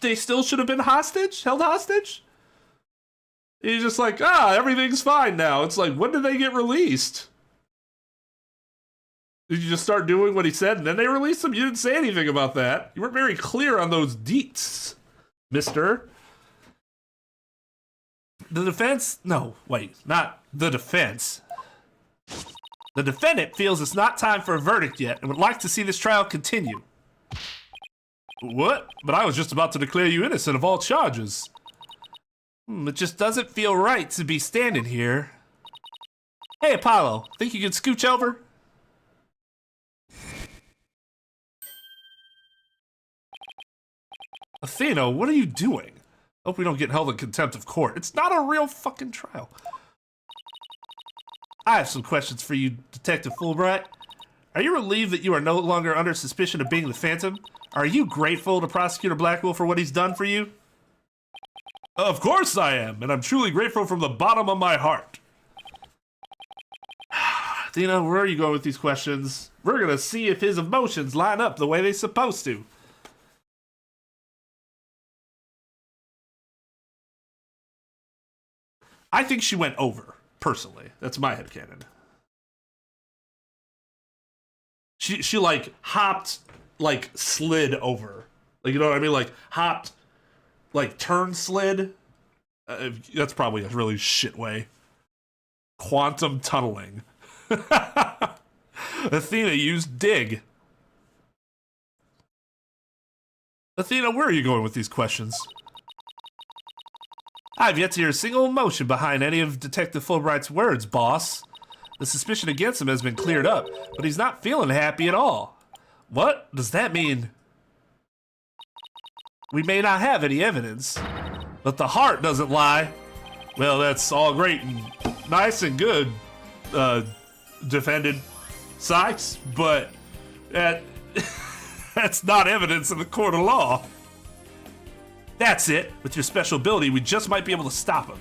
they still should have been held hostage? He's just like, everything's fine now. It's like, when did they get released? Did you just start doing what he said and then they released him? You didn't say anything about that. You weren't very clear on those deets, mister. The defense, no, wait, not the defense. The defendant feels it's not time for a verdict yet and would like to see this trial continue. What? But I was just about to declare you innocent of all charges. It just doesn't feel right to be standing here. Hey, Apollo, think you could scooch over? Athena, what are you doing? Hope we don't get held in contempt of court. It's not a real fucking trial. I have some questions for you, Detective Fulbright. Are you relieved that you are no longer under suspicion of being the Phantom? Are you grateful to Prosecutor Blackwell for what he's done for you? Of course I am, and I'm truly grateful from the bottom of my heart. Dina, where are you going with these questions? We're gonna see if his emotions line up the way they're supposed to. I think she went over. Personally, that's my headcanon. She like hopped, like slid over, like, you know what I mean, like hopped, like turn slid. That's probably a really shit way. Quantum tunneling. Athena used dig. Athena, where are you going with these questions? I've yet to hear a single emotion behind any of Detective Fulbright's words, boss. The suspicion against him has been cleared up, but he's not feeling happy at all. What does that mean? We may not have any evidence, but the heart doesn't lie. Well, that's all great and nice and good, defended Sykes, but that's not evidence in the court of law. That's it. With your special ability, we just might be able to stop him.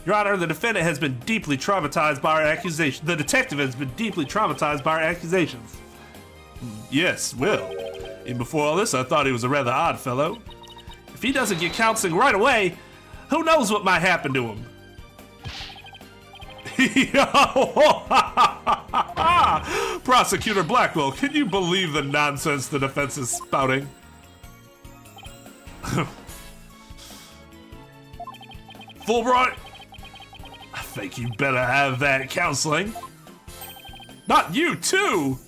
Your Honor, the defendant has been deeply traumatized by our accusations. The detective has been deeply traumatized by our accusations. Yes, well, even before all this, I thought he was a rather odd fellow. If he doesn't get counseling right away, who knows what might happen to him? Prosecutor Blackwell, can you believe the nonsense the defense is spouting? Fulbright, I think you better have that counseling. Not you, too!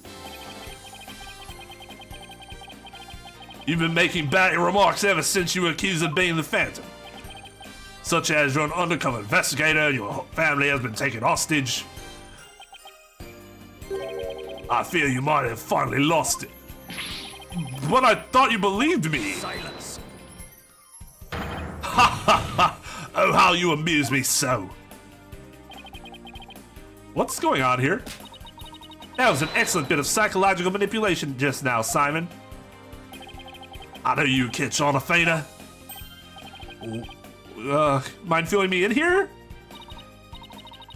You've been making bad remarks ever since you were accused of being the Phantom. Such as you're an undercover investigator, your family has been taken hostage. I fear you might have finally lost it. But I thought you believed me. Silence. Ha ha ha! Oh, how you amuse me so. What's going on here? That was an excellent bit of psychological manipulation just now, Simon. I know you catch on a fader. Mind filling me in here?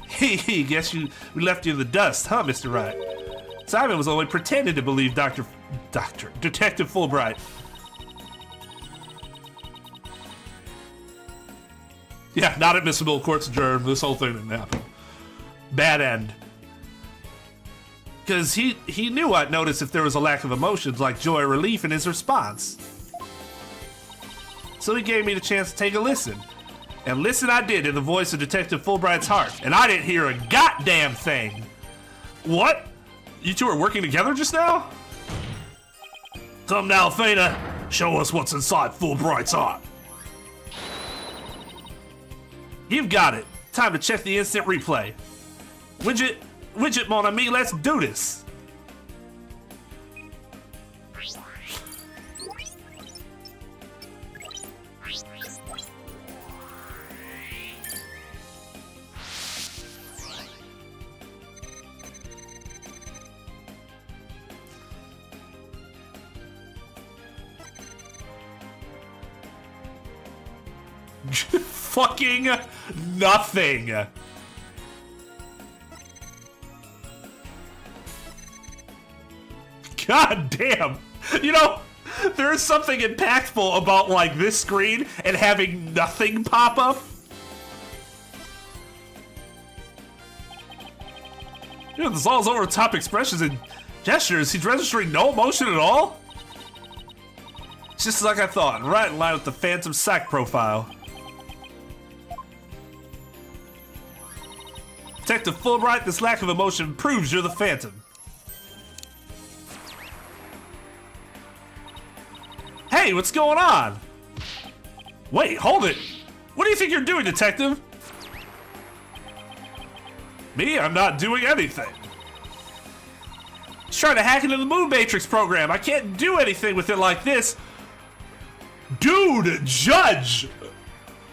Hey, guess we left you in the dust, huh, Mr. Wright? Simon was only pretending to believe Detective Fulbright. Yeah, not admissible, court's adjourned, this whole thing didn't happen. Bad end. Because he knew I'd notice if there was a lack of emotions like joy or relief in his response. So he gave me the chance to take a listen. And listen I did in the voice of Detective Fulbright's heart. And I didn't hear a goddamn thing. What? You two are working together just now? Come now, Fana. Show us what's inside Fulbright's heart. You've got it. Time to check the instant replay. Widget, mon ami, let's do this. Fucking nothing. God damn. You know, there is something impactful about like this screen and having nothing pop up. You know, this all is over the top expressions and gestures. He's registering no emotion at all. It's just like I thought, right in line with the Phantom psych profile. Detective Fulbright, this lack of emotion proves you're the Phantom. Hey, what's going on? Wait, hold it. What do you think you're doing, Detective? Me? I'm not doing anything. He's trying to hack into the Moon Matrix program. I can't do anything with it like this. Dude, Judge!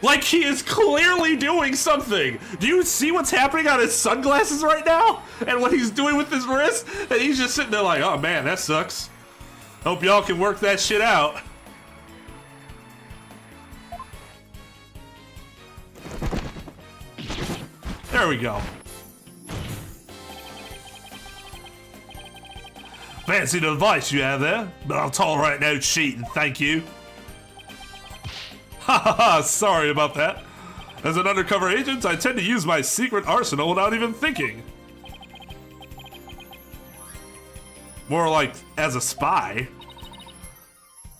Like, he is clearly doing something. Do you see what's happening on his sunglasses right now? And what he's doing with his wrist? And he's just sitting there like, oh man, that sucks. Hope y'all can work that shit out. There we go. Fancy the device you have there, but I'll tolerate no cheating, thank you. Ha ha ha, sorry about that. As an undercover agent, I tend to use my secret arsenal without even thinking. More like as a spy.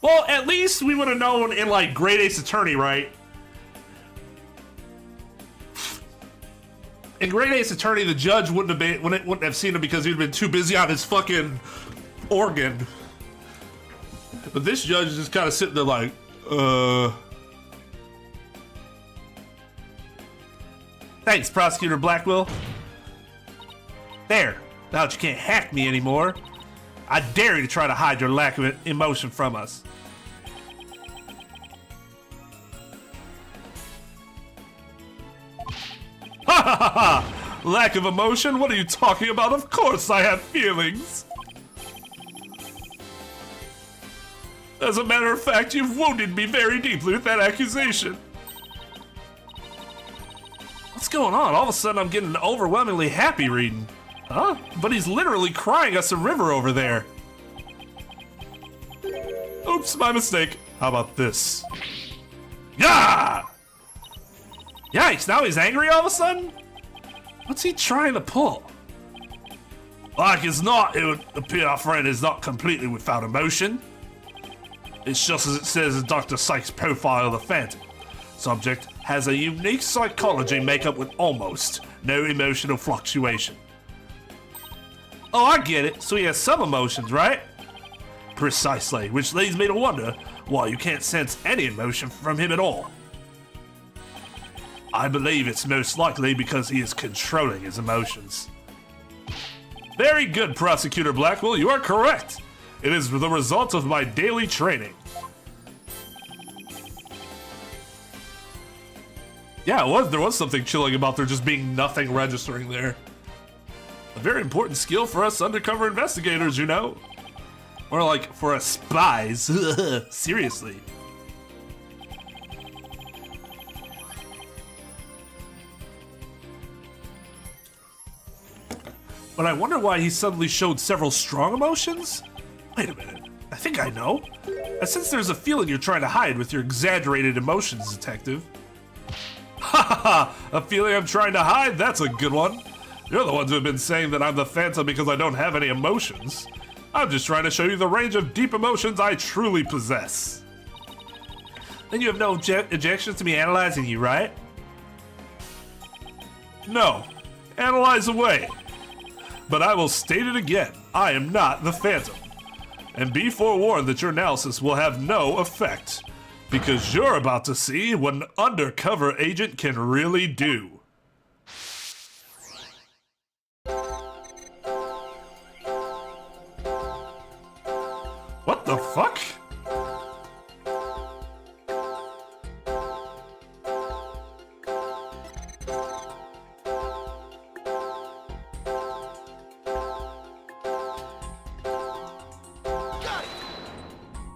Well, at least we would have known in like Great Ace Attorney, right? In Great Ace Attorney, the judge wouldn't have seen him because he'd been too busy on his fucking organ. But this judge is just kind of sitting there like, Thanks, Prosecutor Blackwell. There, now that you can't hack me anymore, I dare you to try to hide your lack of emotion from us. Ha ha ha ha! Lack of emotion? What are you talking about? Of course I have feelings! As a matter of fact, you've wounded me very deeply with that accusation. What's going on? All of a sudden I'm getting an overwhelmingly happy reading. Huh? But he's literally crying us a river over there. Oops, my mistake. How about this? Yeah! Yikes, now he's angry all of a sudden? What's he trying to pull? Like as not, it would appear our friend is not completely without emotion. It's just as it says in Dr. Sykes' profile of the Phantom. Subject, has a unique psychology makeup with almost no emotional fluctuation. Oh, I get it. So he has some emotions, right? Precisely, which leads me to wonder why you can't sense any emotion from him at all. I believe it's most likely because he is controlling his emotions. Very good, Prosecutor Blackwell, you are correct. It is the result of my daily training. Yeah, there was something chilling about there just being nothing registering there. A very important skill for us undercover investigators, you know? Or like, for us spies. Seriously. But I wonder why he suddenly showed several strong emotions? Wait a minute, I think I know. I sense there's a feeling you're trying to hide with your exaggerated emotions, Detective. Ha ha ha! A feeling I'm trying to hide? That's a good one. You're the ones who have been saying that I'm the Phantom because I don't have any emotions. I'm just trying to show you the range of deep emotions I truly possess. Then you have no objections to me analyzing you, right? No. Analyze away. But I will state it again. I am not the Phantom. And be forewarned that your analysis will have no effect. Because you're about to see what an undercover agent can really do. What the fuck?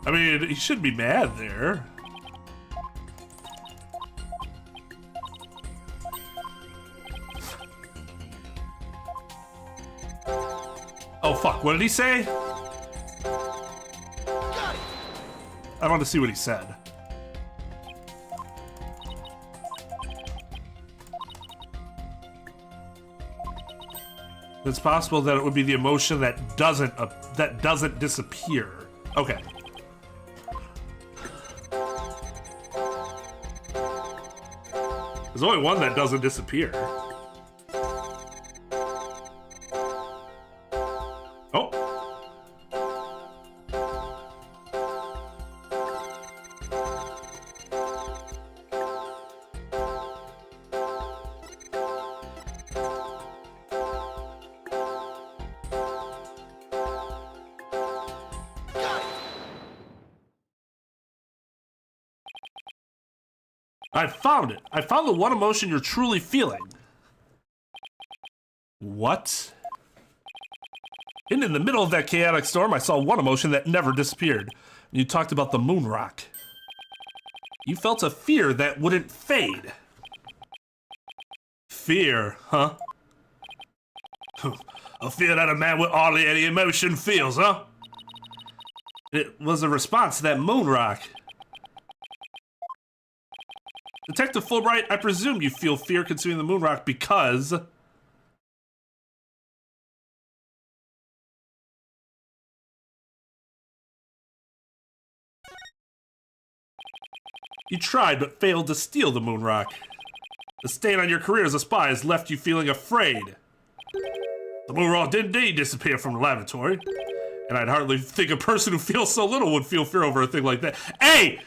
I mean, he should be mad there. Oh fuck, what did he say? I want to see what he said. It's possible that it would be the emotion that doesn't disappear. Okay. There's only one that doesn't disappear. Oh. I found it. I found the one emotion you're truly feeling. What? And in the middle of that chaotic storm, I saw one emotion that never disappeared. You talked about the moon rock. You felt a fear that wouldn't fade. Fear, huh? A fear that a man with hardly any emotion feels, huh? It was a response to that moon rock. Detective Fulbright, I presume you feel fear consuming the moon rock because... you tried but failed to steal the moon rock. The stain on your career as a spy has left you feeling afraid. The moon rock did indeed disappear from the laboratory. And I'd hardly think a person who feels so little would feel fear over a thing like that. Hey!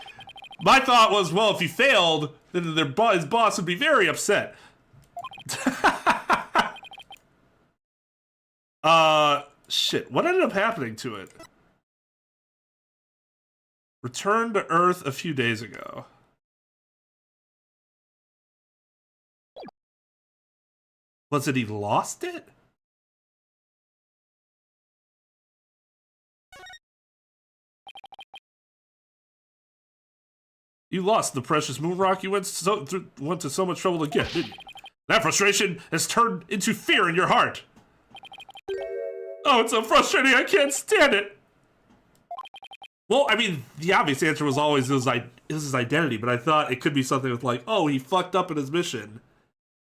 My thought was, well, if he failed, then his boss would be very upset. Shit. What ended up happening to it? Returned to Earth a few days ago. Was it he lost it? You lost the precious moon rock you went to so much trouble to get, didn't you? That frustration has turned into fear in your heart. Oh, it's so frustrating, I can't stand it. Well, I mean, the obvious answer was always it was his identity, but I thought it could be something with like, oh, he fucked up in his mission.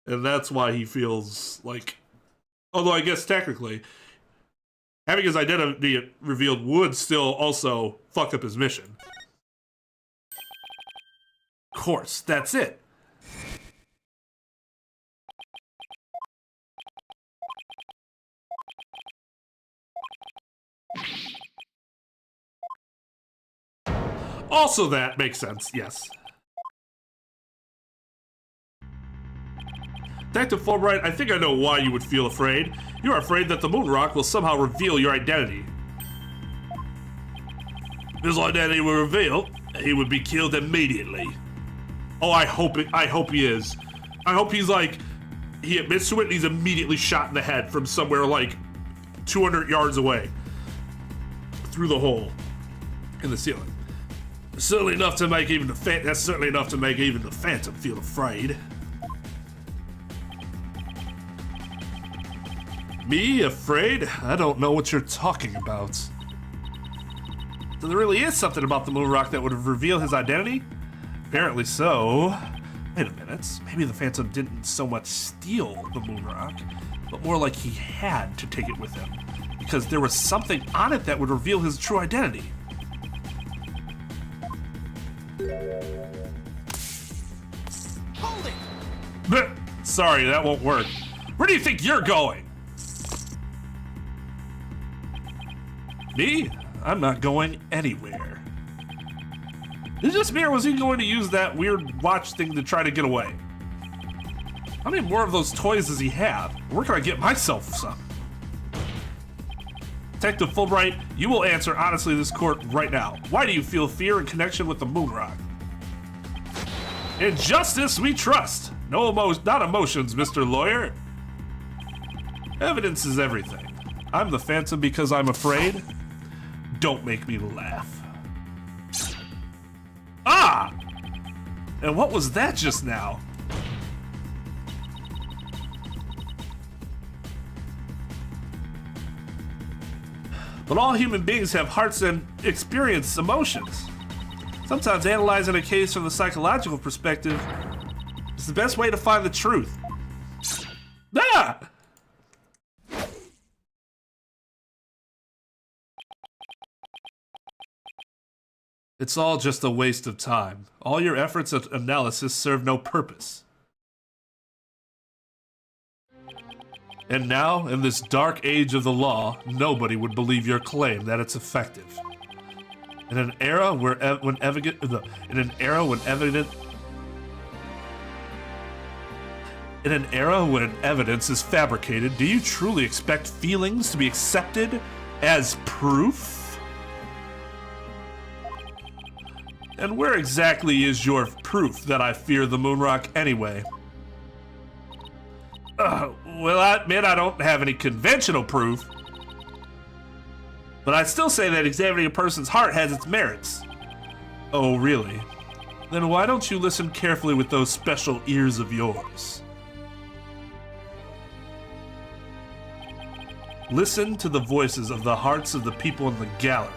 And that's why he feels like... Although I guess technically, having his identity revealed would still also fuck up his mission. Of course, that's it. Also that makes sense, yes. Detective Fulbright, I think I know why you would feel afraid. You're afraid that the moon rock will somehow reveal your identity. If his identity were revealed, he would be killed immediately. Oh, I hope he is. I hope he's like, he admits to it and he's immediately shot in the head from somewhere like 200 yards away. Through the hole in the ceiling. Certainly enough to make even the that's certainly enough to make even the Phantom feel afraid. Me afraid? I don't know what you're talking about. So there really is something about the moon rock that would reveal his identity? Apparently so. Wait a minute. Maybe the Phantom didn't so much steal the moon rock, but more like he had to take it with him. Because there was something on it that would reveal his true identity. Hold it! But, sorry, that won't work. Where do you think you're going? Me? I'm not going anywhere. Is this me or was he going to use that weird watch thing to try to get away? How many more of those toys does he have? Where can I get myself some? Detective Fulbright, you will answer honestly this court right now. Why do you feel fear in connection with the moon rock? In justice we trust. Not emotions, Mr. Lawyer. Evidence is everything. I'm the Phantom because I'm afraid. Don't make me laugh. Ah! And what was that just now? But all human beings have hearts and experience emotions. Sometimes analyzing a case from the psychological perspective is the best way to find the truth. Ah! It's all just a waste of time. All your efforts at analysis serve no purpose. And now, in this dark age of the law, nobody would believe your claim that it's effective. In an era when evidence is fabricated, do you truly expect feelings to be accepted as proof? And where exactly is your proof that I fear the moon rock anyway? Well, I admit I don't have any conventional proof. But I still say that examining a person's heart has its merits. Oh, really? Then why don't you listen carefully with those special ears of yours? Listen to the voices of the hearts of the people in the gallery.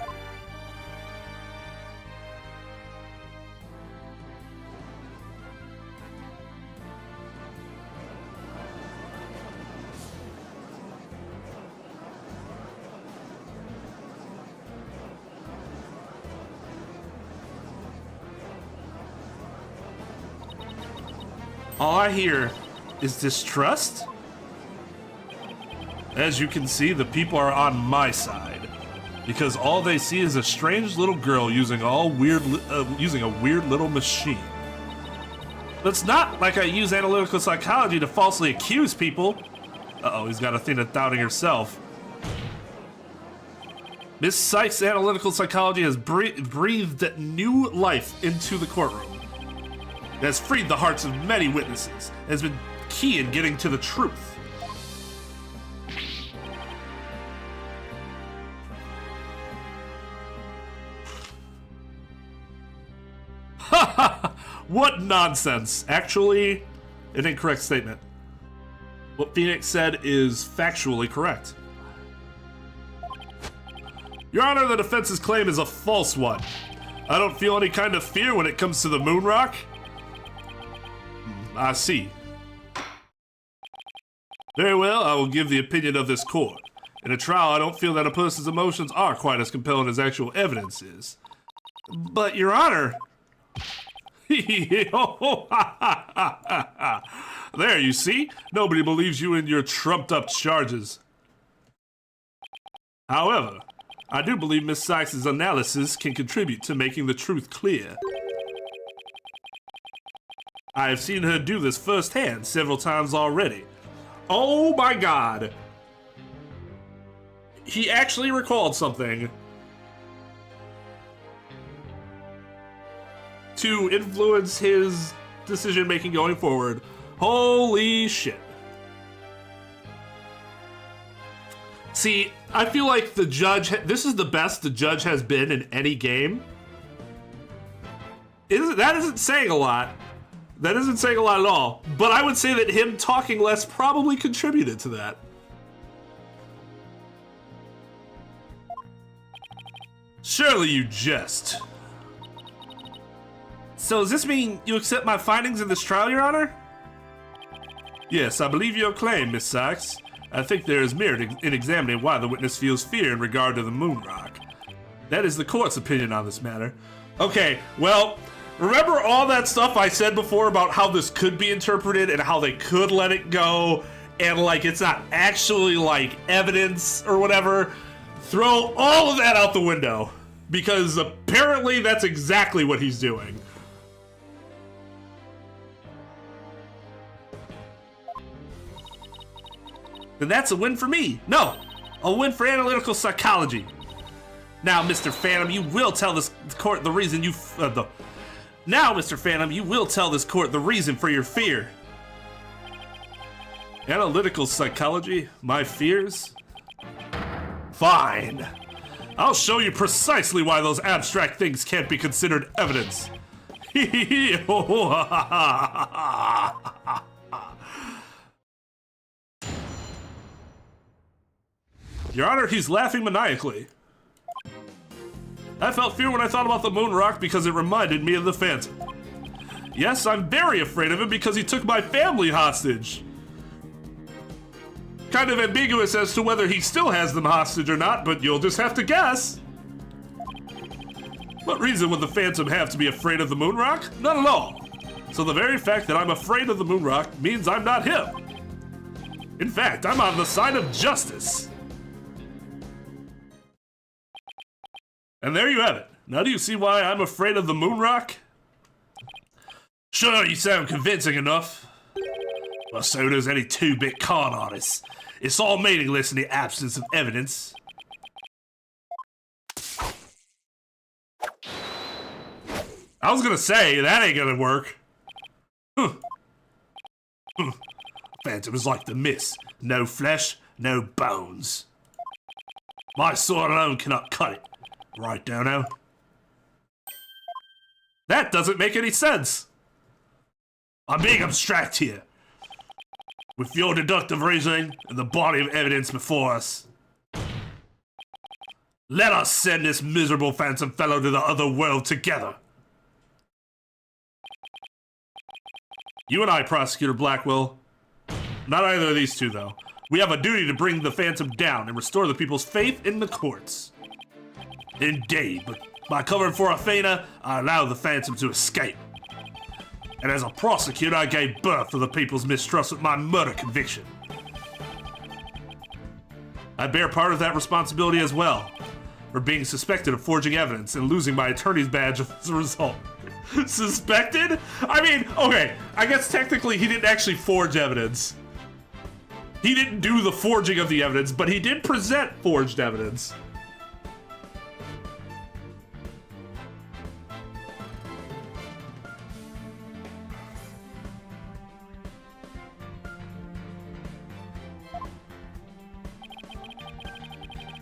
All I hear is distrust. As you can see, the people are on my side, because all they see is a strange little girl using a weird little machine. But it's not like I use analytical psychology to falsely accuse people. Uh-oh, he's got a thing of doubting herself. Miss Sykes' analytical psychology has breathed new life into the courtroom. It has freed the hearts of many witnesses, and has been key in getting to the truth. Ha ha! What nonsense! Actually, an incorrect statement. What Phoenix said is factually correct. Your Honor, the defense's claim is a false one. I don't feel any kind of fear when it comes to the moon rock. I see. Very well, I will give the opinion of this court. In a trial, I don't feel that a person's emotions are quite as compelling as actual evidence is. But, Your Honor... There, you see? Nobody believes you in your trumped-up charges. However, I do believe Miss Sykes' analysis can contribute to making the truth clear. I have seen her do this firsthand several times already. Oh my god. He actually recalled something to influence his decision making going forward. Holy shit. See, I feel like the judge, this is the best the judge has been in any game. That isn't saying a lot. That isn't saying a lot at all. But I would say that him talking less probably contributed to that. Surely you jest. So does this mean you accept my findings in this trial, Your Honor? Yes, I believe your claim, Miss Sykes. I think there is merit in examining why the witness feels fear in regard to the moon rock. That is the court's opinion on this matter. Okay, well, remember all that stuff I said before about how this could be interpreted and how they could let it go and like it's not actually like evidence or whatever? Throw all of that out the window because apparently that's exactly what he's doing. Then that's a win for me. No, a win for analytical psychology. Now, Mr. Phantom, you will tell this court the reason you... Now, Mr. Phantom, you will tell this court the reason for your fear. Analytical psychology? My fears? Fine. I'll show you precisely why those abstract things can't be considered evidence. Your Honor, he's laughing maniacally. I felt fear when I thought about the moon rock because it reminded me of the Phantom. Yes, I'm very afraid of him because he took my family hostage. Kind of ambiguous as to whether he still has them hostage or not, but you'll just have to guess. What reason would the Phantom have to be afraid of the moon rock? None at all. So the very fact that I'm afraid of the moon rock means I'm not him. In fact, I'm on the side of justice. And there you have it. Now do you see why I'm afraid of the moon rock? Sure, you sound convincing enough. Well, so does any 2-bit con artist. It's all meaningless in the absence of evidence. I was gonna say, that ain't gonna work. Phantom is like the mist. No flesh, no bones. My sword alone cannot cut it. Right, Dono? That doesn't make any sense. I'm being abstract here. With your deductive reasoning and the body of evidence before us, let us send this miserable Phantom fellow to the other world together. You and I, Prosecutor Blackwell. Not either of these two, though. We have a duty to bring the Phantom down and restore the people's faith in the courts. Indeed, but by covering for Athena, I allowed the Phantom to escape. And as a prosecutor, I gave birth to the people's mistrust with my murder conviction. I bear part of that responsibility as well, for being suspected of forging evidence and losing my attorney's badge as a result. Suspected? I mean, okay, I guess technically he didn't actually forge evidence. He didn't do the forging of the evidence, but he did present forged evidence.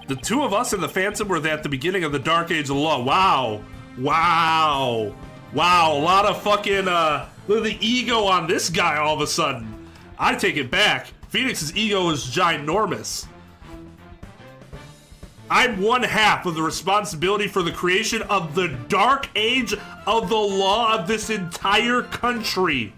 The two of us and the Phantom were at the beginning of the Dark Age of the Law. Wow. Wow. Wow. A lot of fucking, look at the ego on this guy all of a sudden. I take it back. Phoenix's ego is ginormous. I'm one half of the responsibility for the creation of the Dark Age of the Law of this entire country.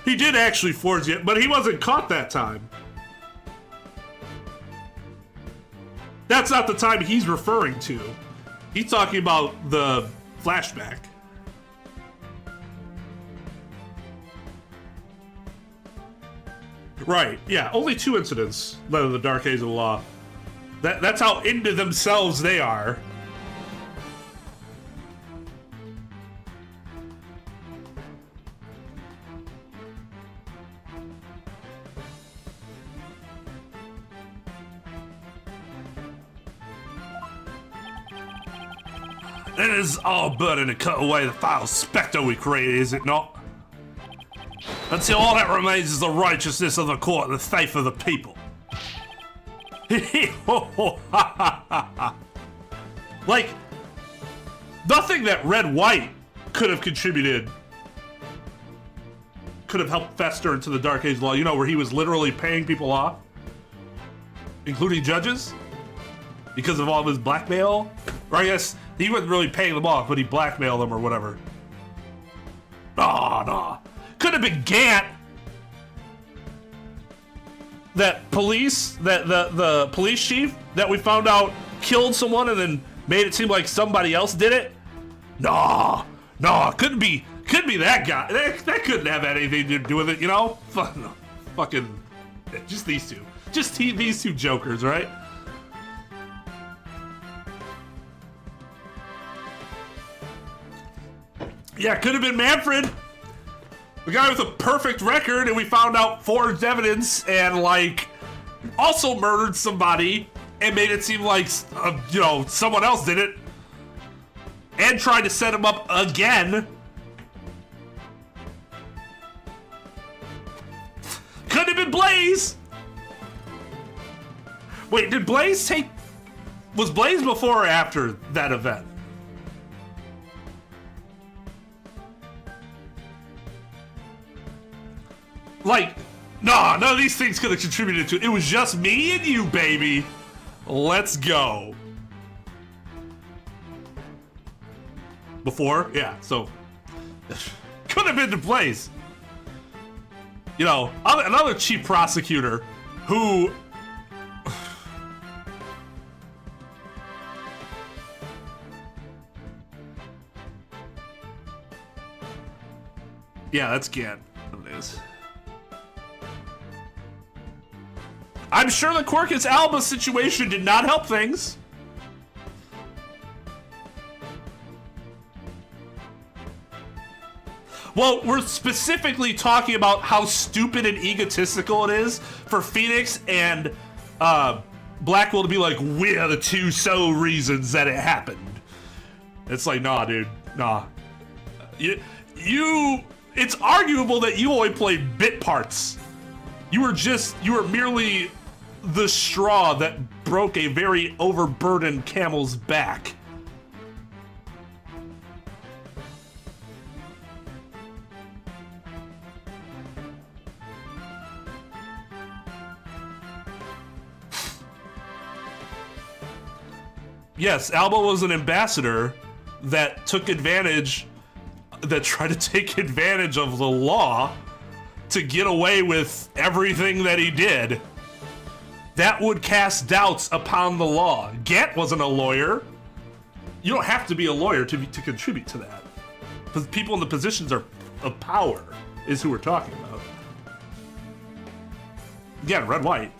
He did actually forge it, but he wasn't caught that time. that's not the time he's referring to. He's talking about the flashback. Right, yeah, only 2 incidents led to the Dark Age of the Law. That's how into themselves they are. It is all burning to cut away the foul spectre we created, is it not? Until all that remains is the righteousness of the court and the faith of the people. Like, nothing that Red-White could have contributed could have helped fester into the Dark Age law, you know, where he was literally paying people off, including judges, because of all of his blackmail. Or I guess he wasn't really paying them off, but he blackmailed them or whatever. Nah. Could have been Gant. That police, the police chief that we found out killed someone and then made it seem like somebody else did it. Nah, couldn't be that guy. That couldn't have had anything to do with it, you know? Fucking, just these two. Just these two jokers, right? Yeah, could have been Manfred. The guy with a perfect record, and we found out forged evidence and, like, also murdered somebody and made it seem like, you know, someone else did it. And tried to set him up again. Could have been Blaze. Wait, did Blaze take... Was Blaze before or after that event? Like, nah, none of these things could have contributed to it. It was just me and you, baby. Let's go. Before? Yeah, so... could have been to Blaze. You know, another chief prosecutor who... yeah, that's Gant. It is. I'm sure the Quirkus Alba situation did not help things. Well, we're specifically talking about how stupid and egotistical it is for Phoenix and Blackwell to be like, we're the two sole reasons that it happened. It's like, nah, dude, nah. You it's arguable that you only played bit parts. You were merely the straw that broke a very overburdened camel's back. Yes, Alba was an ambassador that tried to take advantage of the law to get away with everything that he did. That would cast doubts upon the law. Gant wasn't a lawyer. You don't have to be a lawyer to contribute to that. Because people in the positions of power is who we're talking about. Again, red-white.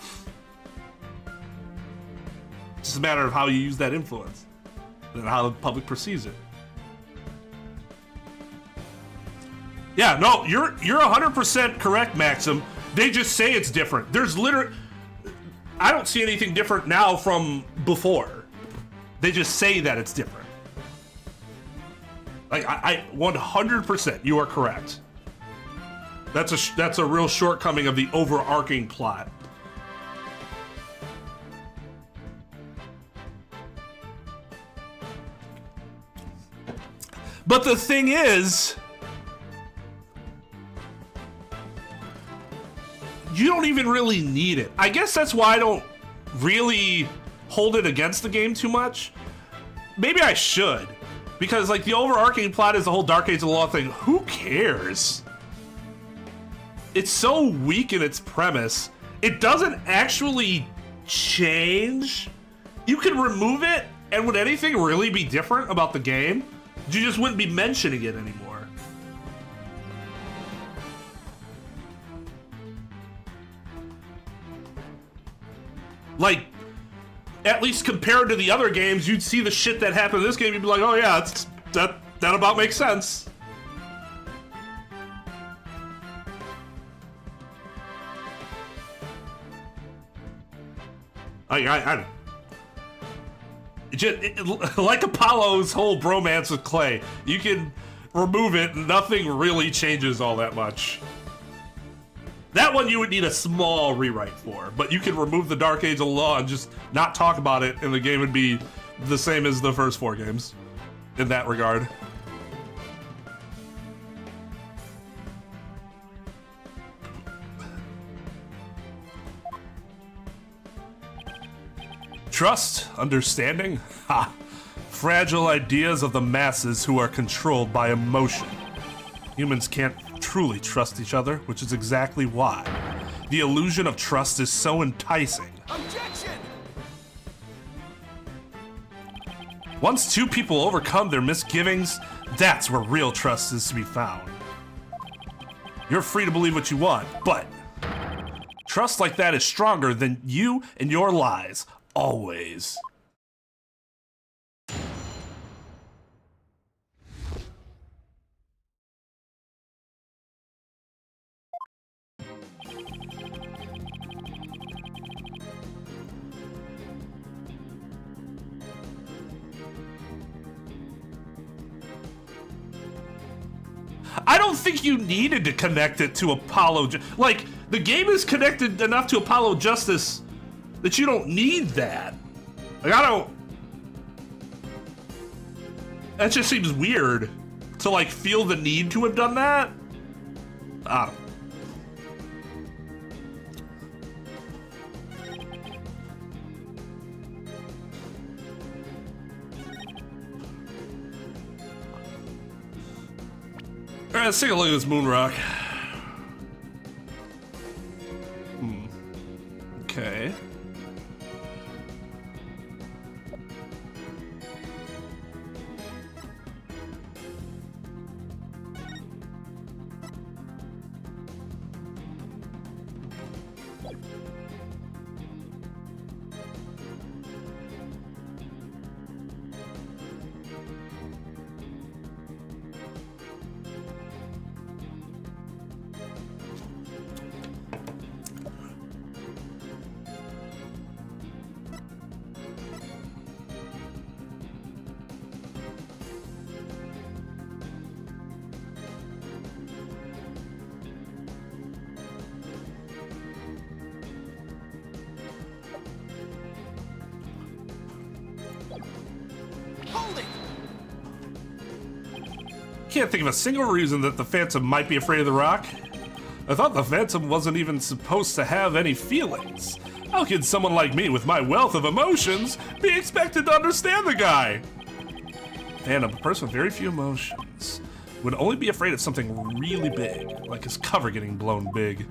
It's just a matter of how you use that influence and how the public perceives it. Yeah, no, you're 100% correct, Maxim. They just say it's different. There's literally... I don't see anything different now from before. They just say that it's different. Like, I 100%, you are correct. That's a real shortcoming of the overarching plot. But the thing is... you don't even really need it. I guess that's why I don't really hold it against the game too much. Maybe I should. Because, like, the overarching plot is the whole Dark Age of the Law thing. Who cares? It's so weak in its premise. It doesn't actually change You could remove it, and would anything really be different about the game? You just wouldn't be mentioning it anymore. Like, at least compared to the other games, you'd see the shit that happened in this game, you'd be like, oh yeah, that about makes sense. Like Apollo's whole bromance with Clay, you can remove it, nothing really changes all that much. That one you would need a small rewrite for, but you can remove the Dark Age of Law and just not talk about it, and the game would be the same as the first 4 games in that regard. Trust, understanding, ha! Fragile ideas of the masses who are controlled by emotion. Humans can't truly trust each other, which is exactly why the illusion of trust is so enticing. Objection! Once 2 people overcome their misgivings, that's where real trust is to be found. You're free to believe what you want, but trust like that is stronger than you and your lies. Always. I don't think you needed to connect it to Apollo. Like, the game is connected enough to Apollo Justice that you don't need that. Like, I don't... That just seems weird to, like, feel the need to have done that. I don't... Alright, let's take a look at this moon rock. Okay. Can't think of a single reason that the Phantom might be afraid of the rock. I thought the Phantom wasn't even supposed to have any feelings. How could someone like me with my wealth of emotions be expected to understand the guy? Phantom, a person with very few emotions, would only be afraid of something really big, like his cover getting blown big.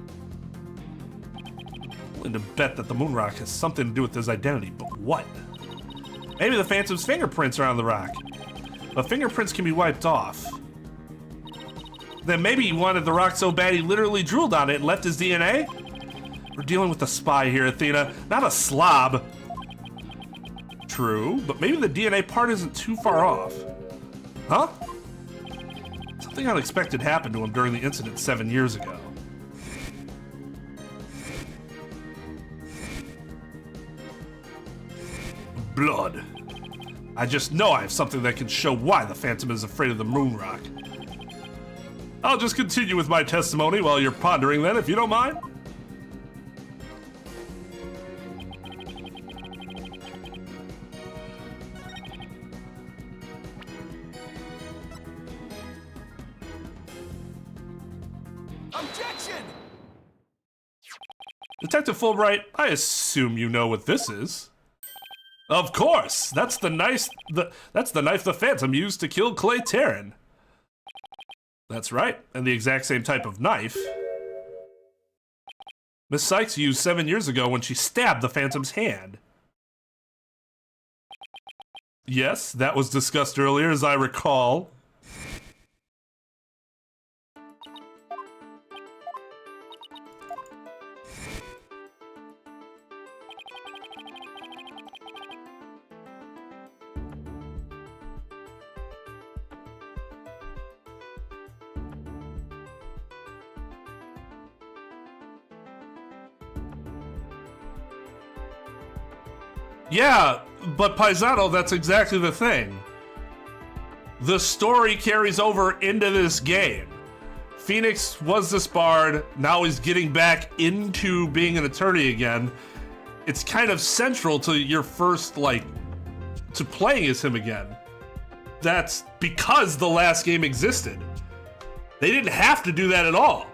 I'm willing to bet that the moon rock has something to do with his identity, but what? Maybe the Phantom's fingerprints are on the rock. But fingerprints can be wiped off. Then maybe he wanted the rock so bad he literally drooled on it and left his DNA? We're dealing with a spy here, Athena, not a slob. True, but maybe the DNA part isn't too far off. Huh? Something unexpected happened to him during the incident 7 years ago. Blood. I just know I have something that can show why the Phantom is afraid of the moon rock. I'll just continue with my testimony while you're pondering then, if you don't mind. Objection! Detective Fulbright, I assume you know what this is. Of course! That's the knife the Phantom used to kill Clay Terran. That's right, and the exact same type of knife Miss Sykes used 7 years ago when she stabbed the Phantom's hand. Yes, that was discussed earlier, as I recall. Yeah, but Paisano, that's exactly the thing. The story carries over into this game. Phoenix was disbarred, now he's getting back into being an attorney again. It's kind of central to your first, to playing as him again. That's because the last game existed. They didn't have to do that at all.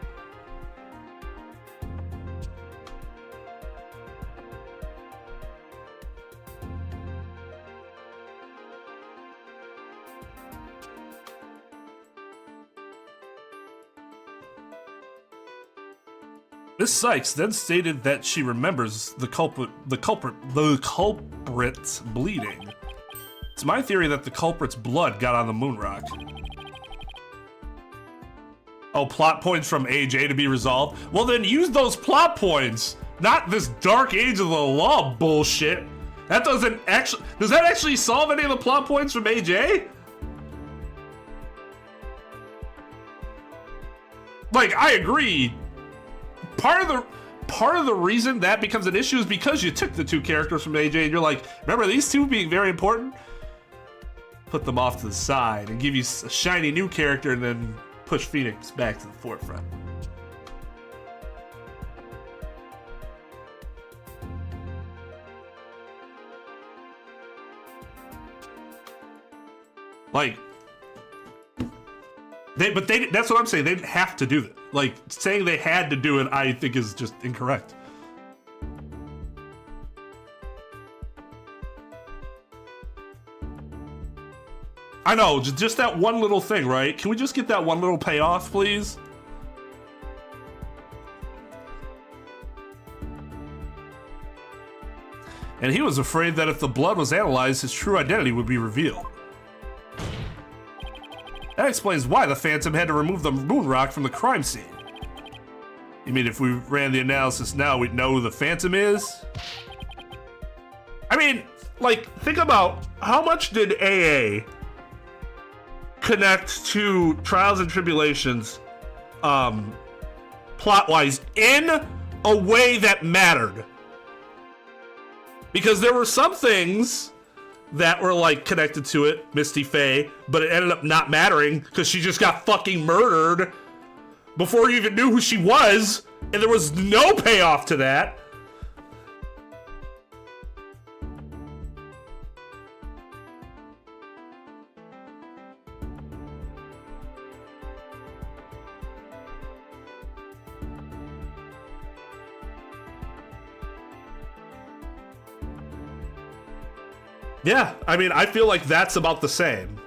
Miss Sykes then stated that she remembers the culprit's bleeding. It's my theory that the culprit's blood got on the moon rock. Oh, plot points from AJ to be resolved? Well, then use those plot points, not this dark age of the law bullshit. That doesn't actually, does that actually solve any of the plot points from AJ? I agree. Part of the reason that becomes an issue is because you took the two characters from AJ and you're like, remember these two being very important? Put them off to the side and give you a shiny new character and then push Phoenix back to the forefront. That's what I'm saying. They didn't have to do that. Saying they had to do it, I think is just incorrect. I know, just that one little thing, right? Can we just get that one little payoff, please? And he was afraid that if the blood was analyzed, his true identity would be revealed. That explains why the Phantom had to remove the moon rock from the crime scene. You mean if we ran the analysis now, we'd know who the Phantom is? I mean, think about how much did AA connect to Trials and Tribulations plot-wise in a way that mattered? Because there were some things that were connected to it, Misty Faye, but it ended up not mattering because she just got fucking murdered before you even knew who she was, and there was no payoff to that. Yeah, I mean, I feel like that's about the same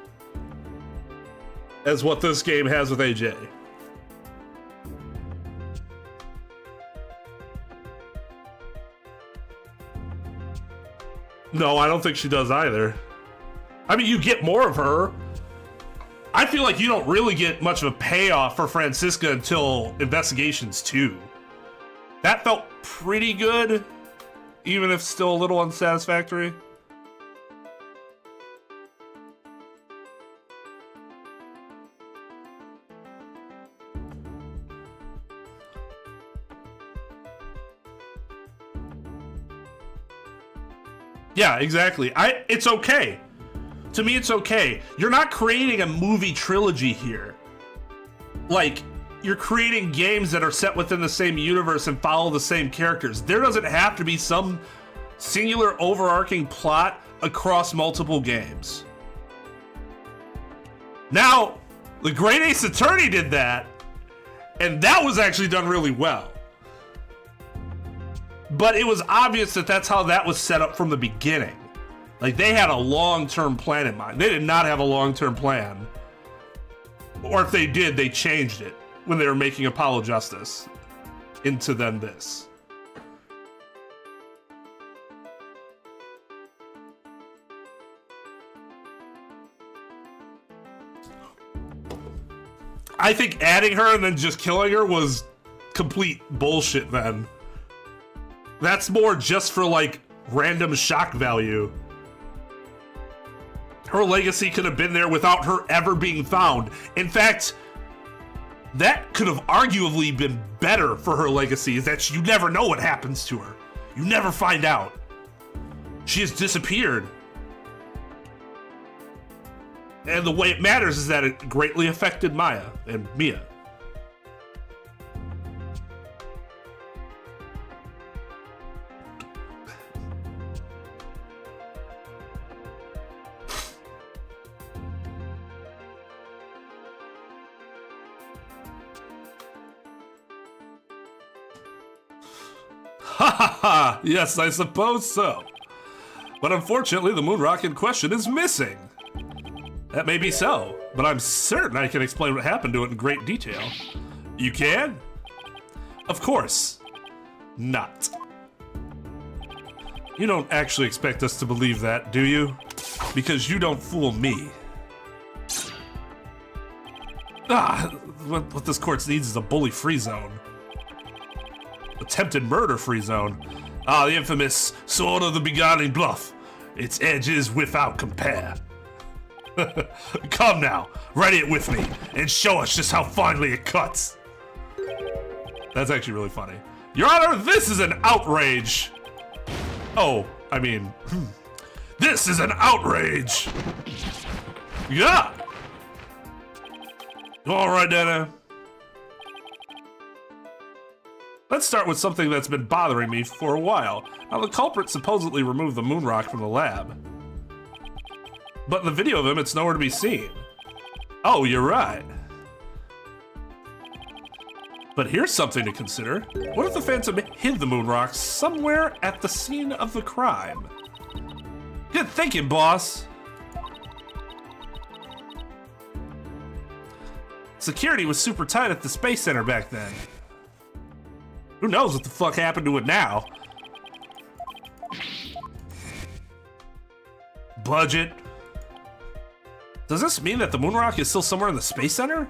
as what this game has with AJ. No, I don't think she does either. I mean, you get more of her. I feel like you don't really get much of a payoff for Francisca until Investigations 2. That felt pretty good, even if still a little unsatisfactory. Yeah, exactly. It's okay. To me, it's okay. You're not creating a movie trilogy here. You're creating games that are set within the same universe and follow the same characters. There doesn't have to be some singular overarching plot across multiple games. Now, the Great Ace Attorney did that, and that was actually done really well. But it was obvious that that's how that was set up from the beginning. They had a long-term plan in mind. They did not have a long-term plan. Or if they did, they changed it when they were making Apollo Justice into then this. I think adding her and then just killing her was complete bullshit then. That's more just for, like, random shock value. Her legacy could have been there without her ever being found. In fact, that could have arguably been better for her legacy, is that you never know what happens to her. You never find out. She has disappeared. And the way it matters is that it greatly affected Maya and Mia. Ha ha ha! Yes, I suppose so. But unfortunately, the moon rock in question is missing. That may be so, but I'm certain I can explain what happened to it in great detail. You can? Of course. Not. You don't actually expect us to believe that, do you? Because you don't fool me. What this court needs is a bully-free zone. Attempted murder-free zone. The infamous Sword of the Beguiling Bluff. Its edge is without compare. Come now, ready it with me, and show us just how finely it cuts. That's actually really funny. Your Honor, this is an outrage. Oh, I mean, this is an outrage. Yeah. All right, Dana. Let's start with something that's been bothering me for a while. Now, the culprit supposedly removed the moon rock from the lab. But in the video of him, it's nowhere to be seen. Oh, you're right. But here's something to consider. What if the Phantom hid the moon rock somewhere at the scene of the crime? Good thinking, boss. Security was super tight at the Space Center back then. Who knows what the fuck happened to it now? Budget. Does this mean that the moon rock is still somewhere in the Space Center?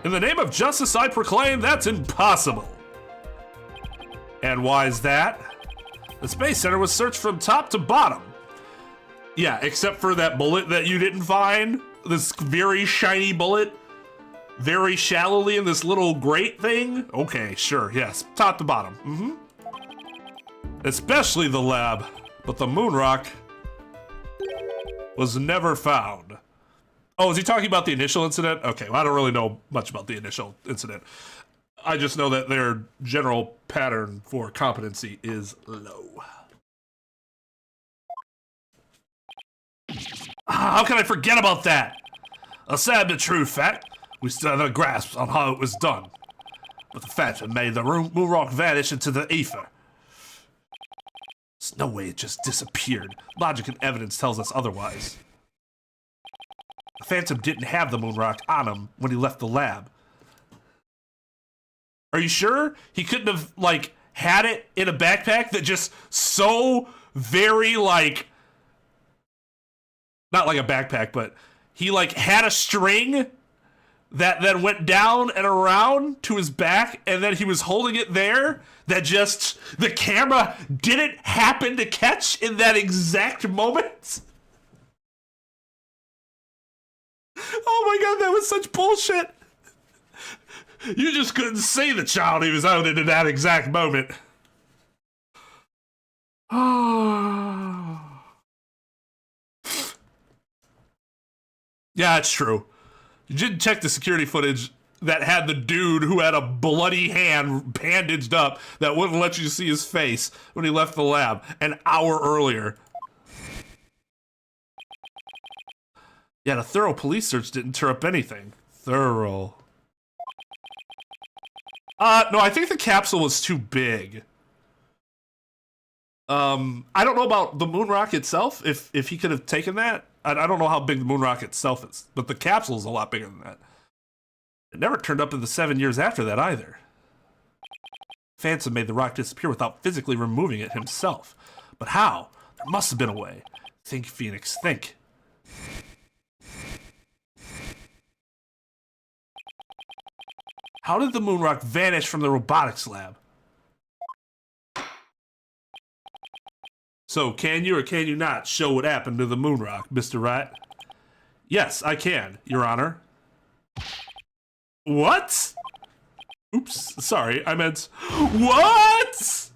In the name of justice, I proclaim that's impossible. And why is that? The Space Center was searched from top to bottom. Yeah, except for that bullet that you didn't find. This very shiny bullet. Very shallowly in this little grate thing? Okay, sure, yes. Top to bottom. Especially the lab. But the moon rock was never found. Oh, is he talking about the initial incident? Okay, well, I don't really know much about the initial incident. I just know that their general pattern for competency is low. How can I forget about that? A sad but true fact. We still have a grasp on how it was done. But the Phantom made the moon rock vanish into the ether. There's no way it just disappeared. Logic and evidence tells us otherwise. The Phantom didn't have the moon rock on him when he left the lab. Are you sure? He couldn't have, like, had it in a backpack that just so very, like... Not like a backpack, but he, like, had a string that then went down and around to his back, and then he was holding it there, that just the camera didn't happen to catch in that exact moment. Oh my god, that was such bullshit. You just couldn't see the child he was holding in that exact moment. Yeah, it's true. You didn't check the security footage that had the dude who had a bloody hand bandaged up that wouldn't let you see his face when he left the lab an hour earlier. Yeah, a thorough police search didn't turn up anything. Thorough. No, I think the capsule was too big. I don't know about the moon rock itself, if he could have taken that. I don't know how big the moon rock itself is, but the capsule is a lot bigger than that. It never turned up in the 7 years after that either. Phantom made the rock disappear without physically removing it himself. But how? There must have been a way. Think, Phoenix, think. How did the moon rock vanish from the robotics lab? So, can you or can you not show what happened to the moon rock, Mr. Wright? Yes, I can, Your Honor. What? Oops, sorry, I meant... What?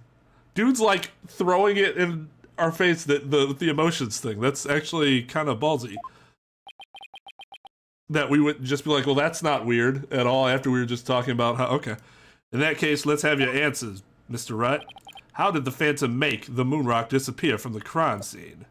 Dude's like throwing it in our face, the emotions thing. That's actually kind of ballsy. That we would just be like, well, that's not weird at all after we were just talking about how... Okay. In that case, let's have your answers, Mr. Wright. How did the Phantom make the moon rock disappear from the crime scene?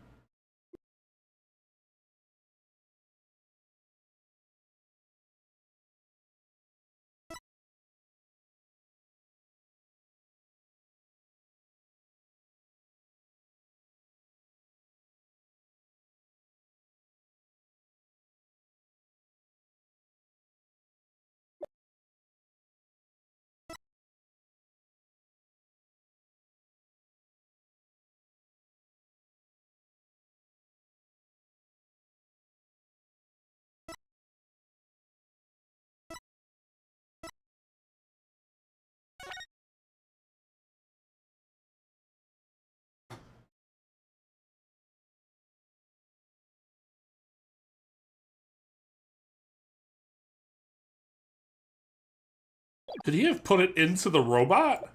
Could he have put it into the robot?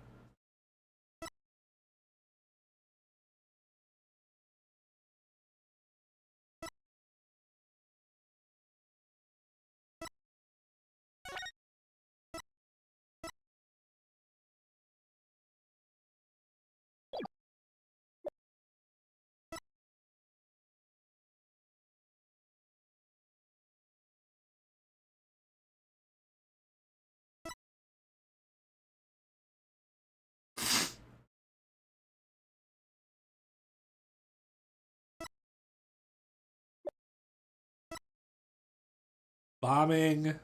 Bombing.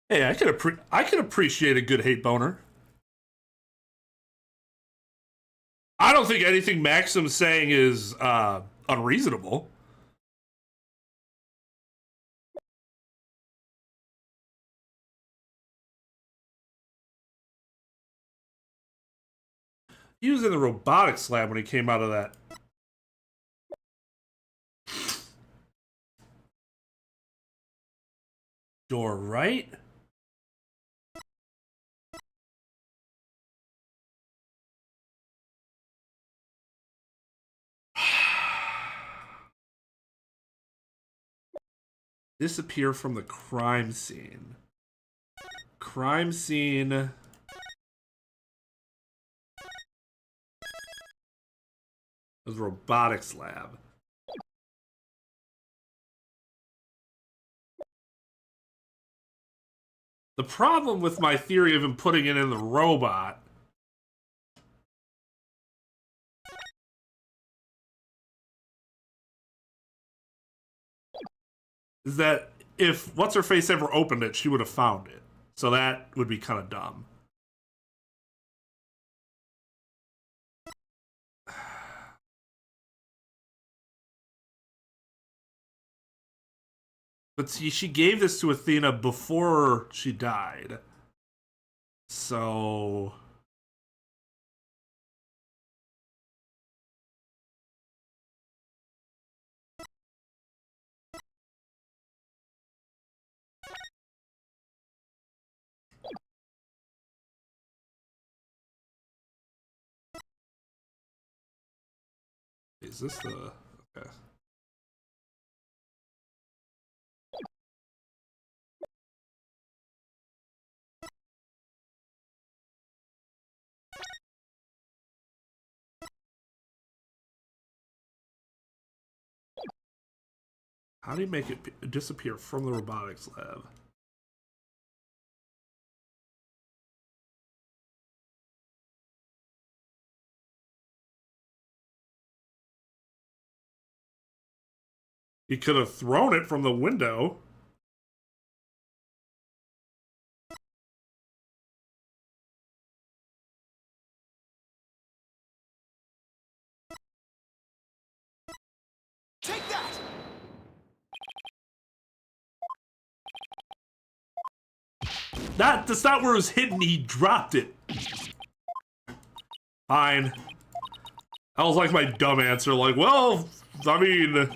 Hey, I could appreciate a good hate boner. I don't think anything Maxim's saying is unreasonable. He was in the robotics lab when he came out of that. Door, right? Disappear from the crime scene. Crime scene. The robotics lab. The problem with my theory of him putting it in the robot is that if What's-Her-Face ever opened it, she would have found it. So that would be kind of dumb. But see, she gave this to Athena before she died. So... Is this the... Okay. How do you make it disappear from the robotics lab? He could have thrown it from the window. Take that! That's not where it was hidden. He dropped it. Fine. That was like my dumb answer. Like, well, I mean...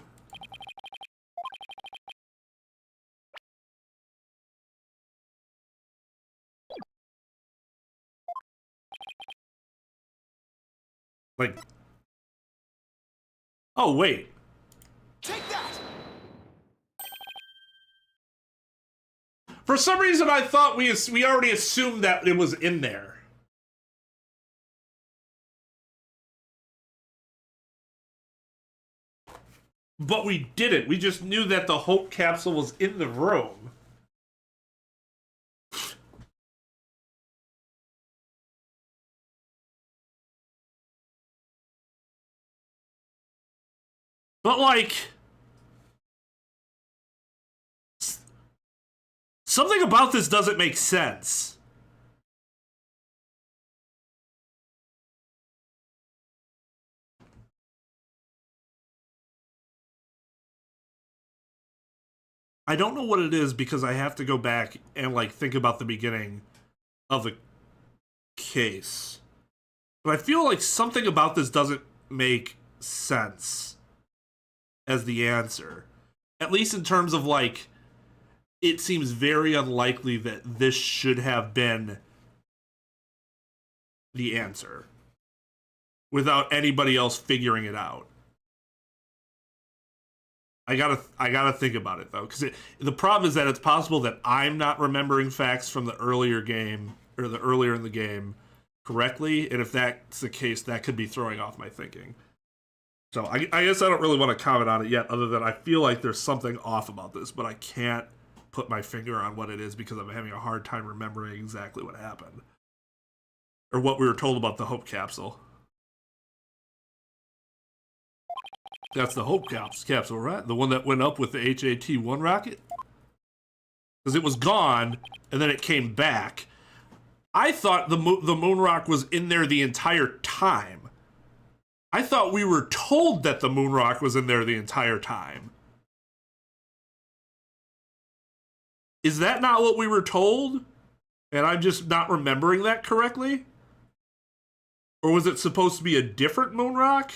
Like... Oh, wait. Take that! For some reason, I thought we already assumed that it was in there. But we didn't. We just knew that the Hope capsule was in the room. But, like... Something about this doesn't make sense. I don't know what it is because I have to go back and, like, think about the beginning of the case. But I feel like something about this doesn't make sense as the answer. At least in terms of, like, it seems very unlikely that this should have been the answer without anybody else figuring it out. I gotta think about it though, because the problem is that it's possible that I'm not remembering facts from the earlier game or the earlier in the game correctly, and if that's the case, that could be throwing off my thinking. So I guess I don't really want to comment on it yet, other than I feel like there's something off about this, but I can't put my finger on what it is because I'm having a hard time remembering exactly what happened or what we were told about the Hope capsule. That's the Hope capsule, right? The one that went up with the HAT-1 rocket? Because it was gone, and then it came back. I thought the moon rock was in there the entire time. I thought we were told that the moon rock was in there the entire time. Is that not what we were told? And I'm just not remembering that correctly? Or was it supposed to be a different moon rock?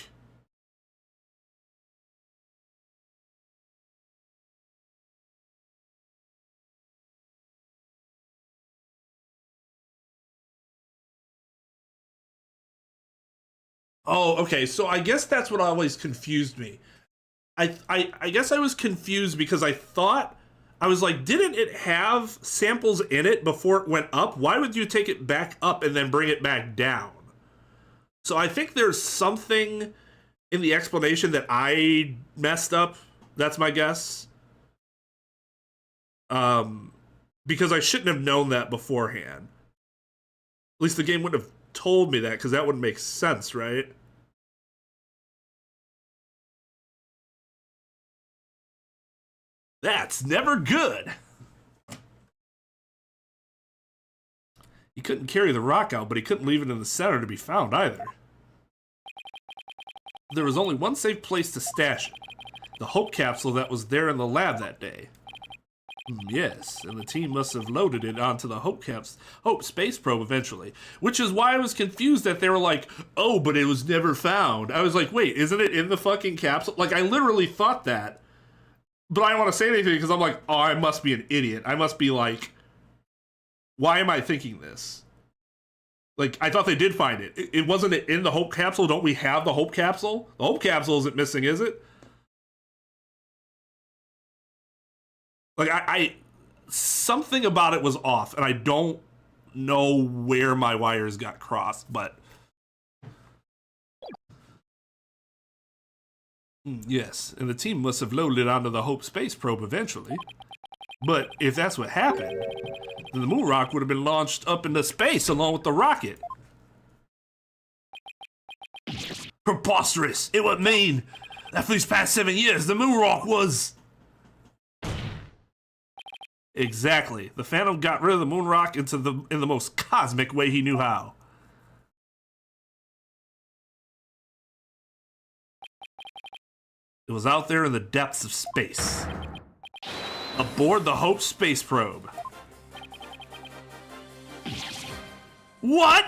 Oh, okay. So I guess that's what always confused me. I guess I was confused because I thought, I was like, didn't it have samples in it before it went up? Why would you take it back up and then bring it back down? So I think there's something in the explanation that I messed up. That's my guess. Because I shouldn't have known that beforehand. At least the game wouldn't have told me that, because that wouldn't make sense, right? That's never good. He couldn't carry the rock out, but he couldn't leave it in the center to be found either. There was only one safe place to stash it. The Hope capsule that was there in the lab that day. Yes, and the team must have loaded it onto the Hope space probe eventually. Which is why I was confused that they were like, oh, but it was never found. I was like, wait, isn't it in the fucking capsule? Like, I literally thought that. But I don't want to say anything because I'm like, oh, I must be an idiot. I must be like, why am I thinking this? Like, I thought they did find it. It wasn't in the Hope capsule. Don't we have the Hope capsule? The Hope capsule isn't missing, is it? Like, I something about it was off, and I don't know where my wires got crossed, but... Yes, and the team must have loaded it onto the Hope space probe eventually. But if that's what happened, then the moon rock would have been launched up into space along with the rocket. Preposterous! It would mean After these past 7 years, the moon rock was... Exactly. The Phantom got rid of the moon rock in the most cosmic way he knew how. It was out there in the depths of space. Aboard the Hope space probe. What?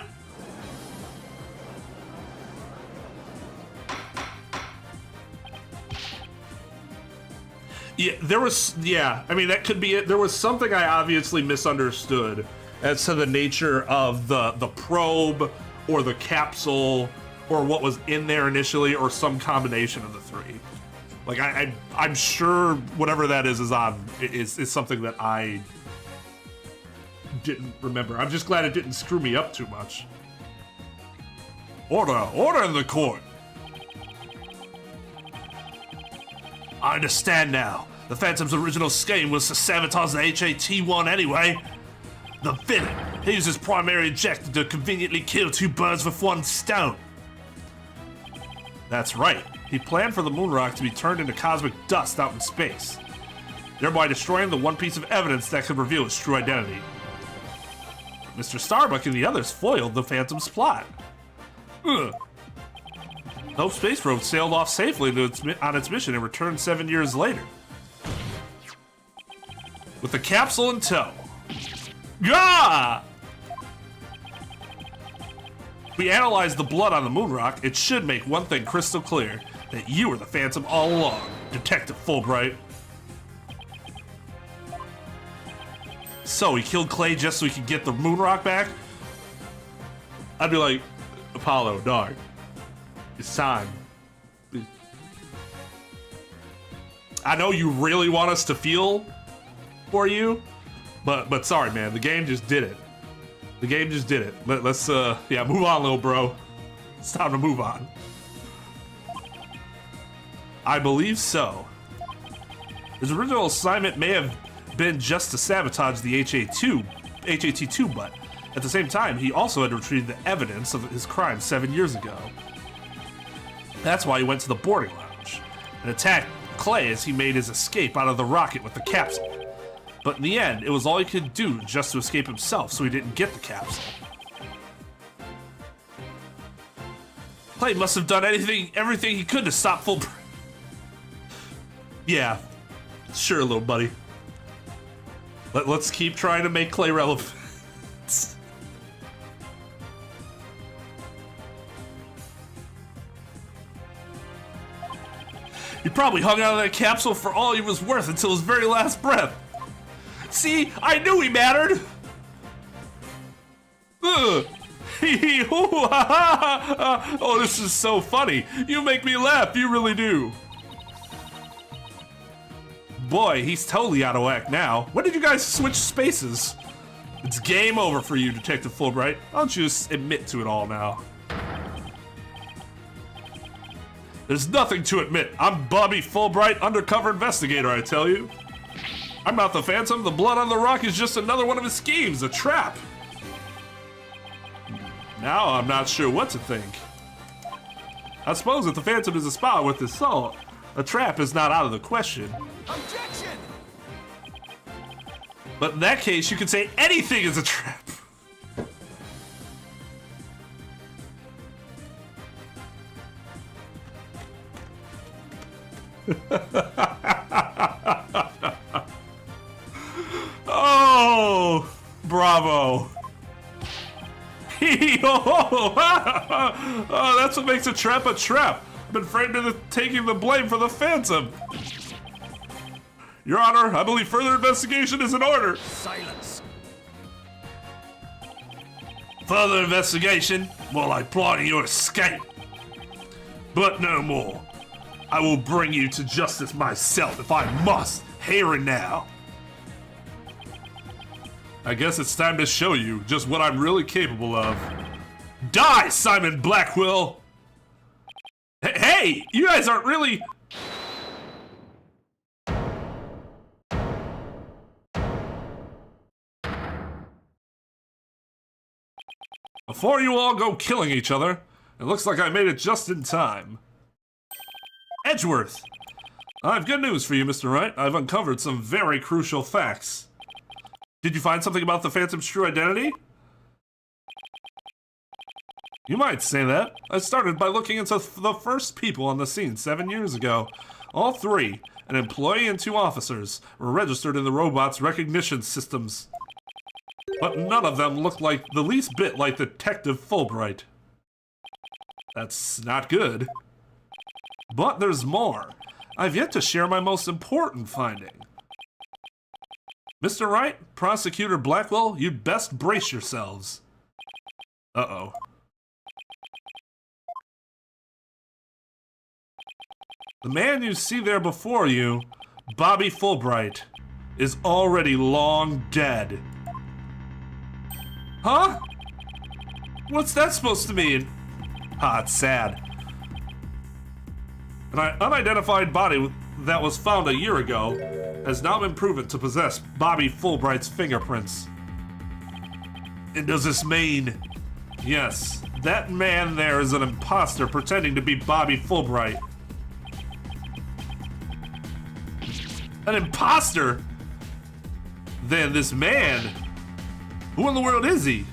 Yeah, I mean, that could be it. There was something I obviously misunderstood as to the nature of the probe or the capsule or what was in there initially or some combination of the three. Like, I'm sure whatever that is something that I didn't remember. I'm just glad it didn't screw me up too much. Order in the court. I understand now. The Phantom's original scheme was to sabotage the HAT-1 anyway. The villain. He used his primary objective to conveniently kill two birds with one stone. That's right. He planned for the moon rock to be turned into cosmic dust out in space, thereby destroying the one piece of evidence that could reveal his true identity. Mr. Starbuck and the others foiled the Phantom's plot. Hope Space Probe sailed off safely on its mission and returned 7 years later. With the capsule in tow. Gah! We analyzed the blood on the moon rock. It should make one thing crystal clear. That you were the Phantom all along, Detective Fulbright. So he killed Clay just so he could get the moon rock back? I'd be like, Apollo, dog. It's time. I know you really want us to feel for you, but sorry, man. The game just did it. The game just did it. Let's move on, little bro. It's time to move on. I believe so. His original assignment may have been just to sabotage the HAT-2, but at the same time, he also had retrieved the evidence of his crime 7 years ago. That's why he went to the boarding lounge and attacked Clay as he made his escape out of the rocket with the capsule. But in the end, it was all he could do just to escape himself, so he didn't get the capsule. Clay must have done everything he could to stop Fulbright. Yeah, sure, little buddy. Let's keep trying to make Clay relevant. He probably hung out of that capsule for all he was worth until his very last breath. See, I knew he mattered. Oh, this is so funny. You make me laugh, you really do. Boy, he's totally out of whack now. When did you guys switch spaces? It's game over for you, Detective Fulbright. Why don't you just admit to it all now? There's nothing to admit. I'm Bobby Fulbright, undercover investigator, I tell you. I'm not the Phantom. The blood on the rock is just another one of his schemes, a trap. Now I'm not sure what to think. I suppose if the Phantom is a spy with his soul, a trap is not out of the question. Objection! But in that case, you could say anything is a trap. Oh, bravo. Oh, that's what makes a trap a trap. I've been framed into taking the blame for the Phantom. Your Honor, I believe further investigation is in order. Silence. Further investigation? More like plotting your escape. But no more. I will bring you to justice myself if I must, here and now. I guess it's time to show you just what I'm really capable of. Die, Simon Blackwell! Hey, you guys aren't really... Before you all go killing each other, it looks like I made it just in time. Edgeworth! I've good news for you, Mr. Wright. I've uncovered some very crucial facts. Did you find something about the Phantom's true identity? You might say that. I started by looking into the first people on the scene 7 years ago. All three, an employee and 2 officers, were registered in the robot's recognition systems. But none of them looked like the least bit like Detective Fulbright. That's not good. But there's more. I've yet to share my most important finding. Mr. Wright, Prosecutor Blackwell, you'd best brace yourselves. Uh-oh. The man you see there before you, Bobby Fulbright, is already long dead. Huh? What's that supposed to mean? Ah, it's sad. An unidentified body that was found a year ago has now been proven to possess Bobby Fulbright's fingerprints. And does this mean... Yes, that man there is an imposter pretending to be Bobby Fulbright. An imposter? Then this man... Who in the world is he?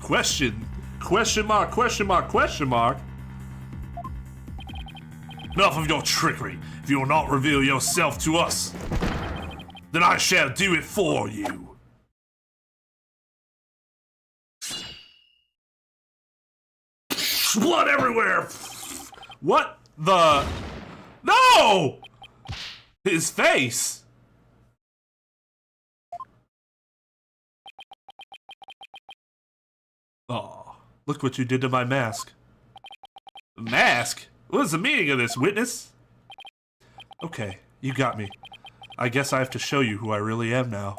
Question. Question mark, question mark, question mark. Enough of your trickery. If you will not reveal yourself to us, then I shall do it for you. Blood everywhere! What the... No! His face! Oh, look what you did to my mask. Mask? What is the meaning of this, witness? Okay, you got me. I guess I have to show you who I really am now.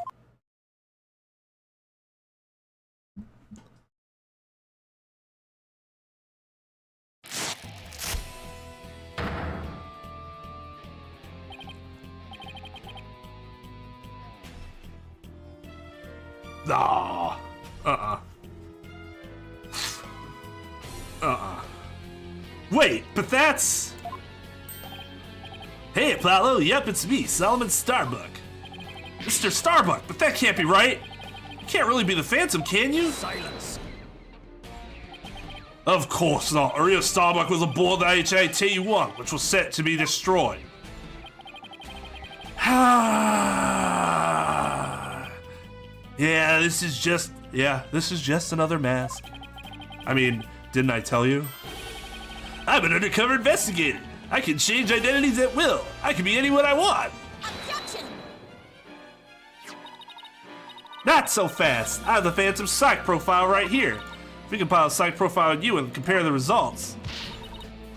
Ah, Wait, but that's... Hey, Apollo, yep, it's me, Solomon Starbuck. Mr. Starbuck, but that can't be right. You can't really be the Phantom, can you? Silence. Of course not. Maria Starbuck was aboard the HAT-1, which was set to be destroyed. Yeah, this is just another mask. I mean, didn't I tell you? I'm an undercover investigator. I can change identities at will. I can be anyone I want. Objection! Not so fast. I have the Phantom psych profile right here. We compile a psych profile on you and compare the results.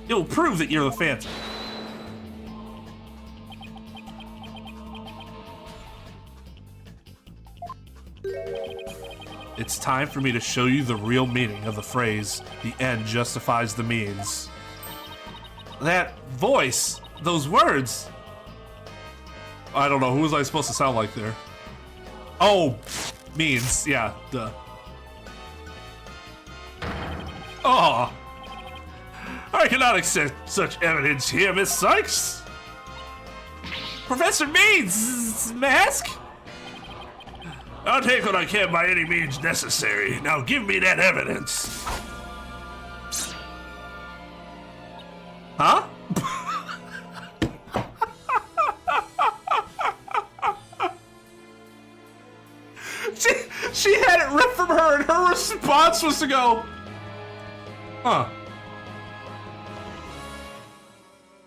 It will prove that you're the Phantom. It's time for me to show you the real meaning of the phrase, the end justifies the means. That voice, those words. I don't know, who was I supposed to sound like there? Oh, means, yeah, duh. Oh, I cannot accept such evidence here, Miss Sykes. Professor Means' mask? I'll take what I can by any means necessary. Now give me that evidence. Huh? she had it ripped from her, and her response was to go, huh.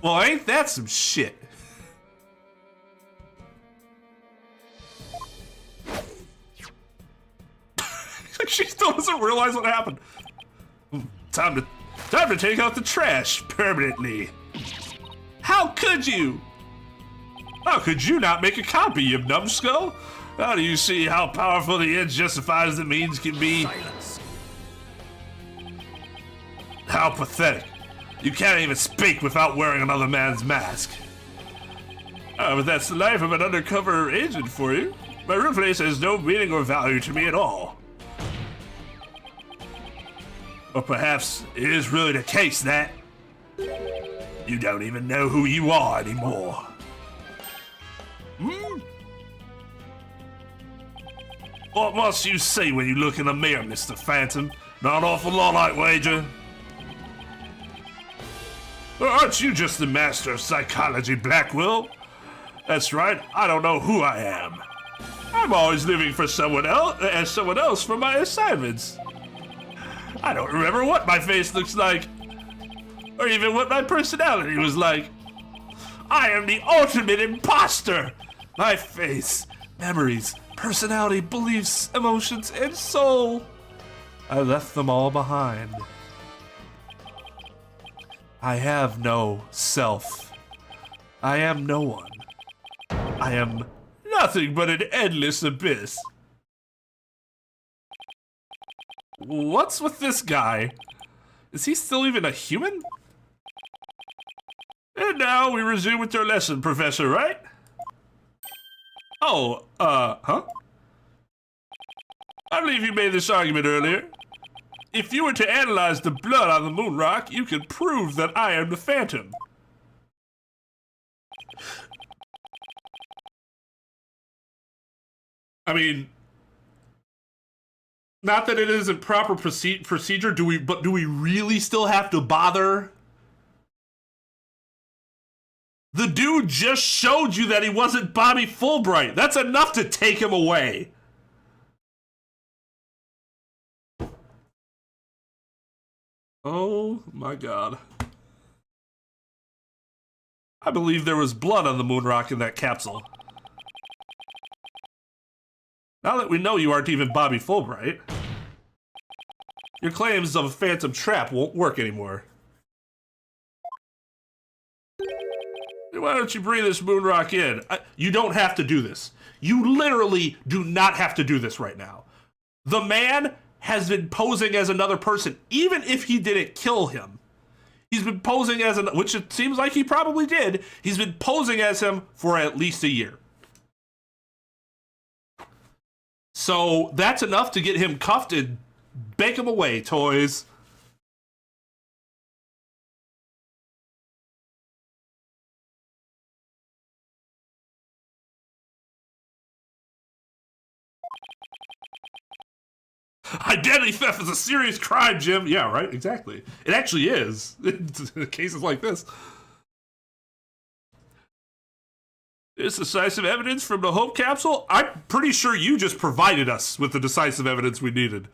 Well, ain't that some shit? She still doesn't realize what happened. Time to take out the trash permanently. How could you? How could you not make a copy, you numbskull? How do you see how powerful the end justifies the means can be? Silence. How pathetic. You can't even speak without wearing another man's mask. Oh, but that's the life of an undercover agent for you. My real face has no meaning or value to me at all. Or perhaps it is really the case that You don't even know who you are anymore. Hmm? What must you say when you look in the mirror, Mr. Phantom? Not an awful lot, I'd wager. Aren't you just the master of psychology, Blackwell? That's right, I don't know who I am. I'm always living for someone else for my assignments. I don't remember what my face looks like, or even what my personality was like. I am the ultimate imposter! My face, memories, personality, beliefs, emotions, and soul. I left them all behind. I have no self. I am no one. I am nothing but an endless abyss. What's with this guy? Is he still even a human? And now we resume with our lesson, Professor Wright. Oh, huh? I believe you made this argument earlier. If you were to analyze the blood on the moon rock, you could prove that I am the Phantom. I mean, not that it isn't proper procedure, do we really still have to bother? The dude just showed you that he wasn't Bobby Fulbright. That's enough to take him away. Oh my god. I believe there was blood on the moon rock in that capsule. Now that we know you aren't even Bobby Fulbright, your claims of a phantom trap won't work anymore. Why don't you bring this moon rock in? You don't have to do this. You literally do not have to do this right now. The man has been posing as another person, even if he didn't kill him. He's been posing as which it seems like he probably did. He's been posing as him for at least a year. So that's enough to get him cuffed and bake him away, toys. Identity theft is a serious crime, Jim. Yeah, right, exactly. It actually is. In cases like this. This decisive evidence from the Hope Capsule? I'm pretty sure you just provided us with the decisive evidence we needed.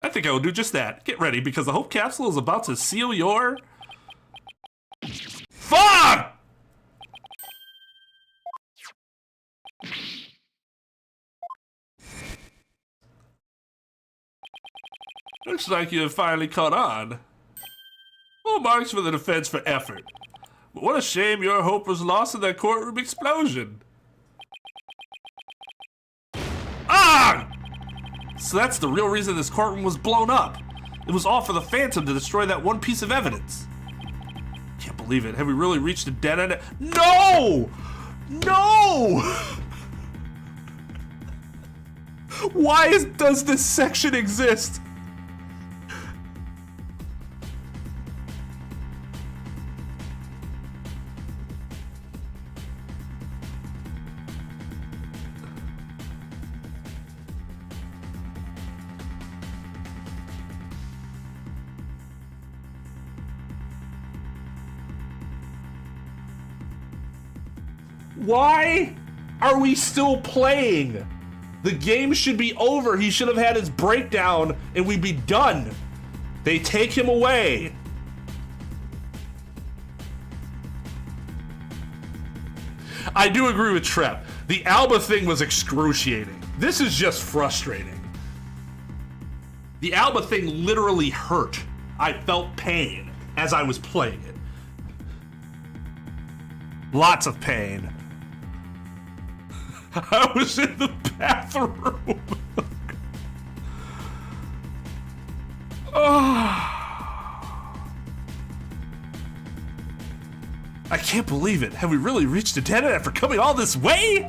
I think I will do just that. Get ready, because the Hope Capsule is about to seal your... Fuck! Looks like you have finally caught on. Full marks for the defense for effort. But what a shame your hope was lost in that courtroom explosion. Ah! So that's the real reason this courtroom was blown up. It was all for the Phantom to destroy that one piece of evidence. Can't believe it. Have we really reached a dead end? No! No! Why does this section exist? Why are we still playing? The game should be over. He should have had his breakdown and we'd be done. They take him away. I do agree with Trep. The Alba thing was excruciating. This is just frustrating. The Alba thing literally hurt. I felt pain as I was playing it. Lots of pain. I was in the bathroom. Oh. I can't believe it. Have we really reached a dead end after coming all this way?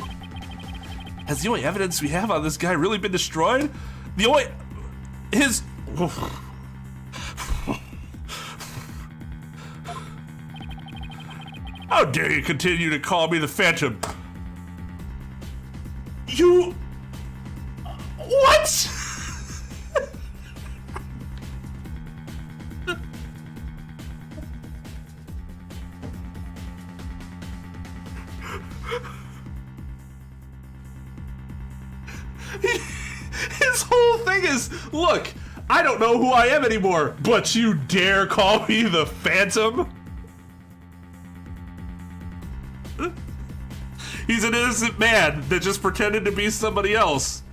Has the only evidence we have on this guy really been destroyed? The only... his... How dare you continue to call me the Phantom? You... What? His whole thing is, look, I don't know who I am anymore, but you dare call me the Phantom? He's an innocent man that just pretended to be somebody else,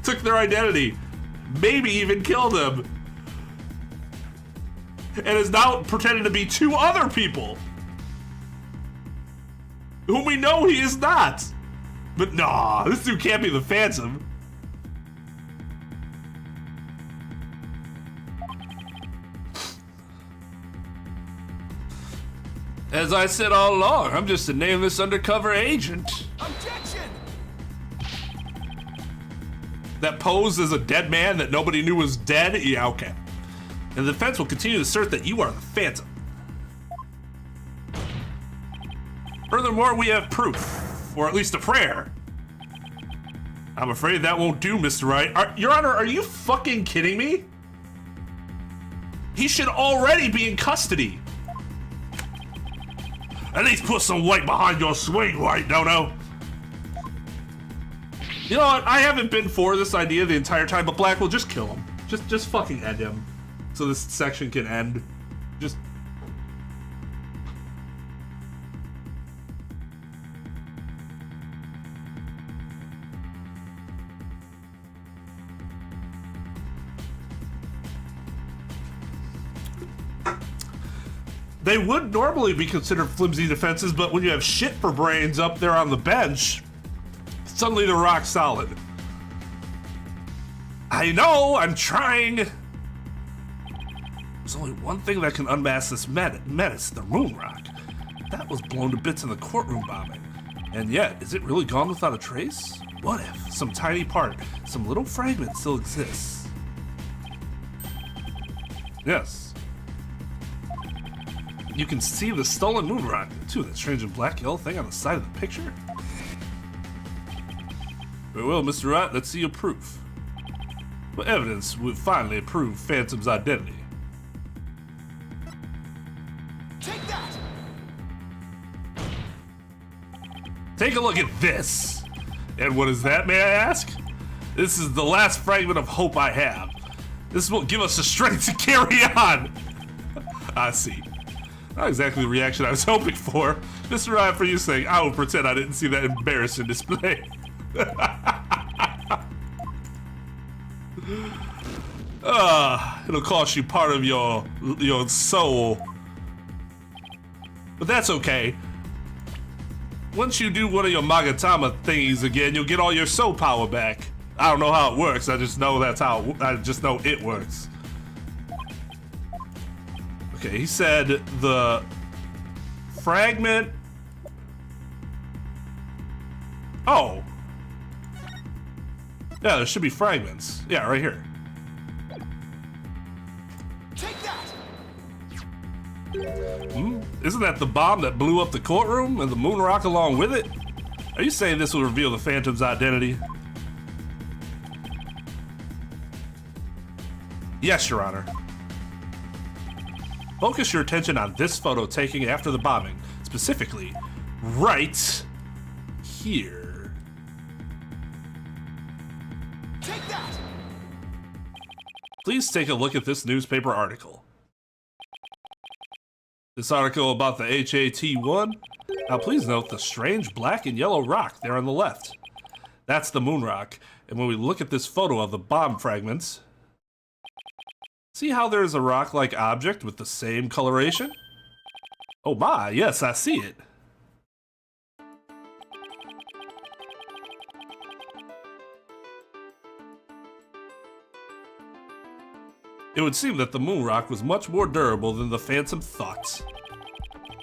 took their identity, maybe even killed them, and is now pretending to be two other people whom we know he is not. But nah, this dude can't be the Phantom. As I said all along, I'm just a nameless undercover agent. Objection! That posed as a dead man that nobody knew was dead? Yeah, okay. And the defense will continue to assert that you are the Phantom. Furthermore, we have proof, or at least a prayer. I'm afraid that won't do, Mr. Wright. Your Honor, are you fucking kidding me? He should already be in custody. At least put some weight behind your swing, Wright, no. You know what? I haven't been for this idea the entire time, but Blackwell, just kill him. Just fucking end him. So this section can end. Just... They would normally be considered flimsy defenses, but when you have shit for brains up there on the bench, suddenly they're rock solid. I know, I'm trying. There's only one thing that can unmask this menace, the moon rock. That was blown to bits in the courtroom bombing. And yet, is it really gone without a trace? What if some tiny part, some little fragment still exists? Yes. You can see the stolen moon rock, too, that strange and black yellow thing on the side of the picture. Very well, Mr. Wright, let's see your proof. What evidence would finally prove Phantom's identity? Take that! Take a look at this. And what is that, may I ask? This is the last fragment of hope I have. This will give us the strength to carry on. I see. Not exactly the reaction I was hoping for. Mr. Wright, for you saying, I will pretend I didn't see that embarrassing display. It'll cost you part of your soul. But that's okay. Once you do one of your Magatama thingies again, you'll get all your soul power back. I don't know how it works, I just know it works. Okay, he said the fragment... Oh. Yeah, there should be fragments. Yeah, right here. Take that! Isn't that the bomb that blew up the courtroom and the moon rock along with it? Are you saying this will reveal the Phantom's identity? Yes, Your Honor. Focus your attention on this photo taken after the bombing, specifically right here. Take that! Please take a look at this newspaper article. This article about the HAT-1. Now please note the strange black and yellow rock there on the left. That's the moon rock, and when we look at this photo of the bomb fragments, see how there's a rock-like object with the same coloration? Oh my, yes, I see it. It would seem that the moon rock was much more durable than the Phantom thought.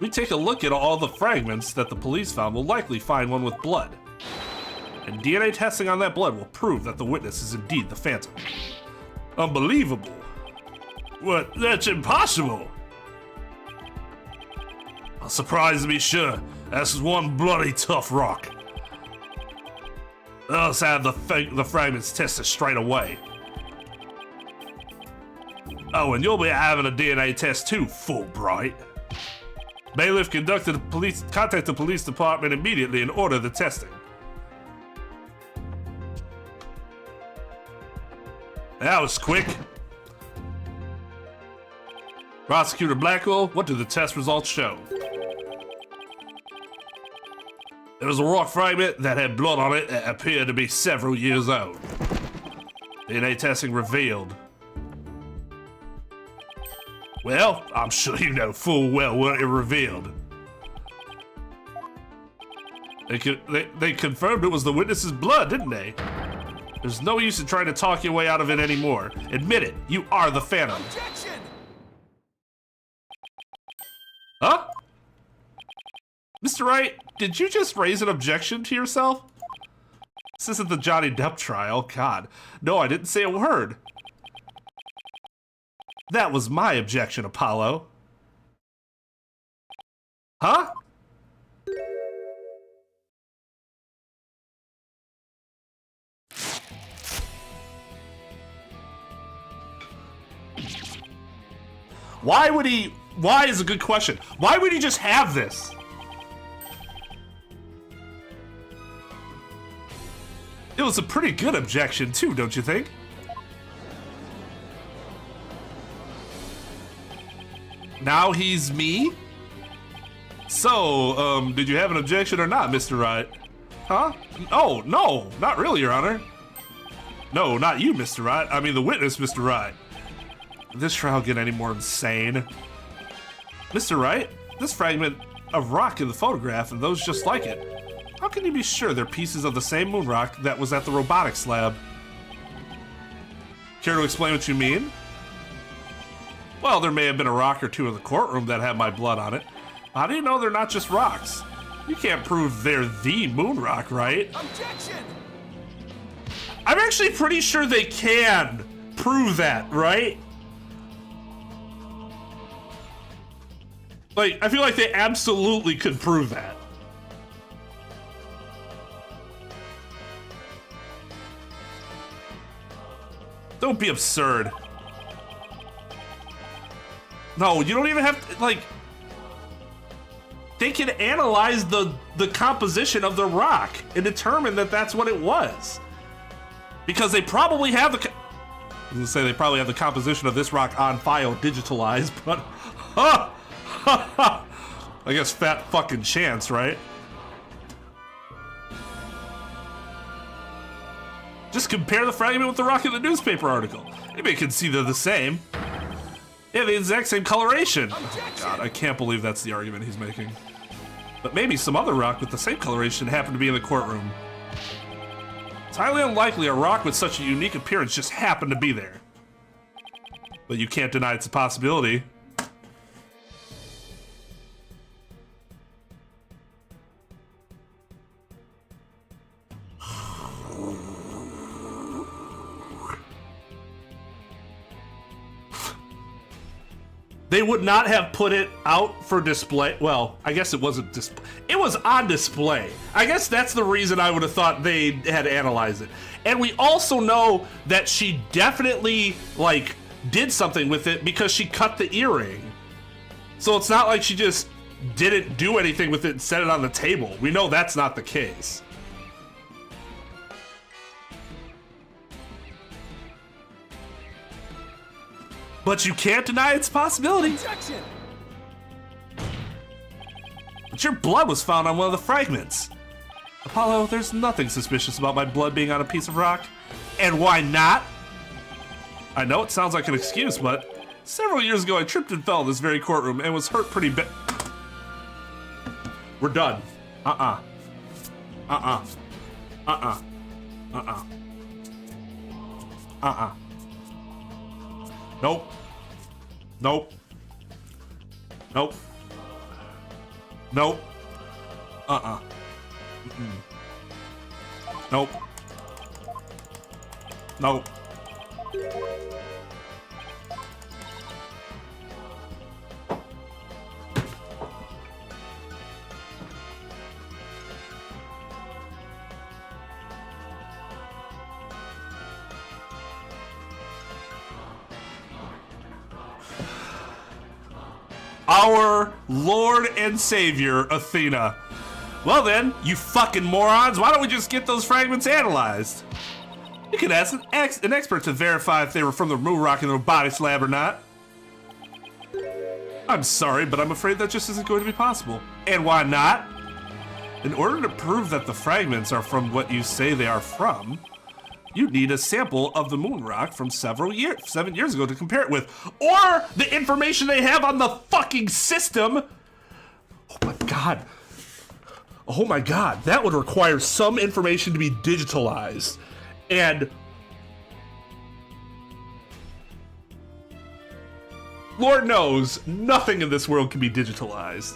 We take a look at all the fragments that the police found, we'll likely find one with blood. and DNA testing on that blood will prove that the witness is indeed the Phantom. Unbelievable. What? That's impossible. A surprise to be sure. That's one bloody tough rock. Let's have the fragments tested straight away. Oh, and you'll be having a DNA test too, Fulbright. Bailiff contact the police department immediately and order the testing. That was quick. Prosecutor Blackwell, what do the test results show? There was a rock fragment that had blood on it that appeared to be several years old. DNA testing revealed. Well, I'm sure you know full well what it revealed. They confirmed it was the witness's blood, didn't they? There's no use in trying to talk your way out of it anymore. Admit it, you are the Phantom. Objection! Huh? Mr. Wright, did you just raise an objection to yourself? This isn't the Johnny Depp trial, God. No, I didn't say a word. That was my objection, Apollo. Huh? Why is a good question. Why would he just have this? It was a pretty good objection too, don't you think? Now he's me? So, did you have an objection or not, Mr. Wright? Huh? Oh, no, not really, Your Honor. No, not you, Mr. Wright. I mean the witness, Mr. Wright. Did this trial get any more insane? Mr. Wright, this fragment of rock in the photograph and those just like it. How can you be sure they're pieces of the same moon rock that was at the robotics lab? Care to explain what you mean? Well, there may have been a rock or two in the courtroom that had my blood on it. How do you know they're not just rocks? You can't prove they're the moon rock, right? Objection! I'm actually pretty sure they can prove that, right? Like, I feel like they absolutely could prove that. Don't be absurd. No, you don't even have to, like... They can analyze the composition of the rock and determine that that's what it was. Because they probably have the... I was gonna say they probably have the composition of this rock on file digitalized, but... I guess fat fucking chance, right? Just compare the fragment with the rock in the newspaper article. Maybe you can see they're the same. They have the exact same coloration. Oh, God, I can't believe that's the argument he's making. But maybe some other rock with the same coloration happened to be in the courtroom. It's highly unlikely a rock with such a unique appearance just happened to be there. But you can't deny it's a possibility. They would not have put it out for display. Well, I guess it wasn't display. It was on display. I guess that's the reason I would have thought they had analyzed it. And we also know that she definitely, like, did something with it because she cut the earring. So it's not like she just didn't do anything with it and set it on the table. We know that's not the case. But you can't deny its possibility. Objection! But your blood was found on one of the fragments. Apollo, there's nothing suspicious about my blood being on a piece of rock. And why not? I know it sounds like an excuse, but several years ago I tripped and fell in this very courtroom and was hurt pretty bad. We're done. Uh-uh. Uh-uh. Uh-uh. Uh-uh. Uh-uh. Nope. Nope. Nope. Nope. Uh-uh. Mm-mm. Nope. Nope. Our Lord and Savior, Athena. Well then, you fucking morons, why don't we just get those fragments analyzed? You could ask an expert to verify if they were from the moon rock in the robotics lab or not. I'm sorry, but I'm afraid that just isn't going to be possible. And why not? In order to prove that the fragments are from what you say they are from, you need a sample of the moon rock from 7 years ago to compare it with, or the information they have on the fucking system. Oh my god. Oh my god, that would require some information to be digitalized. And Lord knows, nothing in this world can be digitalized.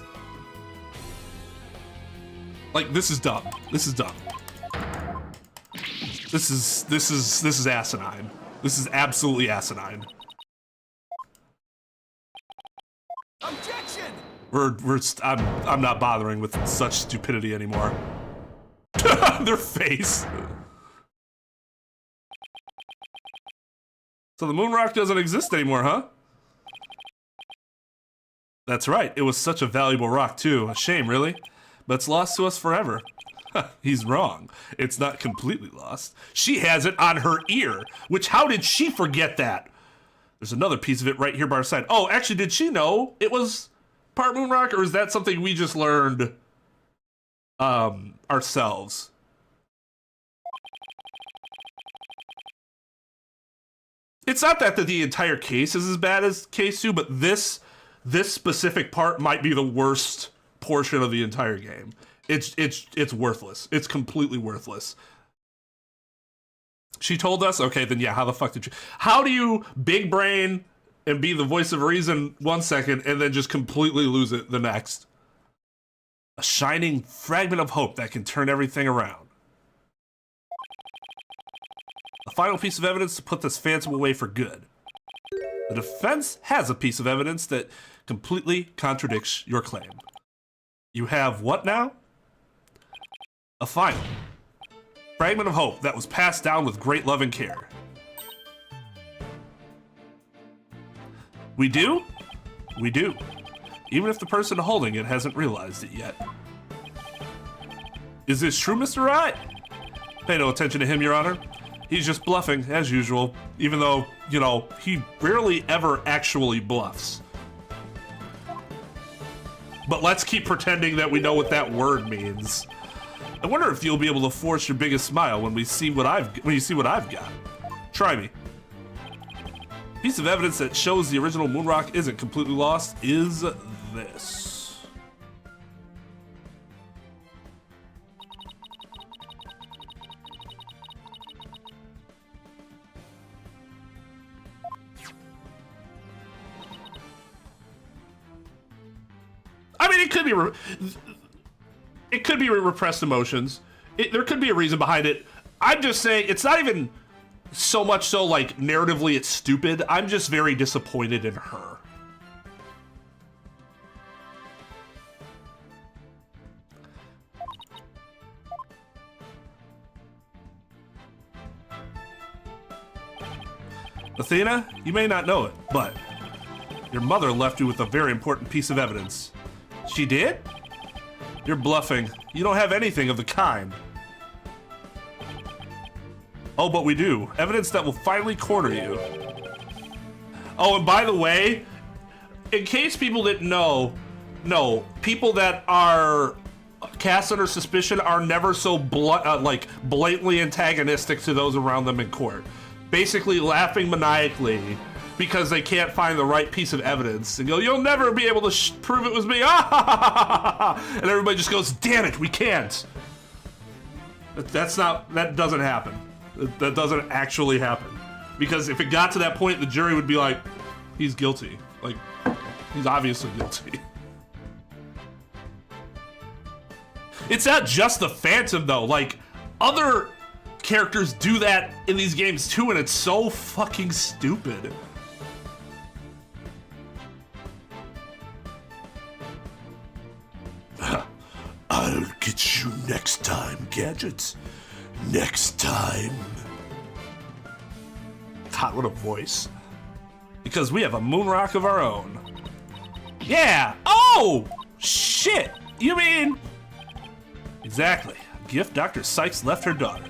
Like, this is dumb. This is dumb. This is asinine. This is absolutely asinine. Objection! I'm not bothering with such stupidity anymore. Their face. So the moon rock doesn't exist anymore, huh? That's right. It was such a valuable rock too. A shame, really. But it's lost to us forever. He's wrong. It's not completely lost. She has it on her ear, which how did she forget that? There's another piece of it right here by our side. Oh, actually, did she know it was part moon rock, or is that something we just learned ourselves? It's not that the entire case is as bad as case 2, but this specific part might be the worst portion of the entire game. It's worthless. It's completely worthless. She told us, okay, then yeah, how the fuck did you... How do you big brain and be the voice of reason 1 second and then just completely lose it the next? A shining fragment of hope that can turn everything around. A final piece of evidence to put this phantom away for good. The defense has a piece of evidence that completely contradicts your claim. You have what now? A final fragment of hope that was passed down with great love and care. We do? We do. Even if the person holding it hasn't realized it yet. Is this true, Mr. Wright? Pay no attention to him, Your Honor. He's just bluffing, as usual, even though, you know, he rarely ever actually bluffs. But let's keep pretending that we know what that word means. I wonder if you'll be able to force your biggest smile when you see what I've got. Try me. Piece of evidence that shows the original moon rock isn't completely lost is this. I mean, it could be repressed emotions. There could be a reason behind it. I'm just saying, it's not even so much so like narratively it's stupid. I'm just very disappointed in her. Athena, you may not know it, but your mother left you with a very important piece of evidence. She did? You're bluffing. You don't have anything of the kind. Oh, but we do. Evidence that will finally corner you. Oh, and by the way, in case people didn't know, no, people that are cast under suspicion are never so blatantly antagonistic to those around them in court. Basically laughing maniacally because they can't find the right piece of evidence and go, you'll never be able to prove it was me. And everybody just goes, damn it, we can't. That doesn't happen. That doesn't actually happen. Because if it got to that point, the jury would be like, he's guilty. Like, he's obviously guilty. It's not just the Phantom though, like other characters do that in these games too, and it's so fucking stupid. I'll get you next time, Gadgets. Next time. God, what a voice. Because we have a moon rock of our own. Yeah! Oh! Shit! You mean... Exactly. A gift Dr. Sykes left her daughter.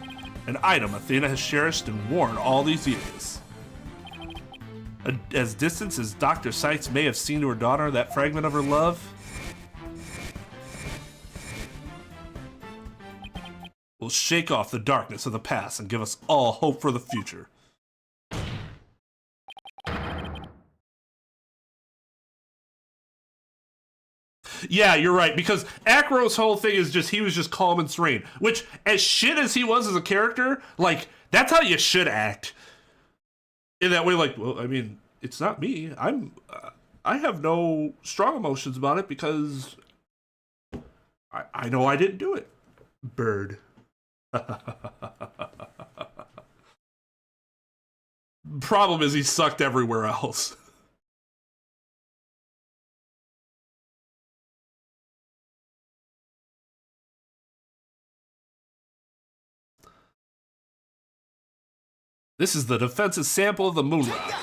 An item Athena has cherished and worn all these years. As distant as Dr. Sykes may have seen to her daughter that fragment of her love, will shake off the darkness of the past and give us all hope for the future. Yeah, you're right, because Acro's whole thing is just, he was just calm and serene, which, as shit as he was as a character, like, that's how you should act. In that way, like, well, I mean, it's not me. I have no strong emotions about it because I know I didn't do it. Bird. Problem is he sucked everywhere else. This is the defensive sample of the moon rock.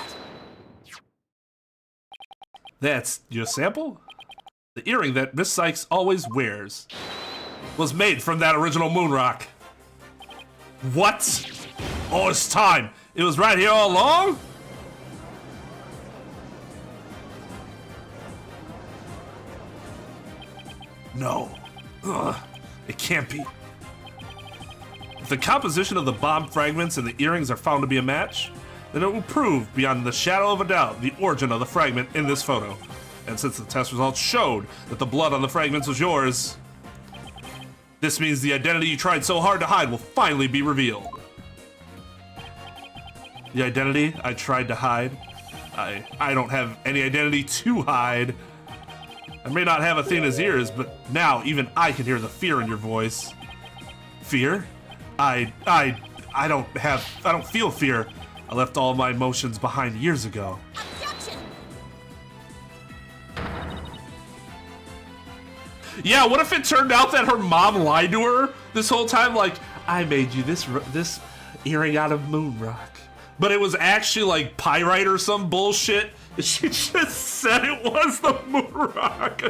That's your sample? The earring that Miss Sykes always wears was made from that original moon rock. What? Oh, it's time. It was right here all along? No. Ugh, it can't be. If the composition of the bomb fragments and the earrings are found to be a match, then it will prove beyond the shadow of a doubt the origin of the fragment in this photo. And since the test results showed that the blood on the fragments was yours, this means the identity you tried so hard to hide will finally be revealed. The identity I tried to hide? I don't have any identity to hide. I may not have Athena's ears, but now even I can hear the fear in your voice. Fear? I don't feel fear. I left all my emotions behind years ago. Objection! Yeah, what if it turned out that her mom lied to her this whole time? Like, I made you this earring out of moon rock. But it was actually like pyrite or some bullshit. She just said it was the moon rock.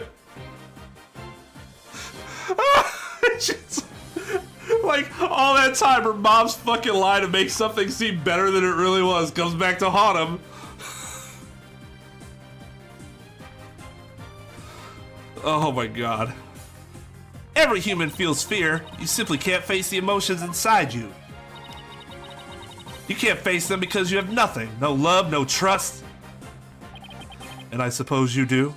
Just, like, all that time, her mom's fucking lie to make something seem better than it really was comes back to haunt him. Oh my god. Every human feels fear. You simply can't face the emotions inside you. You can't face them because you have nothing. No love, no trust. And I suppose you do?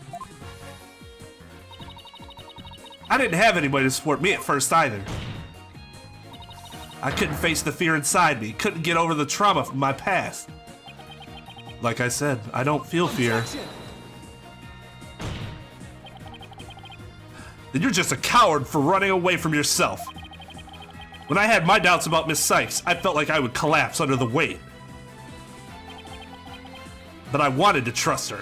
I didn't have anybody to support me at first either. I couldn't face the fear inside me, couldn't get over the trauma from my past. Like I said, I don't feel fear. Then you're just a coward for running away from yourself. When I had my doubts about Miss Sykes, I felt like I would collapse under the weight. But I wanted to trust her.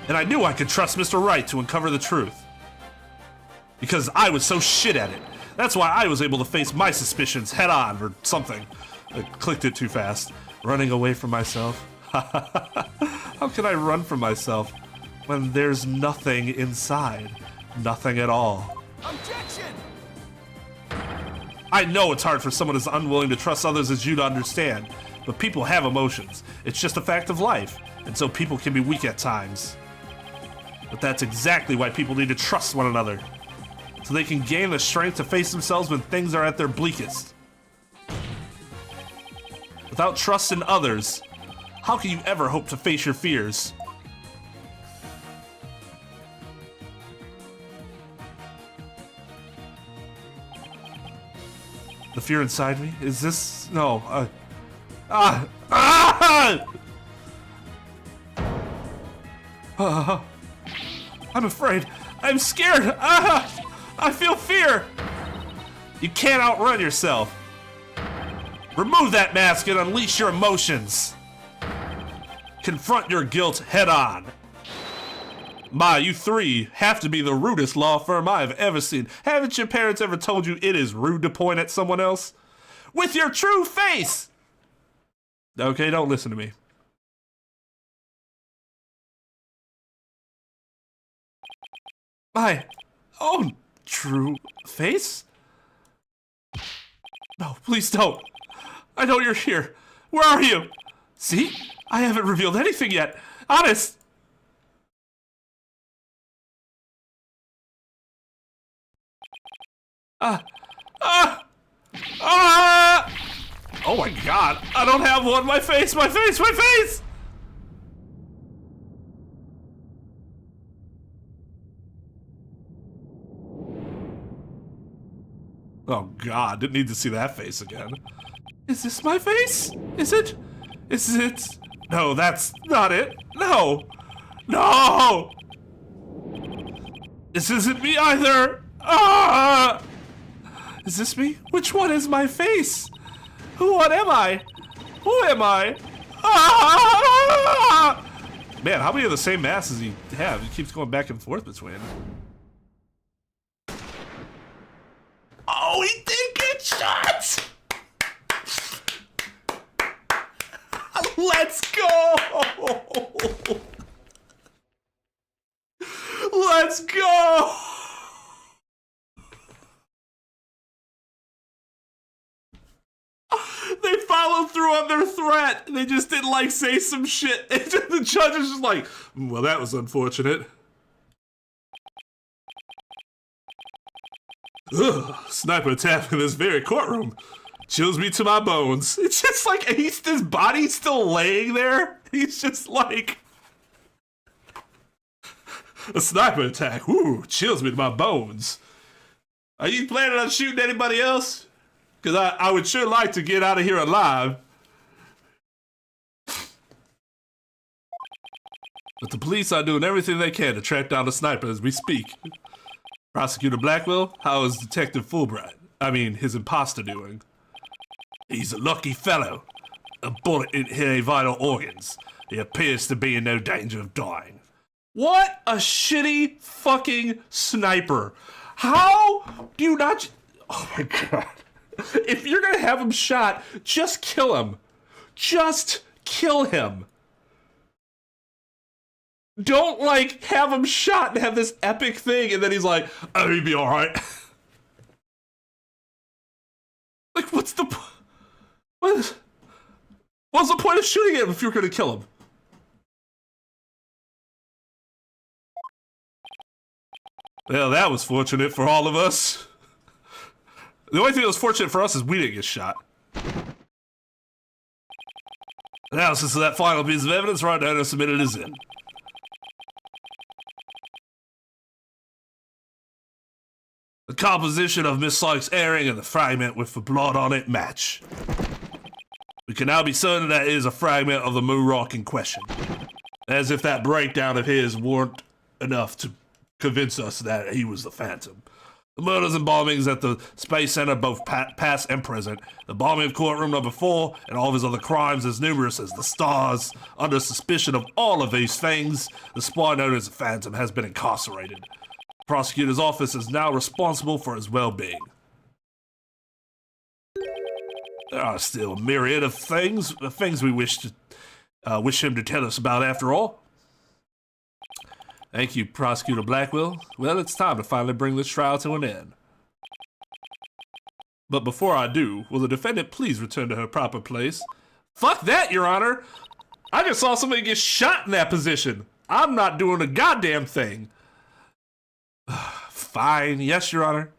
And I knew I could trust Mr. Wright to uncover the truth. Because I was so shit at it. That's why I was able to face my suspicions head on or something. I clicked it too fast. Running away from myself. How can I run from myself when there's nothing inside? Nothing at all. Objection! I know it's hard for someone as unwilling to trust others as you to understand, but people have emotions. It's just a fact of life, and so people can be weak at times. But that's exactly why people need to trust one another, so they can gain the strength to face themselves when things are at their bleakest. Without trust in others, how can you ever hope to face your fears? The fear inside me? Is this... No. I'm afraid. I'm scared. I feel fear. You can't outrun yourself. Remove that mask and unleash your emotions. Confront your guilt head on. You three have to be the rudest law firm I have ever seen. Haven't your parents ever told you it is rude to point at someone else? With your true face! Okay, don't listen to me. My own true face? No, please don't. I know you're here. Where are you? See? I haven't revealed anything yet. Honest. Oh my god. I don't have one. My face, my face, my face! Oh god, didn't need to see that face again. Is this my face? Is it? Is it? No, that's not it. No! No! This isn't me either! Ah! Is this me? Which one is my face? What am I? Who am I? Ah! Man, how many of the same masks does he have? He keeps going back and forth between. Oh, he did get shot! Let's go! Let's go! They followed through on their threat. They just didn't like say some shit. The judge is just like, well, that was unfortunate. Ugh, sniper attack in this very courtroom. Chills me to my bones. It's just like his body's still laying there. He's just like a sniper attack. Ooh, chills me to my bones. Are you planning on shooting anybody else? Because I would sure like to get out of here alive. But the police are doing everything they can to track down the sniper as we speak. Prosecutor Blackwell, how is Detective Fulbright? I mean, his imposter doing? He's a lucky fellow. A bullet didn't hit any vital organs. He appears to be in no danger of dying. What a shitty fucking sniper. How do you not... Oh my god. If you're gonna have him shot, just kill him. Just kill him. Don't, like, have him shot and have this epic thing and then he's like, oh, he'd be alright. Like, what's the point of shooting him if you're gonna kill him? Well, that was fortunate for all of us. The only thing that was fortunate for us is we didn't get shot. Analysis of that final piece of evidence right now submitted is in. The composition of Miss Sykes' airing and the fragment with the blood on it match. We can now be certain that it is a fragment of the moon rock in question. As if that breakdown of his weren't enough to convince us that he was the Phantom. The murders and bombings at the Space Center, both past and present, the bombing of courtroom number 4, and all of his other crimes as numerous as the stars. Under suspicion of all of these things, the spy known as the Phantom has been incarcerated. The prosecutor's office is now responsible for his well-being. There are still a myriad of things we wish him to tell us about after all. Thank you, Prosecutor Blackwell. Well, it's time to finally bring this trial to an end. But before I do, will the defendant please return to her proper place? Fuck that, Your Honor! I just saw somebody get shot in that position. I'm not doing a goddamn thing. Fine. Yes, Your Honor.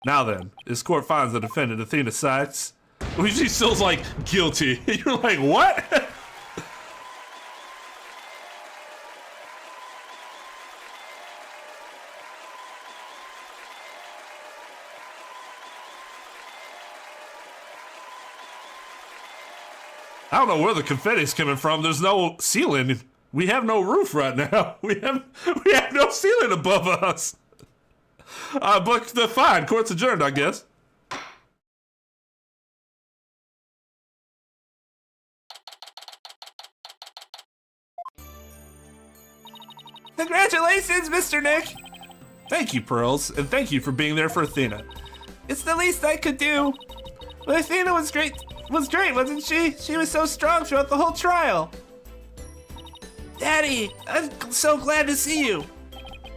Now then, this court finds the defendant Athena Sykes. She still's like, guilty. You're like, what? I don't know where the confetti's coming from. There's no ceiling. We have no roof right now. We have no ceiling above us. But fine. Court's adjourned, I guess. Congratulations, Mr. Nick. Thank you, Pearls, and thank you for being there for Athena. It's the least I could do. But Athena was great, wasn't she? She was so strong throughout the whole trial. Daddy, I'm so glad to see you.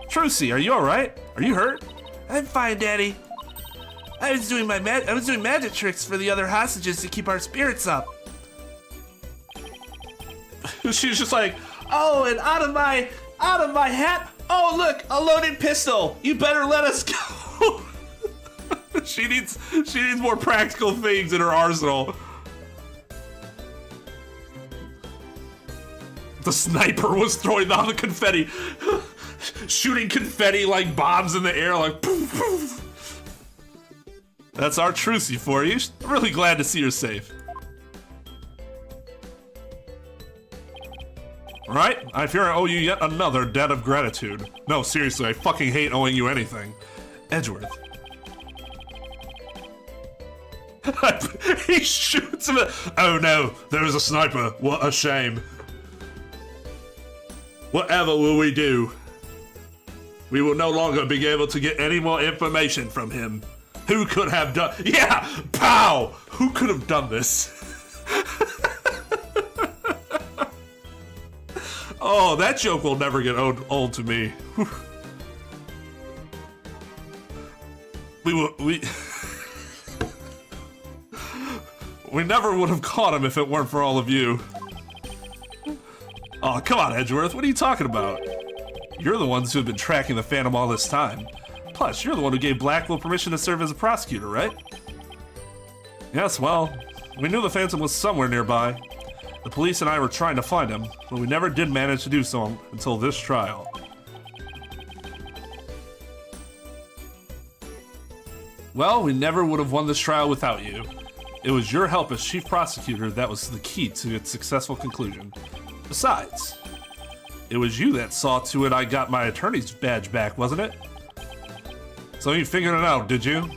Trucy, are you all right? Are you hurt? I'm fine, Daddy. I was doing magic tricks for the other hostages to keep our spirits up. She's just like, Oh, and out of my hat. Oh, look, a loaded pistol. You better let us go. she needs more practical things in her arsenal. The sniper was throwing down the confetti, shooting confetti like bombs in the air, like poof, poof. That's our Trucy for you. I'm really glad to see you're safe. Right? I fear I owe you yet another debt of gratitude. No, seriously, I fucking hate owing you anything. Edgeworth. He shoots him. Oh no, there is a sniper. What a shame. Whatever will we do? We will no longer be able to get any more information from him. Who could have done? Yeah, pow! Who could have done this? Oh, that joke will never get old to me. We never would have caught him if it weren't for all of you. Oh, come on, Edgeworth. What are you talking about? You're the ones who have been tracking the Phantom all this time. Plus, you're the one who gave Blackwell permission to serve as a prosecutor, right? Yes, well, we knew the Phantom was somewhere nearby. The police and I were trying to find him, but we never did manage to do so until this trial. Well, we never would have won this trial without you. It was your help as chief prosecutor that was the key to its successful conclusion. Besides, it was you that saw to it I got my attorney's badge back, wasn't it? So you figured it out, did you?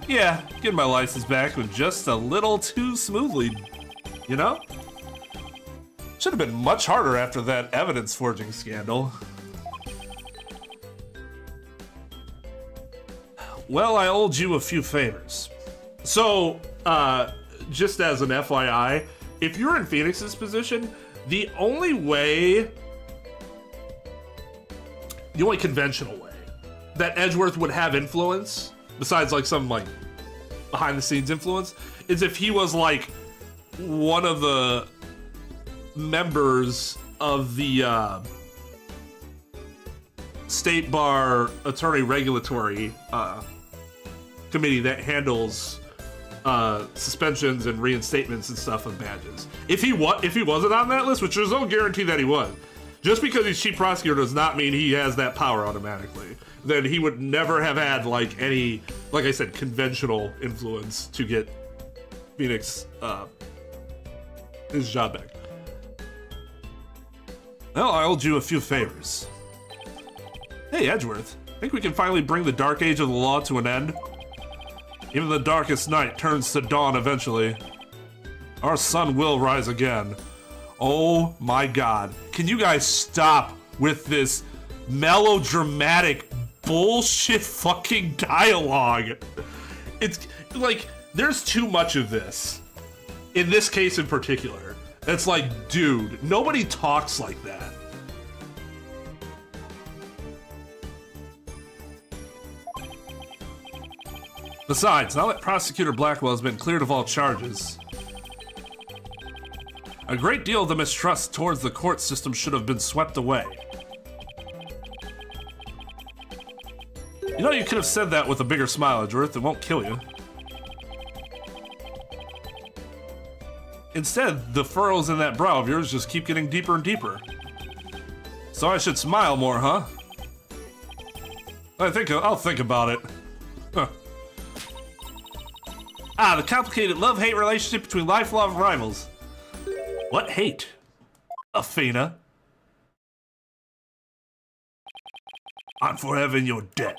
Yeah, getting my license back went just a little too smoothly, you know? Should have been much harder after that evidence forging scandal. Well, I owed you a few favors. So, just as an FYI, if you're in Phoenix's position, the only conventional way that Edgeworth would have influence, besides like some like behind the scenes influence, is if he was like one of the members of the State Bar Attorney Regulatory Committee that handles suspensions and reinstatements and stuff of badges. If he wasn't on that list, which there's no guarantee that he was, just because he's chief prosecutor does not mean he has that power automatically. Then he would never have had like any, like I said, conventional influence to get Phoenix his job back. Well, I owed you a few favors. Hey, Edgeworth, think we can finally bring the dark age of the law to an end? Even the darkest night turns to dawn eventually. Our sun will rise again. Oh my god. Can you guys stop with this melodramatic bullshit fucking dialogue? It's like, there's too much of this. In this case in particular. It's like, dude, nobody talks like that. Besides, now that Prosecutor Blackwell has been cleared of all charges, a great deal of the mistrust towards the court system should have been swept away. You know, you could have said that with a bigger smile, Edgeworth. It won't kill you. Instead, the furrows in that brow of yours just keep getting deeper and deeper. So I should smile more, huh? I'll think about it. Huh. Ah, the complicated love-hate relationship between lifelong rivals. What hate? Athena. I'm forever in your debt.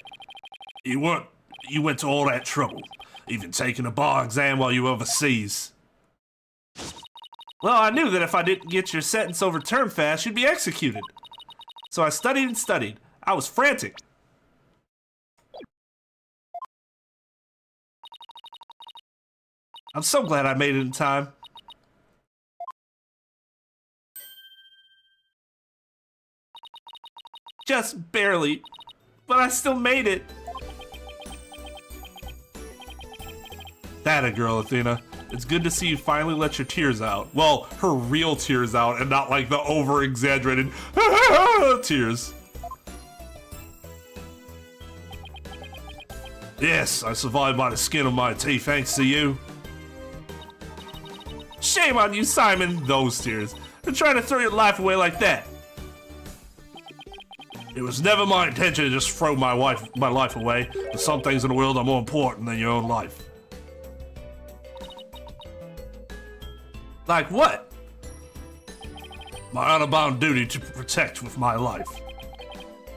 You went to all that trouble, even taking a bar exam while you were overseas. Well, I knew that if I didn't get your sentence overturned fast, you'd be executed. So I studied and studied. I was frantic. I'm so glad I made it in time. Just barely, but I still made it. That a girl, Athena. It's good to see you finally let your tears out. Well, her real tears out and not like the over-exaggerated tears. Yes, I survived by the skin of my teeth thanks to you. Shame on you, Simon. Those tears. For trying to throw your life away like that. It was never my intention to just throw my life away, but some things in the world are more important than your own life. Like what? My honor-bound duty to protect with my life.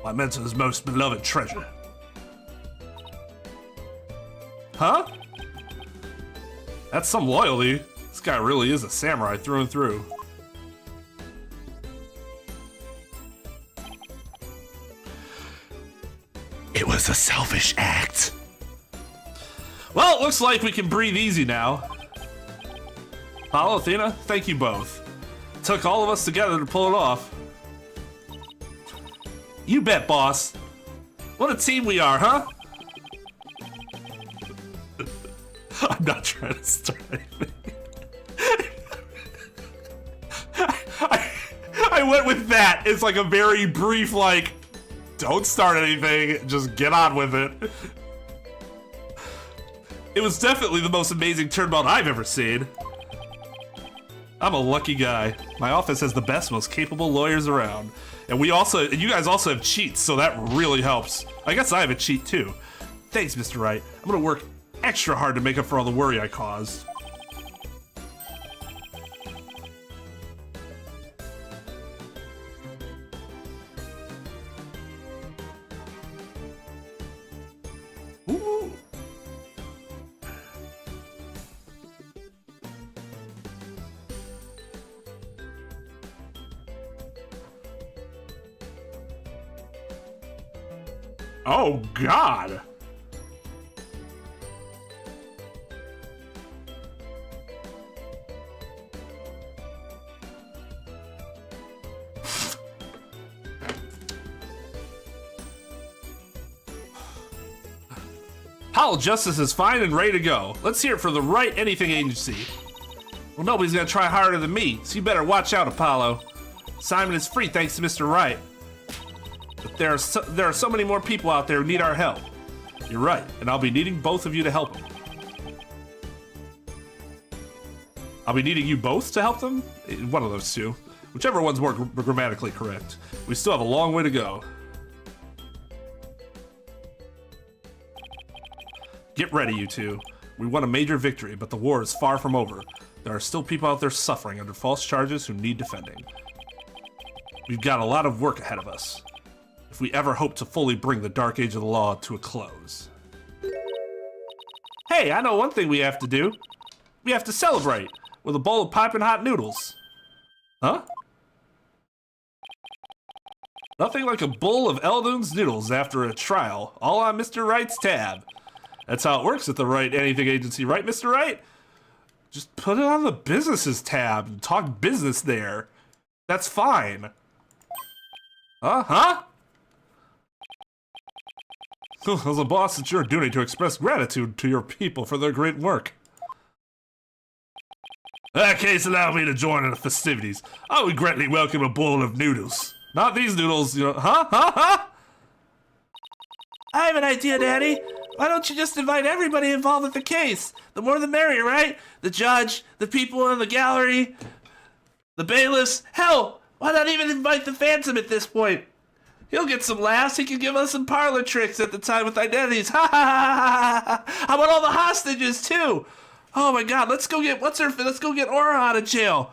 My mentor's most beloved treasure. Huh? That's some loyalty. This guy really is a samurai through and through. It was a selfish act. Well, it looks like we can breathe easy now. Apollo, Athena, thank you both. It took all of us together to pull it off. You bet, boss. What a team we are, huh? I'm not trying to start anything. I went with that. It's like a very brief, like, don't start anything, just get on with it. It was definitely the most amazing turnabout I've ever seen. I'm a lucky guy. My office has the best, most capable lawyers around. And you guys also have cheats, so that really helps. I guess I have a cheat too. Thanks, Mr. Wright. I'm gonna work extra hard to make up for all the worry I caused. Ooh. Oh, God. Apollo Justice is fine and ready to go. Let's hear it for the Wright Anything Agency. Well, nobody's gonna try harder than me, so you better watch out, Apollo. Simon is free thanks to Mr. Wright. But there are so many more people out there who need our help. You're right, and I'll be needing both of you to help them. I'll be needing you both to help them? One of those two. Whichever one's more grammatically correct. We still have a long way to go. Get ready, you two. We won a major victory, but the war is far from over. There are still people out there suffering under false charges who need defending. We've got a lot of work ahead of us, if we ever hope to fully bring the dark age of the law to a close. Hey, I know one thing we have to do. We have to celebrate with a bowl of piping hot noodles. Huh? Nothing like a bowl of Eldoon's noodles after a trial, all on Mr. Wright's tab. That's how it works at the Wright Anything Agency, right, Mr. Wright? Just put it on the businesses tab and talk business there. That's fine. Huh? As a boss, it's your duty to express gratitude to your people for their great work. In that case, allow me to join in the festivities. I would greatly welcome a bowl of noodles. Not these noodles, you know. Huh? I have an idea, Daddy. Why don't you just invite everybody involved with the case? The more the merrier, right? The judge, the people in the gallery, the bailiffs. Hell, why not even invite the Phantom at this point? He'll get some laughs. He can give us some parlor tricks at the time with identities. Ha ha ha ha! How about all the hostages too? Oh my God, let's go get Let's go get Aura out of jail.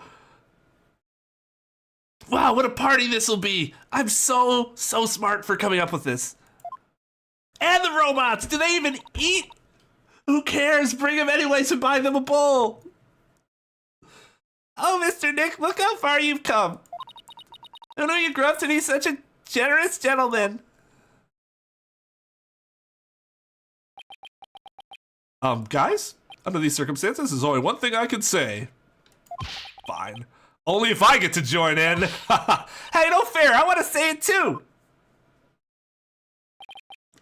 Wow, what a party this will be. I'm so smart for coming up with this. And the robots, do they even eat? Who cares? Bring them anyways and buy them a bowl. Oh, Mr. Nick, look how far you've come. Who knew you grew up to be such a generous gentleman? Guys, under these circumstances, there's only one thing I can say. Fine. Only if I get to join in. Hey, no fair, I want to say it too.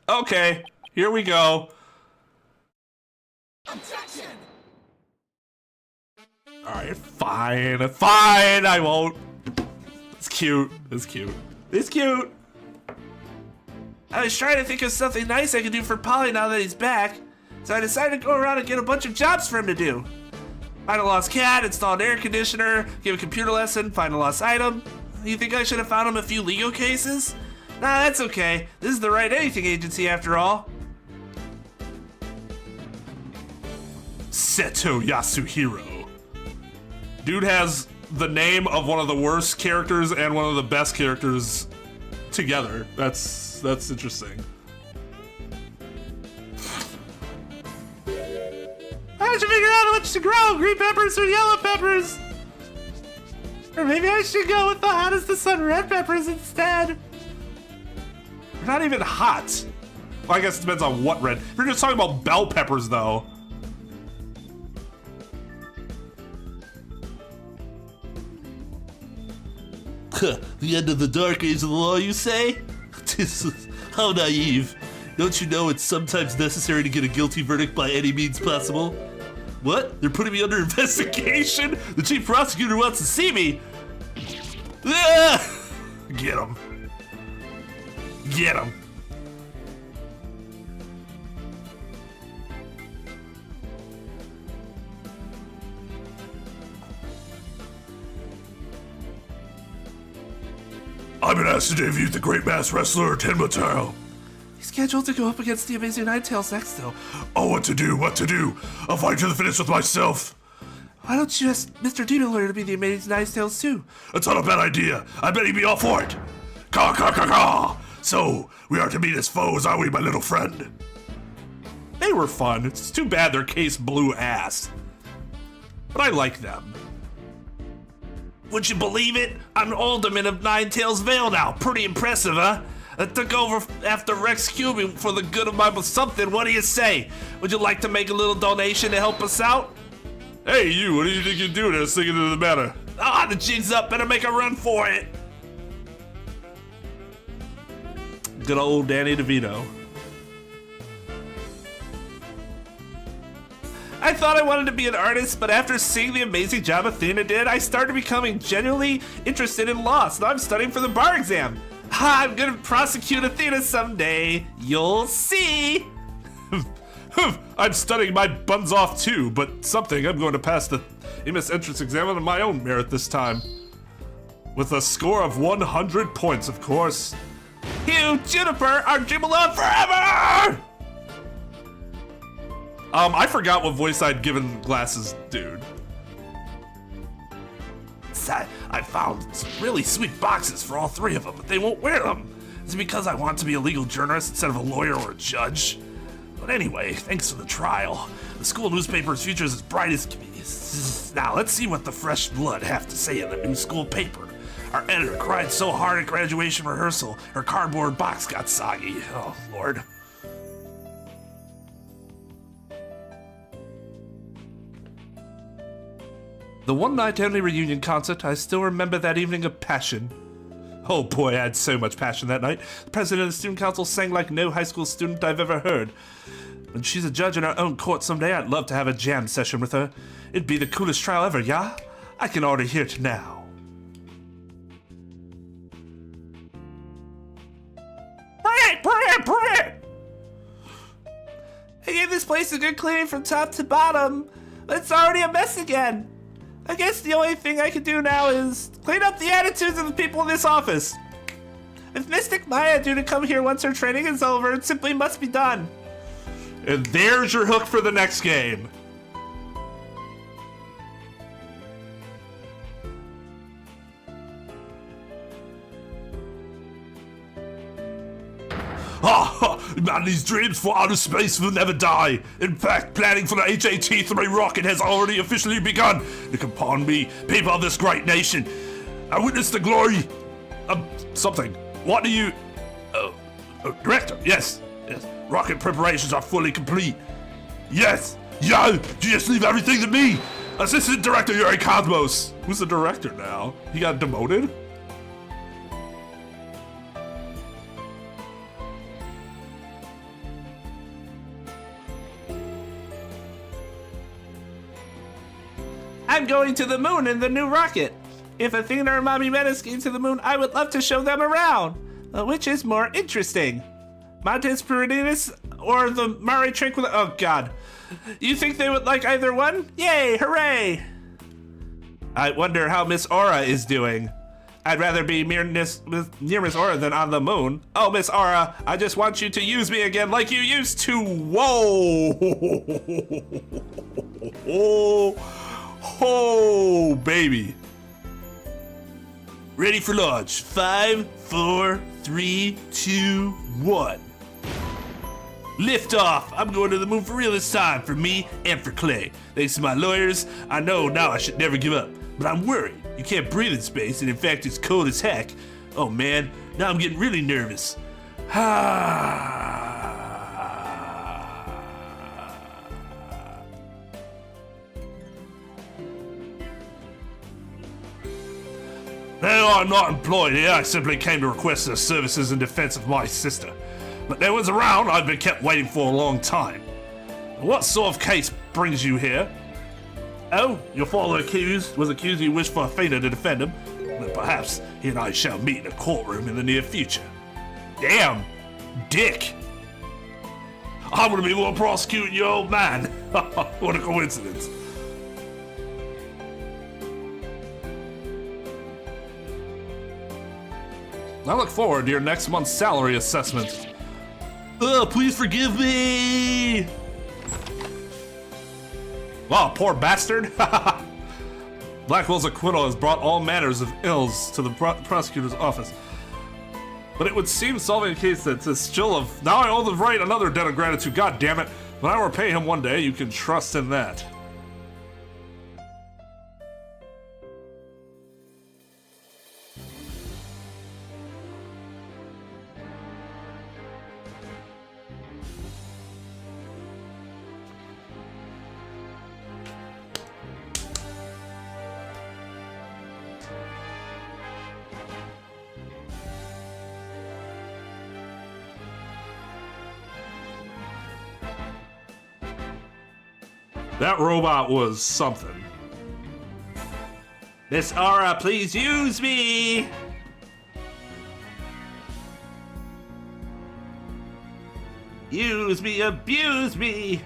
Okay, here we go. Objection! Alright, fine, I won't. It's cute, it's cute. It's cute. I was trying to think of something nice I could do for Polly now that he's back, so I decided to go around and get a bunch of jobs for him to do. Find a lost cat, install an air conditioner, give a computer lesson, find a lost item. You think I should have found him a few legal cases? Nah, that's okay. This is the Wright Anything agency after all. Seto Yasuhiro. Dude has the name of one of the worst characters and one of the best characters together. That's interesting. I should figure out which to grow, green peppers or yellow peppers. Or maybe I should go with the hottest the sun red peppers instead. They're not even hot. Well, I guess it depends on what red. If you're just talking about bell peppers, though. The end of the dark age of the law, you say? How naive. Don't you know it's sometimes necessary to get a guilty verdict by any means possible? What? They're putting me under investigation? The chief prosecutor wants to see me. Ah! Get him. Get him. I've been asked to debut the great mass wrestler Tenmataro. He's scheduled to go up against the Amazing Ninetales next, though. Oh, what to do? I'll fight to the finish with myself. Why don't you ask Mr. Demon Lawyer to be the Amazing Ninetales too? That's not a bad idea. I bet he'd be all for it. Caw, caw, caw, caw. So, we are to meet as foes, are we, my little friend? They were fun. It's too bad their case blew ass. But I like them. Would you believe it? I'm alderman of Ninetales Vale now. Pretty impressive, huh? I took over after Rex cubing for the good of my something. What do you say? Would you like to make a little donation to help us out? Hey, you, what do you think you're doing here sticking to the matter? Ah, the jig's up. Better make a run for it. Good old Danny DeVito. I thought I wanted to be an artist, but after seeing the amazing job Athena did, I started becoming genuinely interested in law, so now I'm studying for the bar exam. Ha, I'm gonna prosecute Athena someday. You'll see. I'm studying my buns off too, but something I'm going to pass the Amos entrance exam on my own merit this time. With a score of 100 points, of course. Hugh, Juniper, our dream will live forever! I forgot what voice I'd given Glasses Dude. I found some really sweet boxes for all three of them, but they won't wear them. Is it because I want to be a legal journalist instead of a lawyer or a judge? But anyway, thanks for the trial. The school newspaper's future is as bright as can be. Now let's see what the fresh blood have to say in the new school paper. Our editor cried so hard at graduation rehearsal, her cardboard box got soggy. Oh, Lord. The one night only reunion concert, I still remember that evening of passion. Oh boy, I had so much passion that night. The president of the student council sang like no high school student I've ever heard. When she's a judge in her own court someday, I'd love to have a jam session with her. It'd be the coolest trial ever, yeah? I can already hear it now. I gave this place a good cleaning from top to bottom, but it's already a mess again. I guess the only thing I can do now is clean up the attitudes of the people in this office. If Mystic Maya due to come here once her training is over, it simply must be done. And there's your hook for the next game. Man, these dreams for outer space will never die. In fact, planning for the HAT-3 rocket has already officially begun. Look upon me, people of this great nation. I witness the glory of something. What do you... Director, yes. Rocket preparations are fully complete. Yes. Yo, you just leave everything to me. Assistant Director Yuri Cosmos. Who's the director now? He got demoted? I'm going to the moon in the new rocket. If Athena or Mommy Menace came to the moon, I would love to show them around. Which is more interesting? Montes Perennius or the Mare Tranquil? Oh god. You think they would like either one? Yay, hooray! I wonder how Miss Aura is doing. I'd rather be near Miss Aura than on the moon. Oh, Miss Aura, I just want you to use me again like you used to. Whoa! Oh, baby. Ready for launch. 5, 4, 3, 2, 1. Lift off. I'm going to the moon for real this time, for me and for Clay. Thanks to my lawyers, I know now I should never give up. But I'm worried. You can't breathe in space, and in fact, it's cold as heck. Oh man, now I'm getting really nervous. No, I'm not employed here. I simply came to request their services in defense of my sister. But no one's around. I've been kept waiting for a long time. What sort of case brings you here? Oh, your father was accused you wished for Athena to defend him. Well, perhaps he and I shall meet in a courtroom in the near future. Damn, dick. I'm gonna be the one prosecuting your old man. What a coincidence. I look forward to your next month's salary assessment. Please forgive me! Wow, poor bastard. Blackwell's acquittal has brought all manners of ills to the prosecutor's office. But it would seem solving a case that's still of... Now I owe the Wright another debt of gratitude, god damn it. When I repay him one day, you can trust in that. That robot was something. Miss Aura, please use me! Use me, abuse me!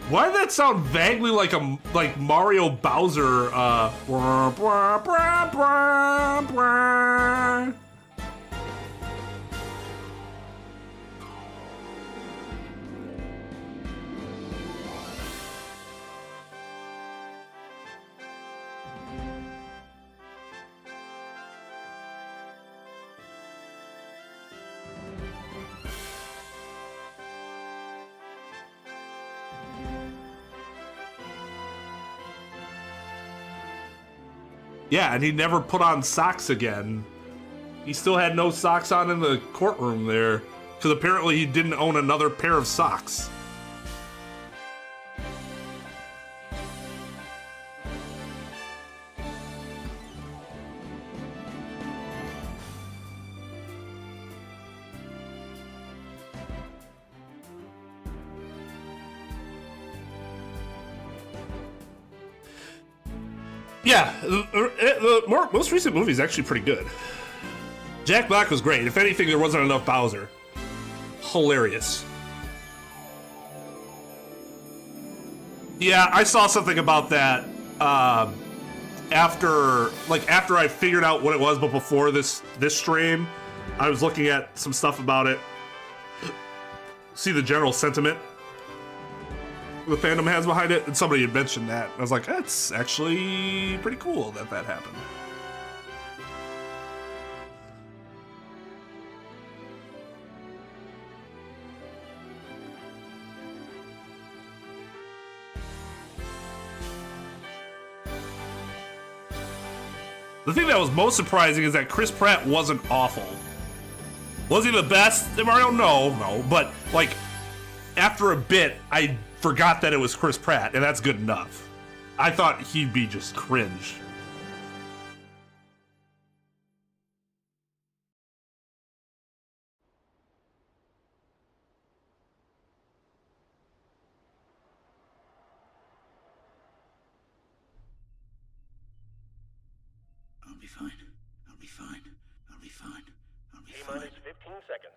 Why did that sound vaguely like Mario Bowser? Brah, brah, brah, brah, brah. Yeah, and he never put on socks again. He still had no socks on in the courtroom there, because apparently he didn't own another pair of socks. Yeah, the most recent movie is actually pretty good. Jack Black was great. If anything, there wasn't enough Bowser. Hilarious. Yeah, I saw something about that after I figured out what it was, but before this stream, I was looking at some stuff about it. See the general sentiment the fandom has behind it, and somebody had mentioned that. I was like, that's actually pretty cool that that happened. The thing that was most surprising is that Chris Pratt wasn't awful. Was he the best in Mario? No, but like after a bit, I forgot that it was Chris Pratt, and that's good enough. I thought he'd be just cringe. I'll be fine. I'll be fine. I'll be fine. I'll be fine. T-minus 15 seconds.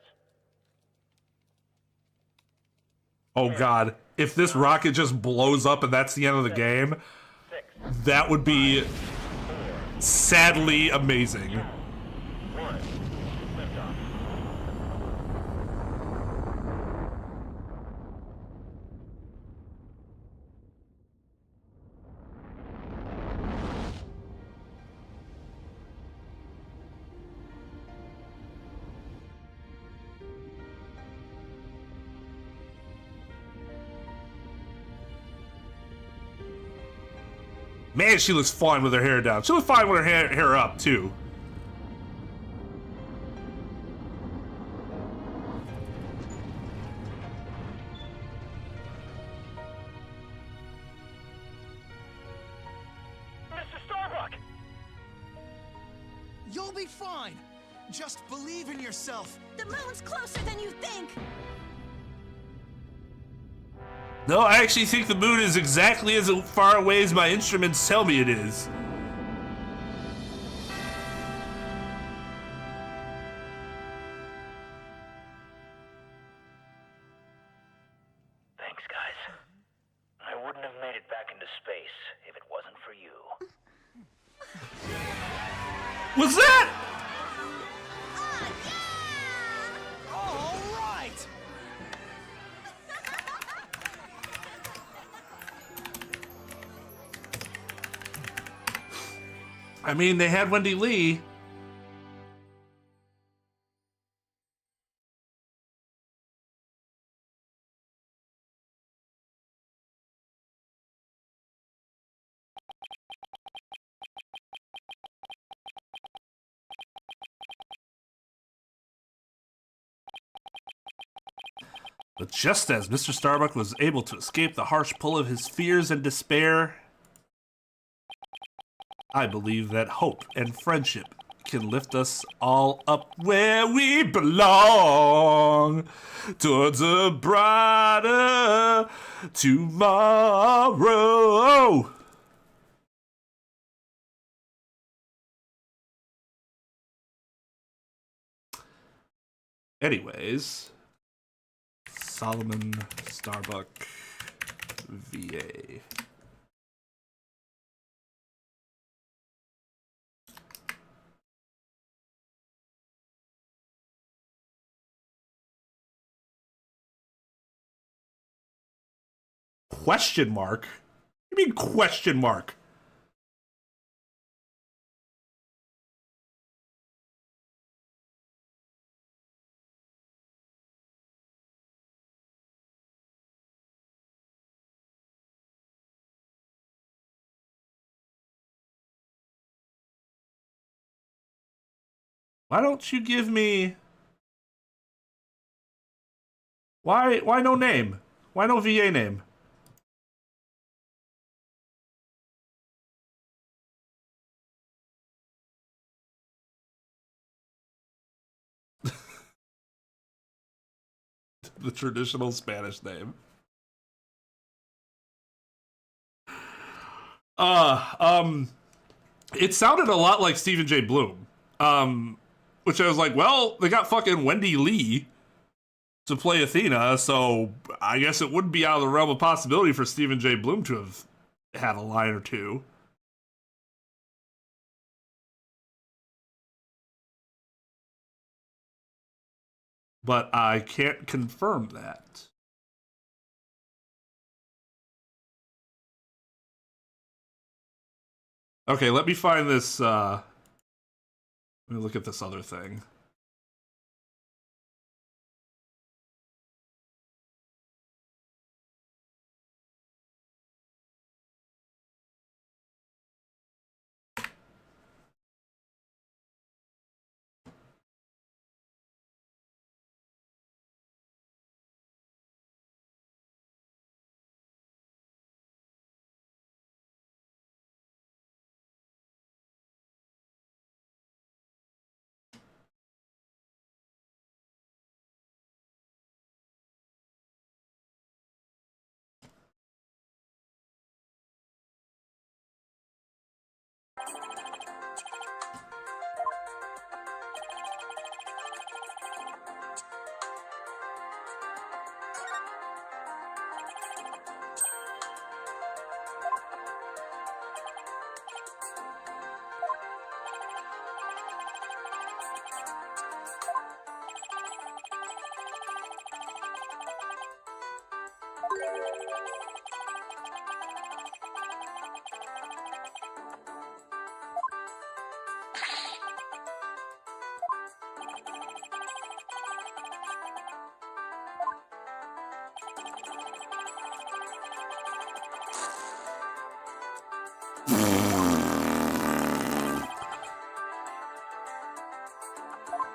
Oh god, if this rocket just blows up and that's the end of the game, that would be sadly amazing. 1. Liftoff. Man, she looks fine with her hair down. She looks fine with her hair up, too. Mr. Starbuck! You'll be fine. Just believe in yourself. The moon's closer than you think! No, I actually think the moon is exactly as far away as my instruments tell me it is. Thanks, guys. I wouldn't have made it back into space if it wasn't for you. What's that? All right. I mean, they had Wendy Lee. But just as Mr. Starbuck was able to escape the harsh pull of his fears and despair, I believe that hope and friendship can lift us all up where we belong, towards a brighter tomorrow. Anyways, Solomon Starbuck, VA. Question mark? What do you mean question mark? Why don't you give me... Why no name? Why no VA name? The traditional Spanish name. It sounded a lot like Stephen J. Bloom. Which I was like, well, they got fucking Wendy Lee to play Athena, so I guess it wouldn't be out of the realm of possibility for Stephen J. Bloom to have had a line or two. but I can't confirm that. Okay, let me find this, let me look at this other thing.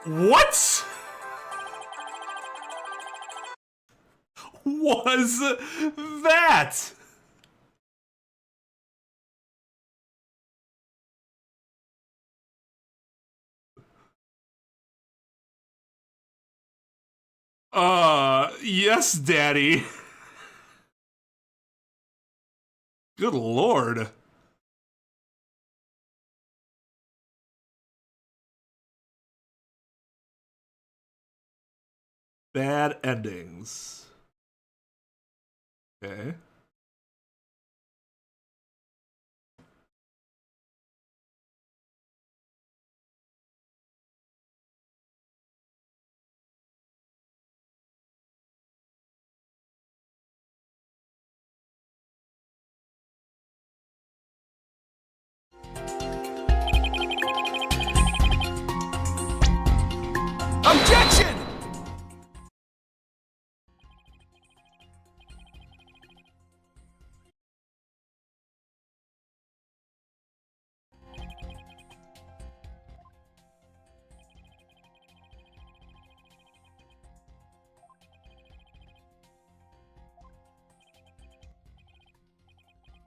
What was that? Yes, Daddy. Good Lord. Bad endings. Okay. Objection!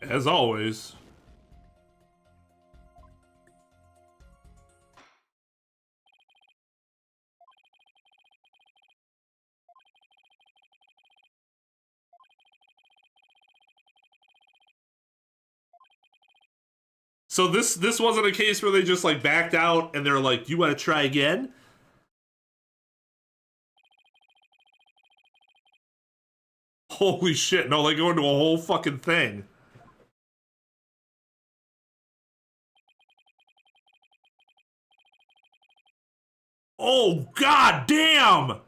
As always. So this wasn't a case where they just like backed out and they're like, "You want to try again?" Holy shit! No, they go into a whole fucking thing. Oh god damn!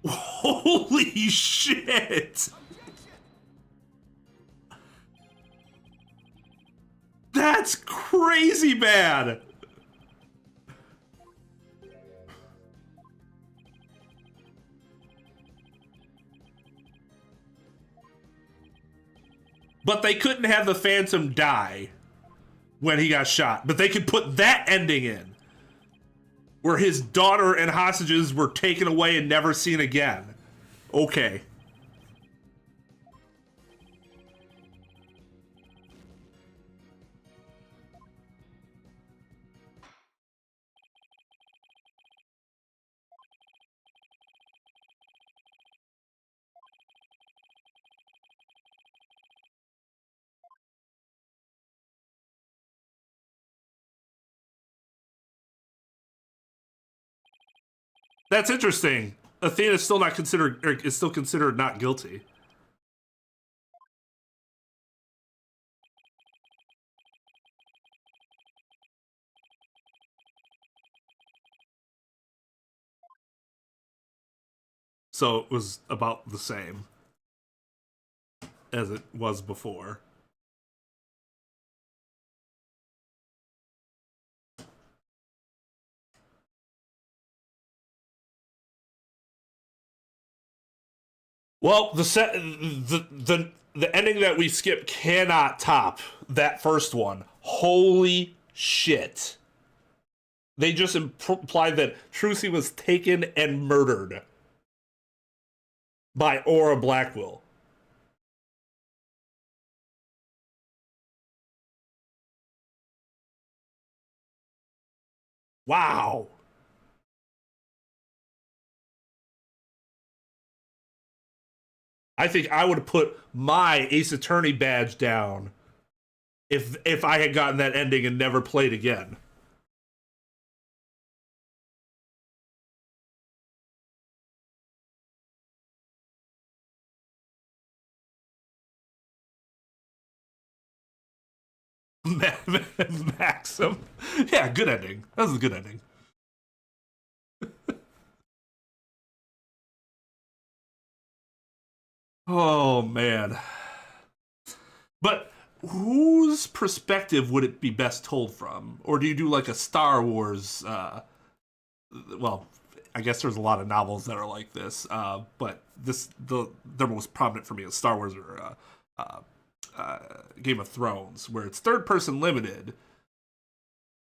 Holy shit! That's crazy bad! But they couldn't have the Phantom die when he got shot. But they could put that ending in. Where his daughter and hostages were taken away and never seen again. Okay. That's interesting. Athena is still not considered, or is still considered not guilty. So it was about the same as it was before. Well, the ending that we skipped cannot top that first one. Holy shit. They just implied that Trucy was taken and murdered by Aura Blackwell. Wow. I think I would have put my Ace Attorney badge down if I had gotten that ending and never played again. Maxim. Yeah, good ending. That was a good ending. Oh, man. But whose perspective would it be best told from? Or do you do like a Star Wars, well, I guess there's a lot of novels that are like this, but they're most prominent for me is Star Wars or Game of Thrones, where it's third person limited,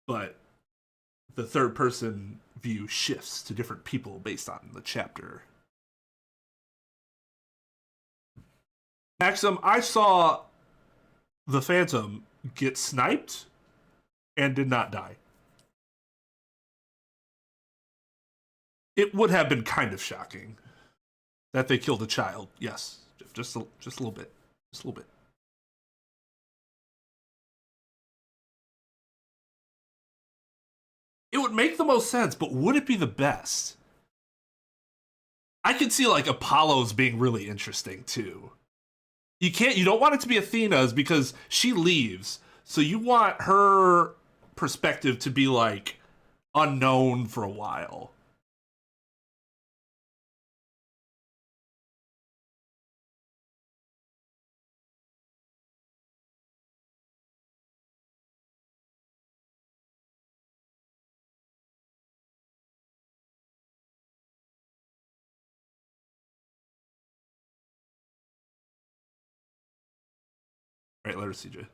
but the third person view shifts to different people based on the chapter. Maxim, I saw the Phantom get sniped and did not die. It would have been kind of shocking that they killed a child. Yes, just a little bit. Just a little bit. It would make the most sense, but would it be the best? I could see like Apollo's being really interesting too. You don't want it to be Athena's because she leaves. So you want her perspective to be like unknown for a while. Right, later, CJ.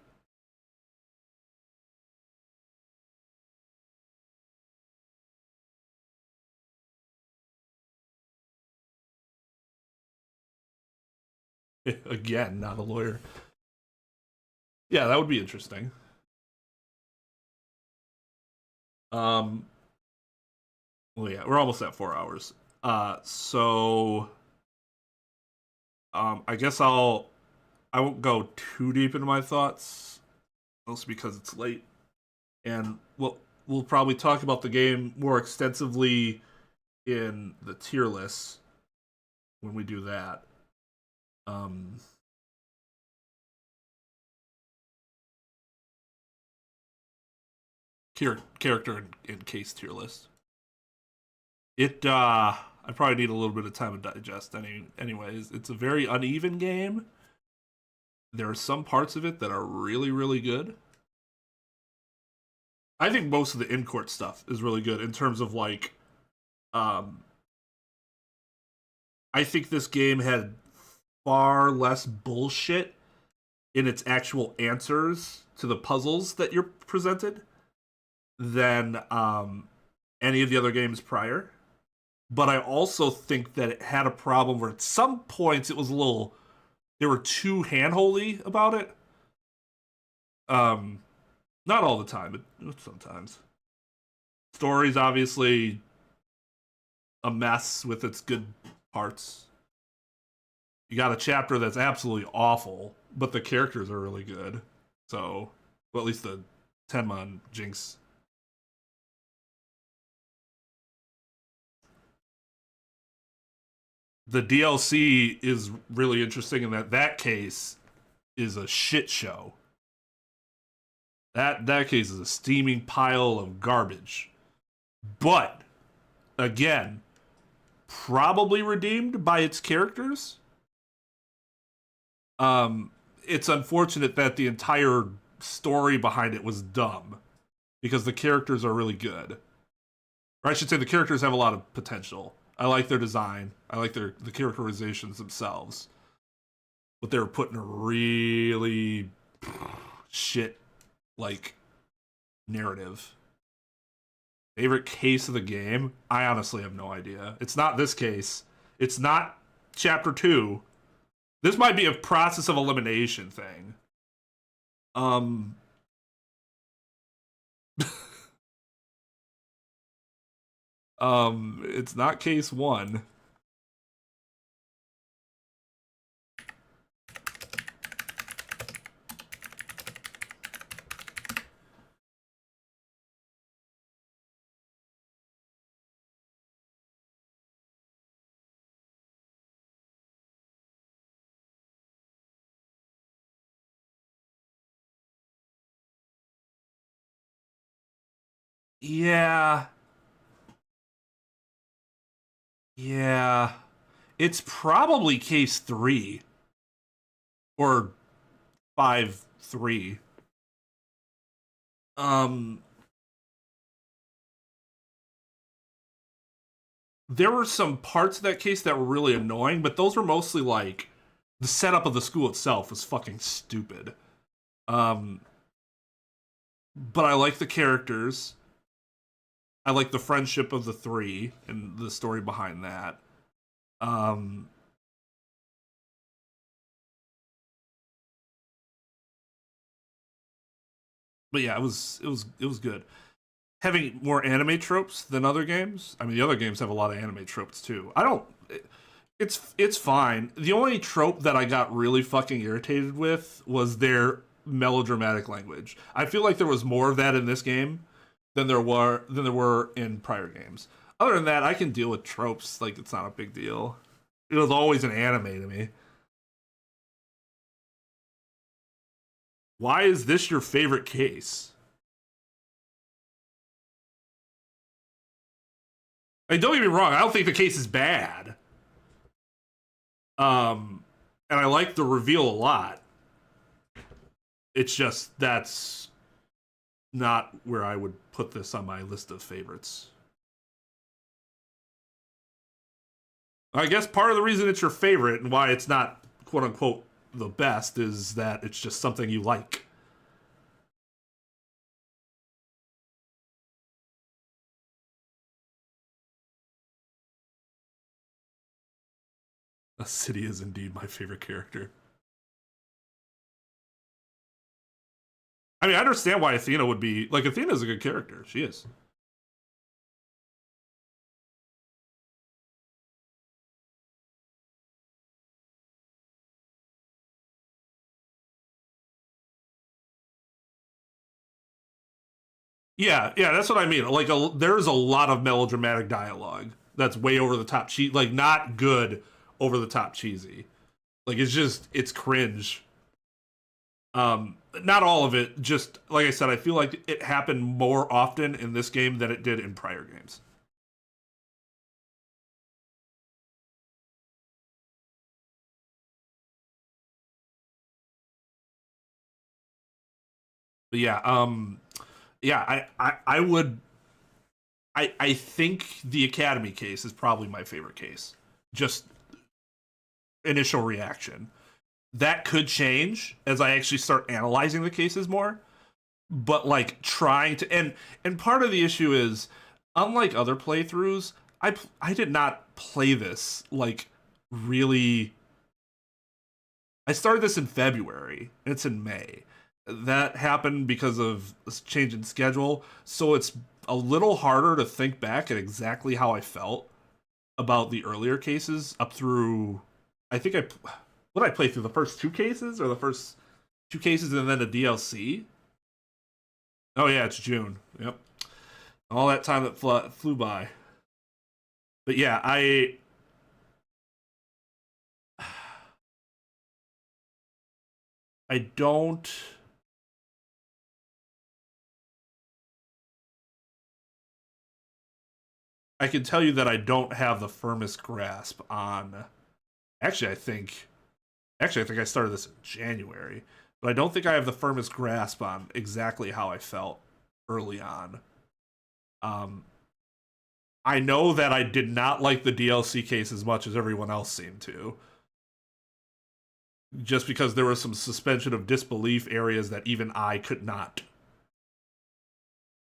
Again, not a lawyer. Yeah, that would be interesting. Well, yeah, we're almost at 4 hours. I guess I won't go too deep into my thoughts, mostly because it's late, and we'll probably talk about the game more extensively in the tier list when we do that. Character and case tier list. I probably need a little bit of time to digest. Anyways, it's a very uneven game. There are some parts of it that are really, really good. I think most of the in-court stuff is really good in terms of like, I think this game had far less bullshit in its actual answers to the puzzles that you're presented than any of the other games prior. But I also think that it had a problem where at some points it was they were too handholdy about it. Not all the time, but sometimes. Story's obviously a mess with its good parts. You got a chapter that's absolutely awful, but the characters are really good. So, well, at least the Tenma and Jinx. the DLC is really interesting in that case is a shit show. That case is a steaming pile of garbage. But again, probably redeemed by its characters. It's unfortunate that the entire story behind it was dumb because the characters are really good. Or I should say the characters have a lot of potential. I like their design. I like the characterizations themselves. But they were put in a really shit like narrative. Favorite case of the game? I honestly have no idea. It's not this case. It's not chapter 2. This might be a process of elimination thing. It's not case 1. Yeah. Yeah. It's probably case 3. Or 5-3. There were some parts of that case that were really annoying, but those were mostly like the setup of the school itself was fucking stupid. But I like the characters. I like the friendship of the 3 and the story behind that. But yeah, it was good. Having more anime tropes than other games. I mean, the other games have a lot of anime tropes too. It's fine. The only trope that I got really fucking irritated with was their melodramatic language. I feel like there was more of that in this game than there were in prior games. Other than that, I can deal with tropes. Like, it's not a big deal. It was always an anime to me. Why is this your favorite case? Like, don't get me wrong, I don't think the case is bad. And I like the reveal a lot. It's just that's not where I would put this on my list of favorites. I guess part of the reason it's your favorite and why it's not quote unquote the best is that it's just something you like. A city is indeed my favorite character. I mean, I understand why Athena would be... Like, Athena's a good character. She is. Yeah, that's what I mean. Like, there's a lot of melodramatic dialogue that's way over the top cheesy. Like, not good, over the top cheesy. Like, it's cringe. Not all of it, just, like I said, I feel like it happened more often in this game than it did in prior games. But yeah, I think the Academy case is probably my favorite case. Just initial reaction. That could change as I actually start analyzing the cases more. But like trying to and part of the issue is, unlike other playthroughs, I did not play this like really. I started this in February. And it's in May. That happened because of a change in schedule, so it's a little harder to think back at exactly how I felt about the earlier cases up through. I think what did I play through the first 2 cases or the first 2 cases and then the DLC. Oh yeah, it's June. Yep, all that time that flew by. But yeah, I don't. I can tell you that I don't have the firmest grasp on. Actually, I think I started this in January, but I don't think I have the firmest grasp on exactly how I felt early on. I know that I did not like the DLC case as much as everyone else seemed to. Just because there was some suspension of disbelief areas that even I could not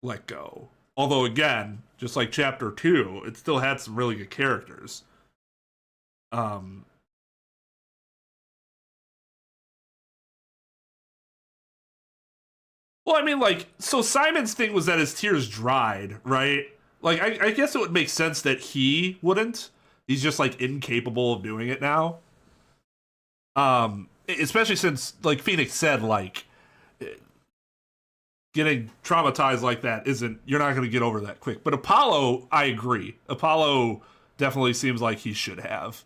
let go. Although, again, just like Chapter 2, it still had some really good characters. Well, I mean, like, so Simon's thing was that his tears dried, right? Like, I guess it would make sense that he wouldn't. He's just, like, incapable of doing it now. Especially since, like Phoenix said, like, getting traumatized like that you're not going to get over that quick. But Apollo, I agree. Apollo definitely seems like he should have.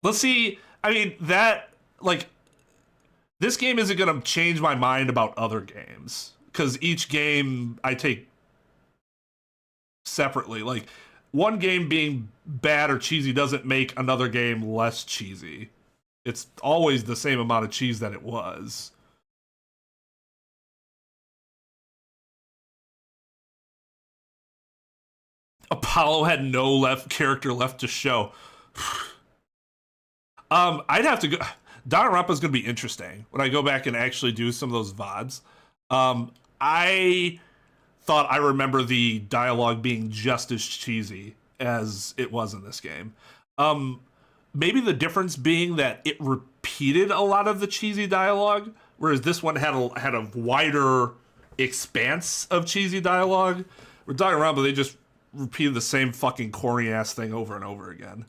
Let's see. I mean, that, like, this game isn't going to change my mind about other games. Because each game I take separately. Like, one game being bad or cheesy doesn't make another game less cheesy. It's always the same amount of cheese that it was. Apollo had no character left to show. I'd have to go. Danganronpa's going to be interesting when I go back and actually do some of those VODs. I thought I remember the dialogue being just as cheesy as it was in this game. Maybe the difference being that it repeated a lot of the cheesy dialogue, whereas this one had a wider expanse of cheesy dialogue. With Danganronpa, they just repeated the same fucking corny ass thing over and over again.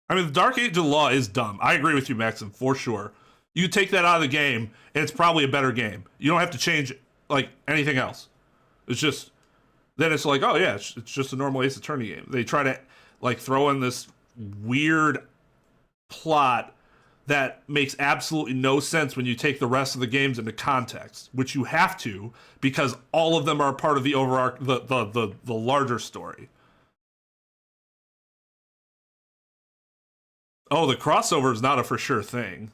I mean, the Dark Age of Law is dumb. I agree with you, Maxim, for sure. You take that out of the game, and it's probably a better game. You don't have to change, like, anything else. It's just, then it's like, oh yeah, it's just a normal Ace Attorney game. They try to, like, throw in this weird plot that makes absolutely no sense when you take the rest of the games into context, which you have to, because all of them are part of the the larger story. Oh, the crossover is not a for sure thing.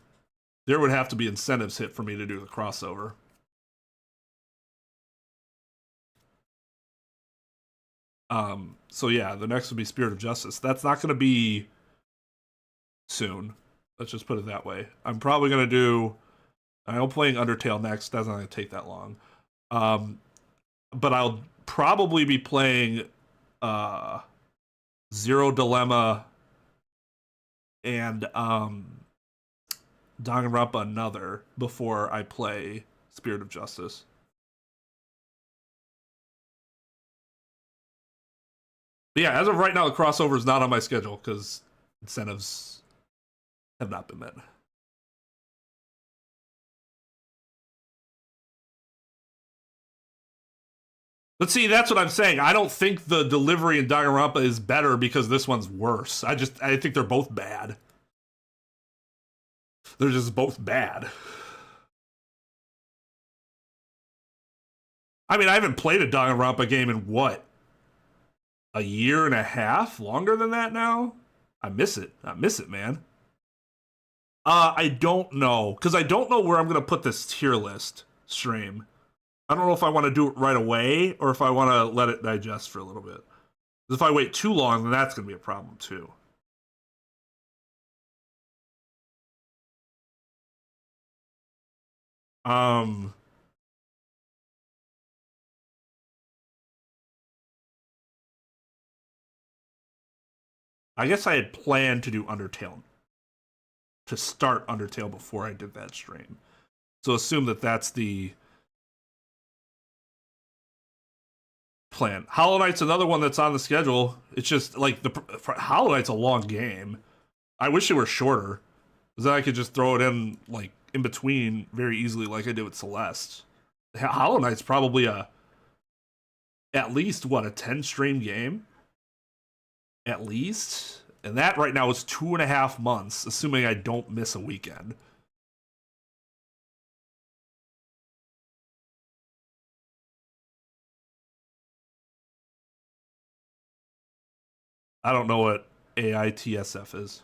There would have to be incentives hit for me to do the crossover. So yeah, the next would be Spirit of Justice. That's not going to be soon. Let's just put it that way. I'm probably going to do... I'm playing Undertale next. That's not going to take that long. But I'll probably be playing Zero Dilemma and Danganronpa Another before I play Spirit of Justice. But yeah, as of right now, the crossover is not on my schedule because incentives have not been met. But see, that's what I'm saying. I don't think the delivery in Danganronpa is better because this one's worse. I think they're both bad. They're just both bad. I mean, I haven't played a Danganronpa game in what? A year and a half? Longer than that now? I miss it. I miss it, man. I don't know. Because I don't know where I'm going to put this tier list stream. I don't know if I want to do it right away or if I want to let it digest for a little bit. If I wait too long, then that's going to be a problem too. I guess I had planned to do Undertale, to start Undertale before I did that stream. So assume that that's the plan. Hollow Knight's another one that's on the schedule. It's just like Hollow Knight's a long game. I wish it were shorter, because then I could just throw it in like in between very easily, like I did with Celeste. Hollow Knight's probably a at least, what, a 10 stream game? At least? And that right now is 2.5 months, assuming I don't miss a weekend. I don't know what AITSF is.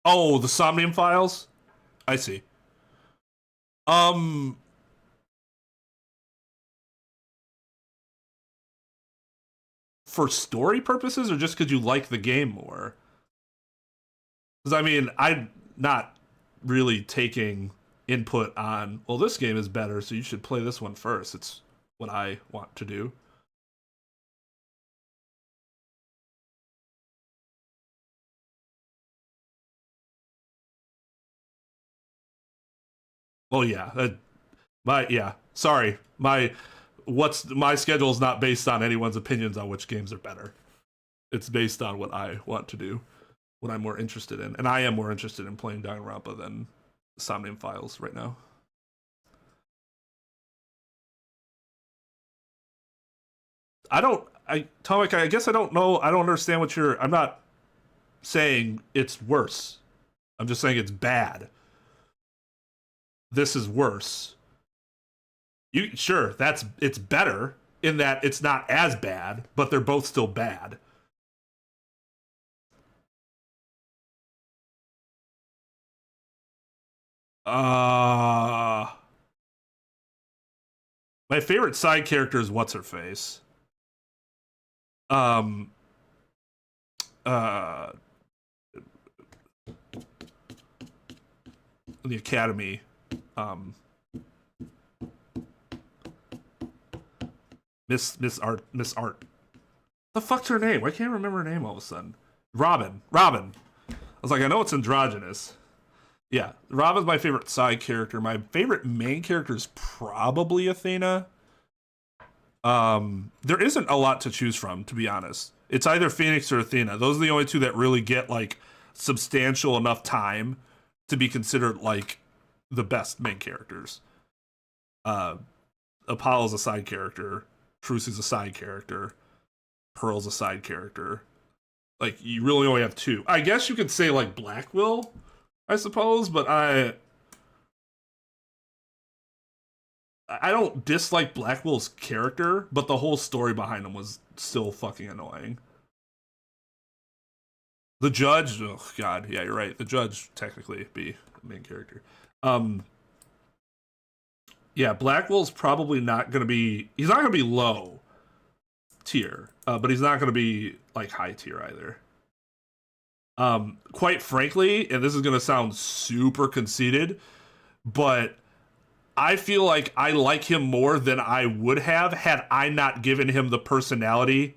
Oh, the Somnium files? I see. For story purposes or just because you like the game more? Because, I mean, I'm not really taking input on, well, this game is better, so you should play this one first. It's what I want to do. Well, yeah. Sorry. My schedule is not based on anyone's opinions on which games are better. It's based on what I want to do, what I'm more interested in. And I am more interested in playing Danganronpa than Somnium Files right now. Tomic, I guess I don't know. I don't understand what I'm not saying it's worse. I'm just saying it's bad. This is worse. Sure, it's better in that it's not as bad, but they're both still bad. My favorite side character is what's her face. The Academy. Miss Art. The fuck's her name? Why can't I remember her name all of a sudden? Robin. I was like, I know it's androgynous. Yeah, Robin's my favorite side character. My favorite main character is probably Athena. There isn't a lot to choose from, to be honest. It's either Phoenix or Athena. Those are the only two that really get like substantial enough time to be considered like the best main characters. Apollo's a side character. Trucy's a side character. Pearl's a side character. Like, you really only have two. I guess you could say like Blackwell, I suppose, but I don't dislike Blackwell's character, but the whole story behind him was still fucking annoying. The judge, oh god, yeah, you're right. The judge technically be the main character. Yeah, Blackwell's probably not gonna be. He's not gonna be low tier, but he's not gonna be like high tier either. Quite frankly, and this is gonna sound super conceited, but I feel like I like him more than I would have had I not given him the personality.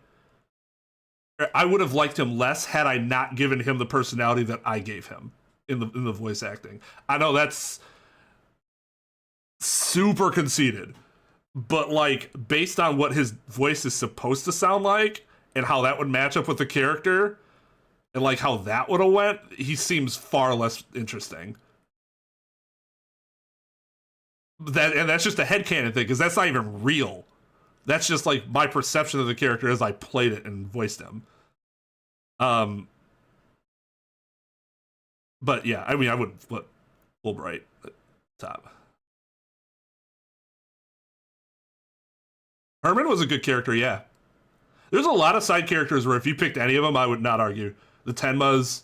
I would have liked him less had I not given him the personality that I gave him in the voice acting. I know that's super conceited, but like based on what his voice is supposed to sound like and how that would match up with the character and like how that would have went, he seems far less interesting. That's just a headcanon thing, because that's not even real. That's just like my perception of the character as I played it and voiced him. But yeah, I mean, I would put Fulbright at top. Herman was a good character, yeah. There's a lot of side characters where if you picked any of them, I would not argue. The Tenmas,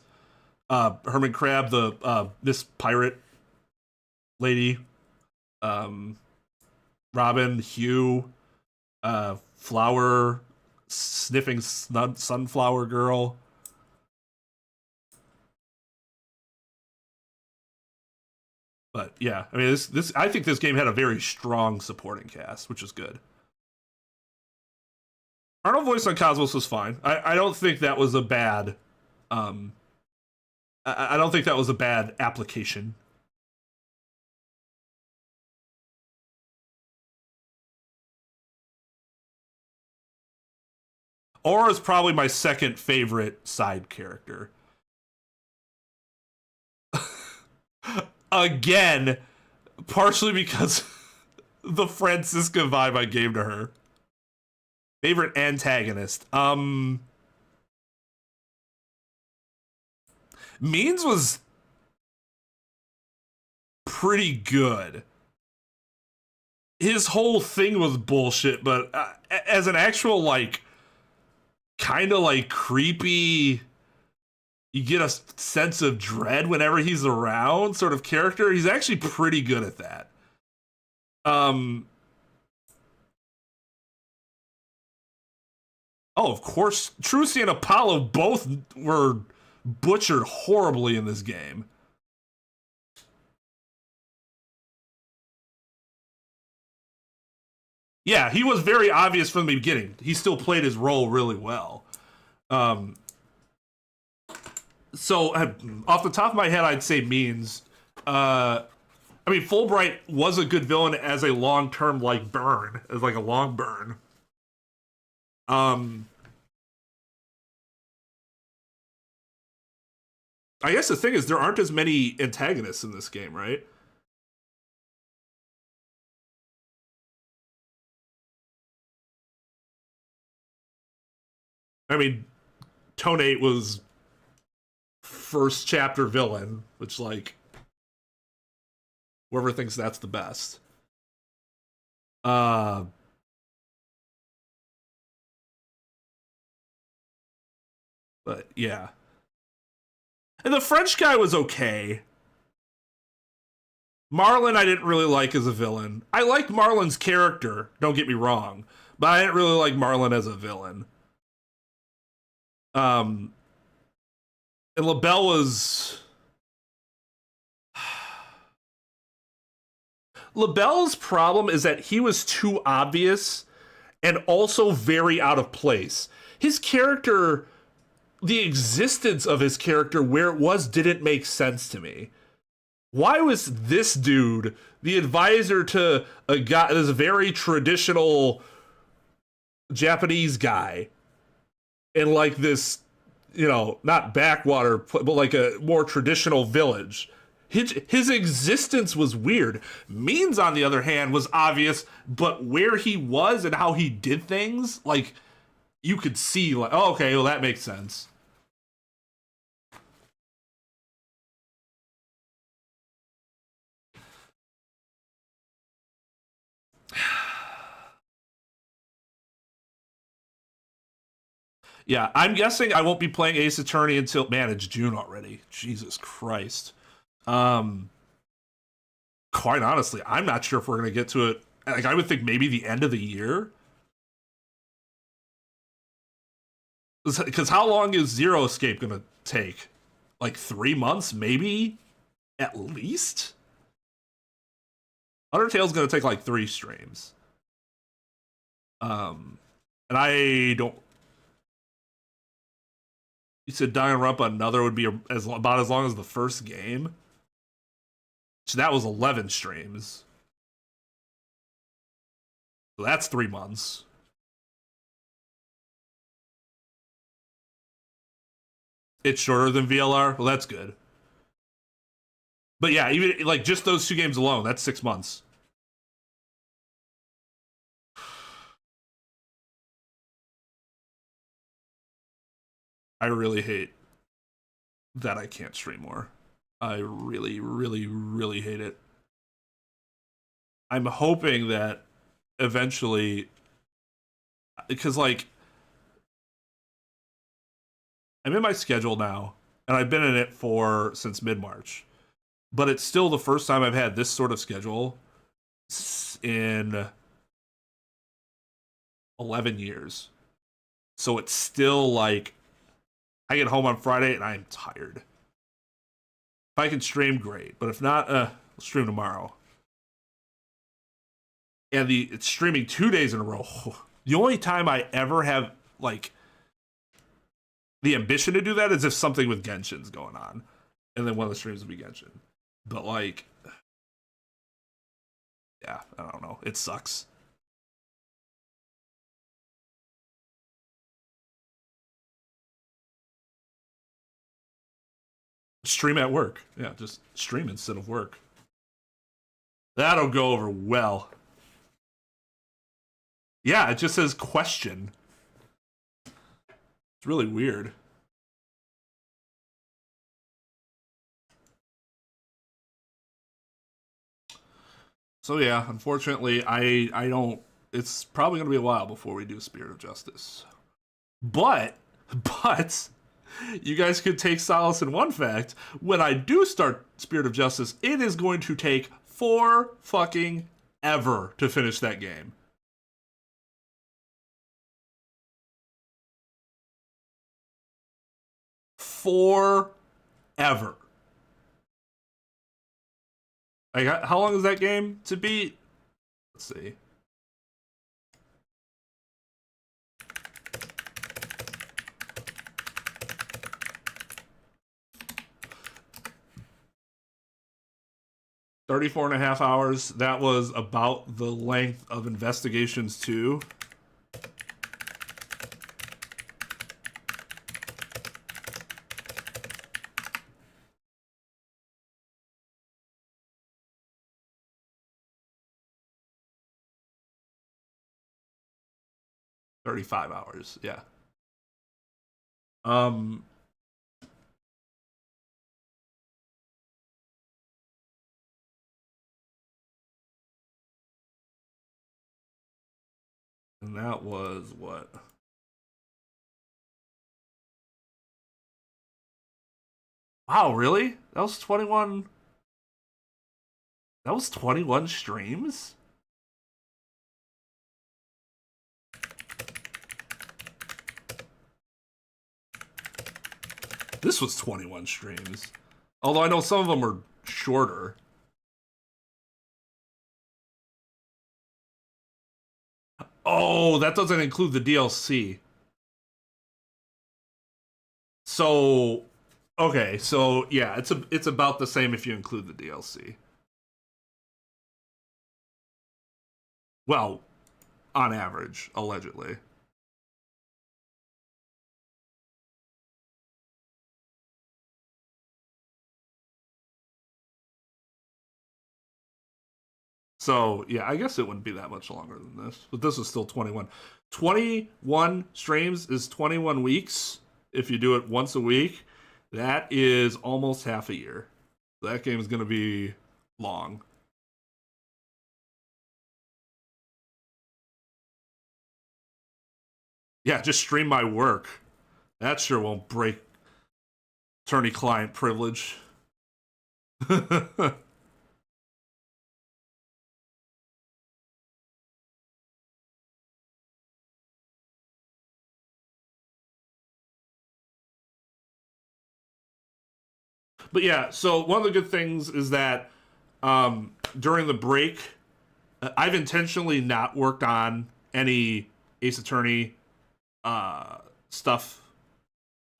Herman Crab, the Miss Pirate lady, Robin, Hugh, Flower, sniffing sunflower girl. But yeah, I mean, this I think this game had a very strong supporting cast, which is good. Arnold voice on Cosmos was fine. I don't think that was a bad. I don't think that was a bad application. Aura is probably my second favorite side character. again, partially because the Francisca vibe I gave to her. Favorite antagonist. Means was pretty good. His whole thing was bullshit, but as an actual, like, kind of like creepy, you get a sense of dread whenever he's around sort of character, he's actually pretty good at that. Oh, of course, Trucy and Apollo both were butchered horribly in this game. Yeah, he was very obvious from the beginning. He still played his role really well. So, off the top of my head, I'd say Means. I mean, Fulbright was a good villain as a long-term, like, burn. As, like, a long burn. I guess the thing is, there aren't as many antagonists in this game, right? I mean, Tonate was first chapter villain, which, like, whoever thinks that's the best. But yeah. And the French guy was okay. Marlon I didn't really like as a villain. I liked Marlon's character, don't get me wrong, but I didn't really like Marlon as a villain. And LaBelle was... LaBelle's problem is that he was too obvious and also very out of place. His character, the existence of his character where it was didn't make sense to me. Why was this dude the advisor to a guy, this very traditional Japanese guy, in like this, you know, not backwater, but like a more traditional village? His existence was weird. Means, on the other hand, was obvious, but where he was and how he did things, like, you could see, like, oh, okay, well, that makes sense. Yeah, I'm guessing I won't be playing Ace Attorney until, man, it's June already. Jesus Christ. Quite honestly, I'm not sure if we're going to get to it. Like, I would think maybe the end of the year. Because how long is Zero Escape going to take? Like 3 months, maybe? At least? Undertale's going to take like 3 streams. And I don't... You said Danganronpa another would be about as long as the first game? So that was 11 streams. So that's 3 months. It's shorter than VLR? Well, that's good. But yeah, even like just those 2 games alone, that's 6 months. I really hate that I can't stream more. I really, really, really hate it. I'm hoping that eventually, because like, I'm in my schedule now, and I've been in it since mid-March, but it's still the first time I've had this sort of schedule in 11 years. So it's still like, I get home on Friday and I'm tired. If I can stream, great. But if not, I'll stream tomorrow. And it's streaming 2 days in a row. The only time I ever have, like, the ambition to do that is if something with Genshin's going on. And then one of the streams will be Genshin. But, like, yeah, I don't know. It sucks. Stream at work. Yeah, just stream instead of work. That'll go over well. Yeah, it just says question. It's really weird. So yeah, unfortunately, I don't. It's probably gonna be a while before we do Spirit of Justice. But you guys could take solace in one fact. When I do start Spirit of Justice, it is going to take 4 fucking ever to finish that game. Forever. Like, how long is that game to beat? Let's see. $34.5 hours. That was about the length of Investigations 2. $35 hours, yeah. And that was what? Wow, really? That was 21. That was 21 streams? This was 21 streams. Although I know some of them are shorter. Oh, that doesn't include the DLC. So, okay, so yeah, it's about the same if you include the DLC. Well, on average, allegedly. So, yeah, I guess it wouldn't be that much longer than this. But this is still 21. 21 streams is 21 weeks. If you do it once a week, that is almost half a year. That game is going to be long. Yeah, just stream my work. That sure won't break attorney-client privilege. But yeah, so one of the good things is that during the break, I've intentionally not worked on any Ace Attorney stuff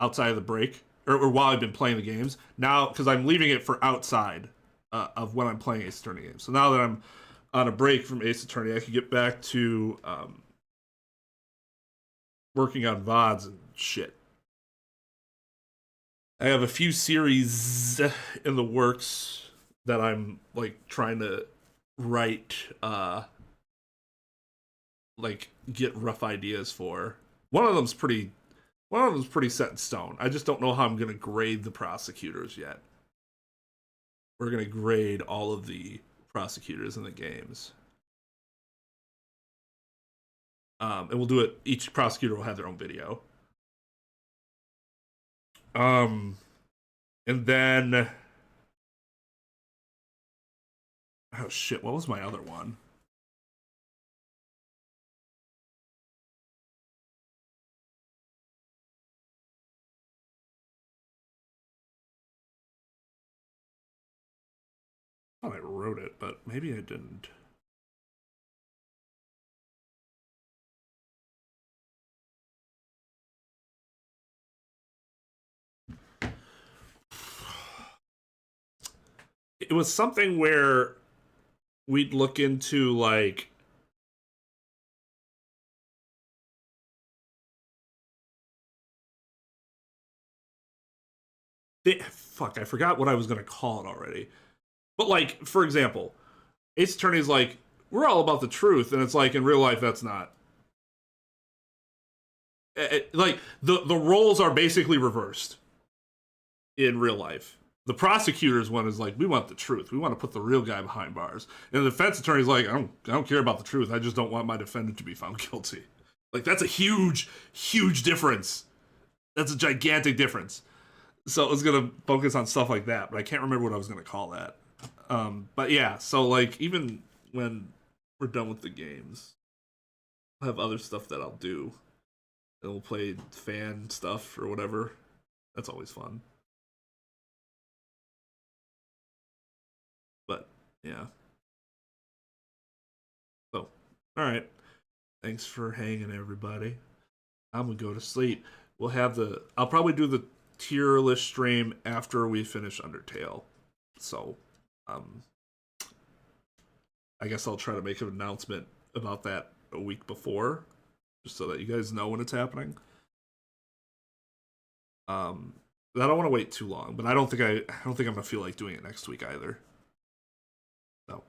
outside of the break, or while I've been playing the games. Now, because I'm leaving it for outside of when I'm playing Ace Attorney games. So now that I'm on a break from Ace Attorney, I can get back to working on VODs and shit. I have a few series in the works that I'm like trying to write, like get rough ideas for. One of them's pretty set in stone. I just don't know how I'm gonna grade the prosecutors yet. We're gonna grade all of the prosecutors in the games. And we'll do it, each prosecutor will have their own video. And then, oh shit, what was my other one? Oh, I wrote it, but maybe I didn't. It was something where we'd look into like fuck, I forgot what I was gonna call it already. But like, for example, Ace Attorney's like, we're all about the truth, and it's like in real life that's not. Like the roles are basically reversed in real life. The prosecutor's one is like, we want the truth. We want to put the real guy behind bars. And the defense attorney's like, I don't care about the truth. I just don't want my defendant to be found guilty. Like, that's a huge, huge difference. That's a gigantic difference. So I was going to focus on stuff like that, but I can't remember what I was going to call that. But yeah, so like, even when we're done with the games, I'll have other stuff that I'll do. And we'll play fan stuff or whatever. That's always fun. But yeah. So, alright. Thanks for hanging, everybody. I'm gonna go to sleep. We'll have I'll probably do the tier list stream after we finish Undertale. So, I guess I'll try to make an announcement about that a week before, just so that you guys know when it's happening. I don't want to wait too long, but I don't think I'm gonna feel like doing it next week either. So,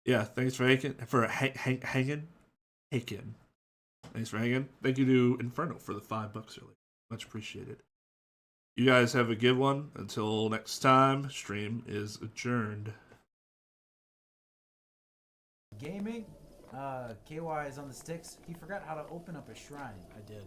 yeah, thanks for hanging. Thanks for hanging. Thank you to Inferno for the $5 early. Much appreciated. You guys have a good one. Until next time, stream is adjourned. Gaming, KY is on the sticks. He forgot how to open up a shrine. I did.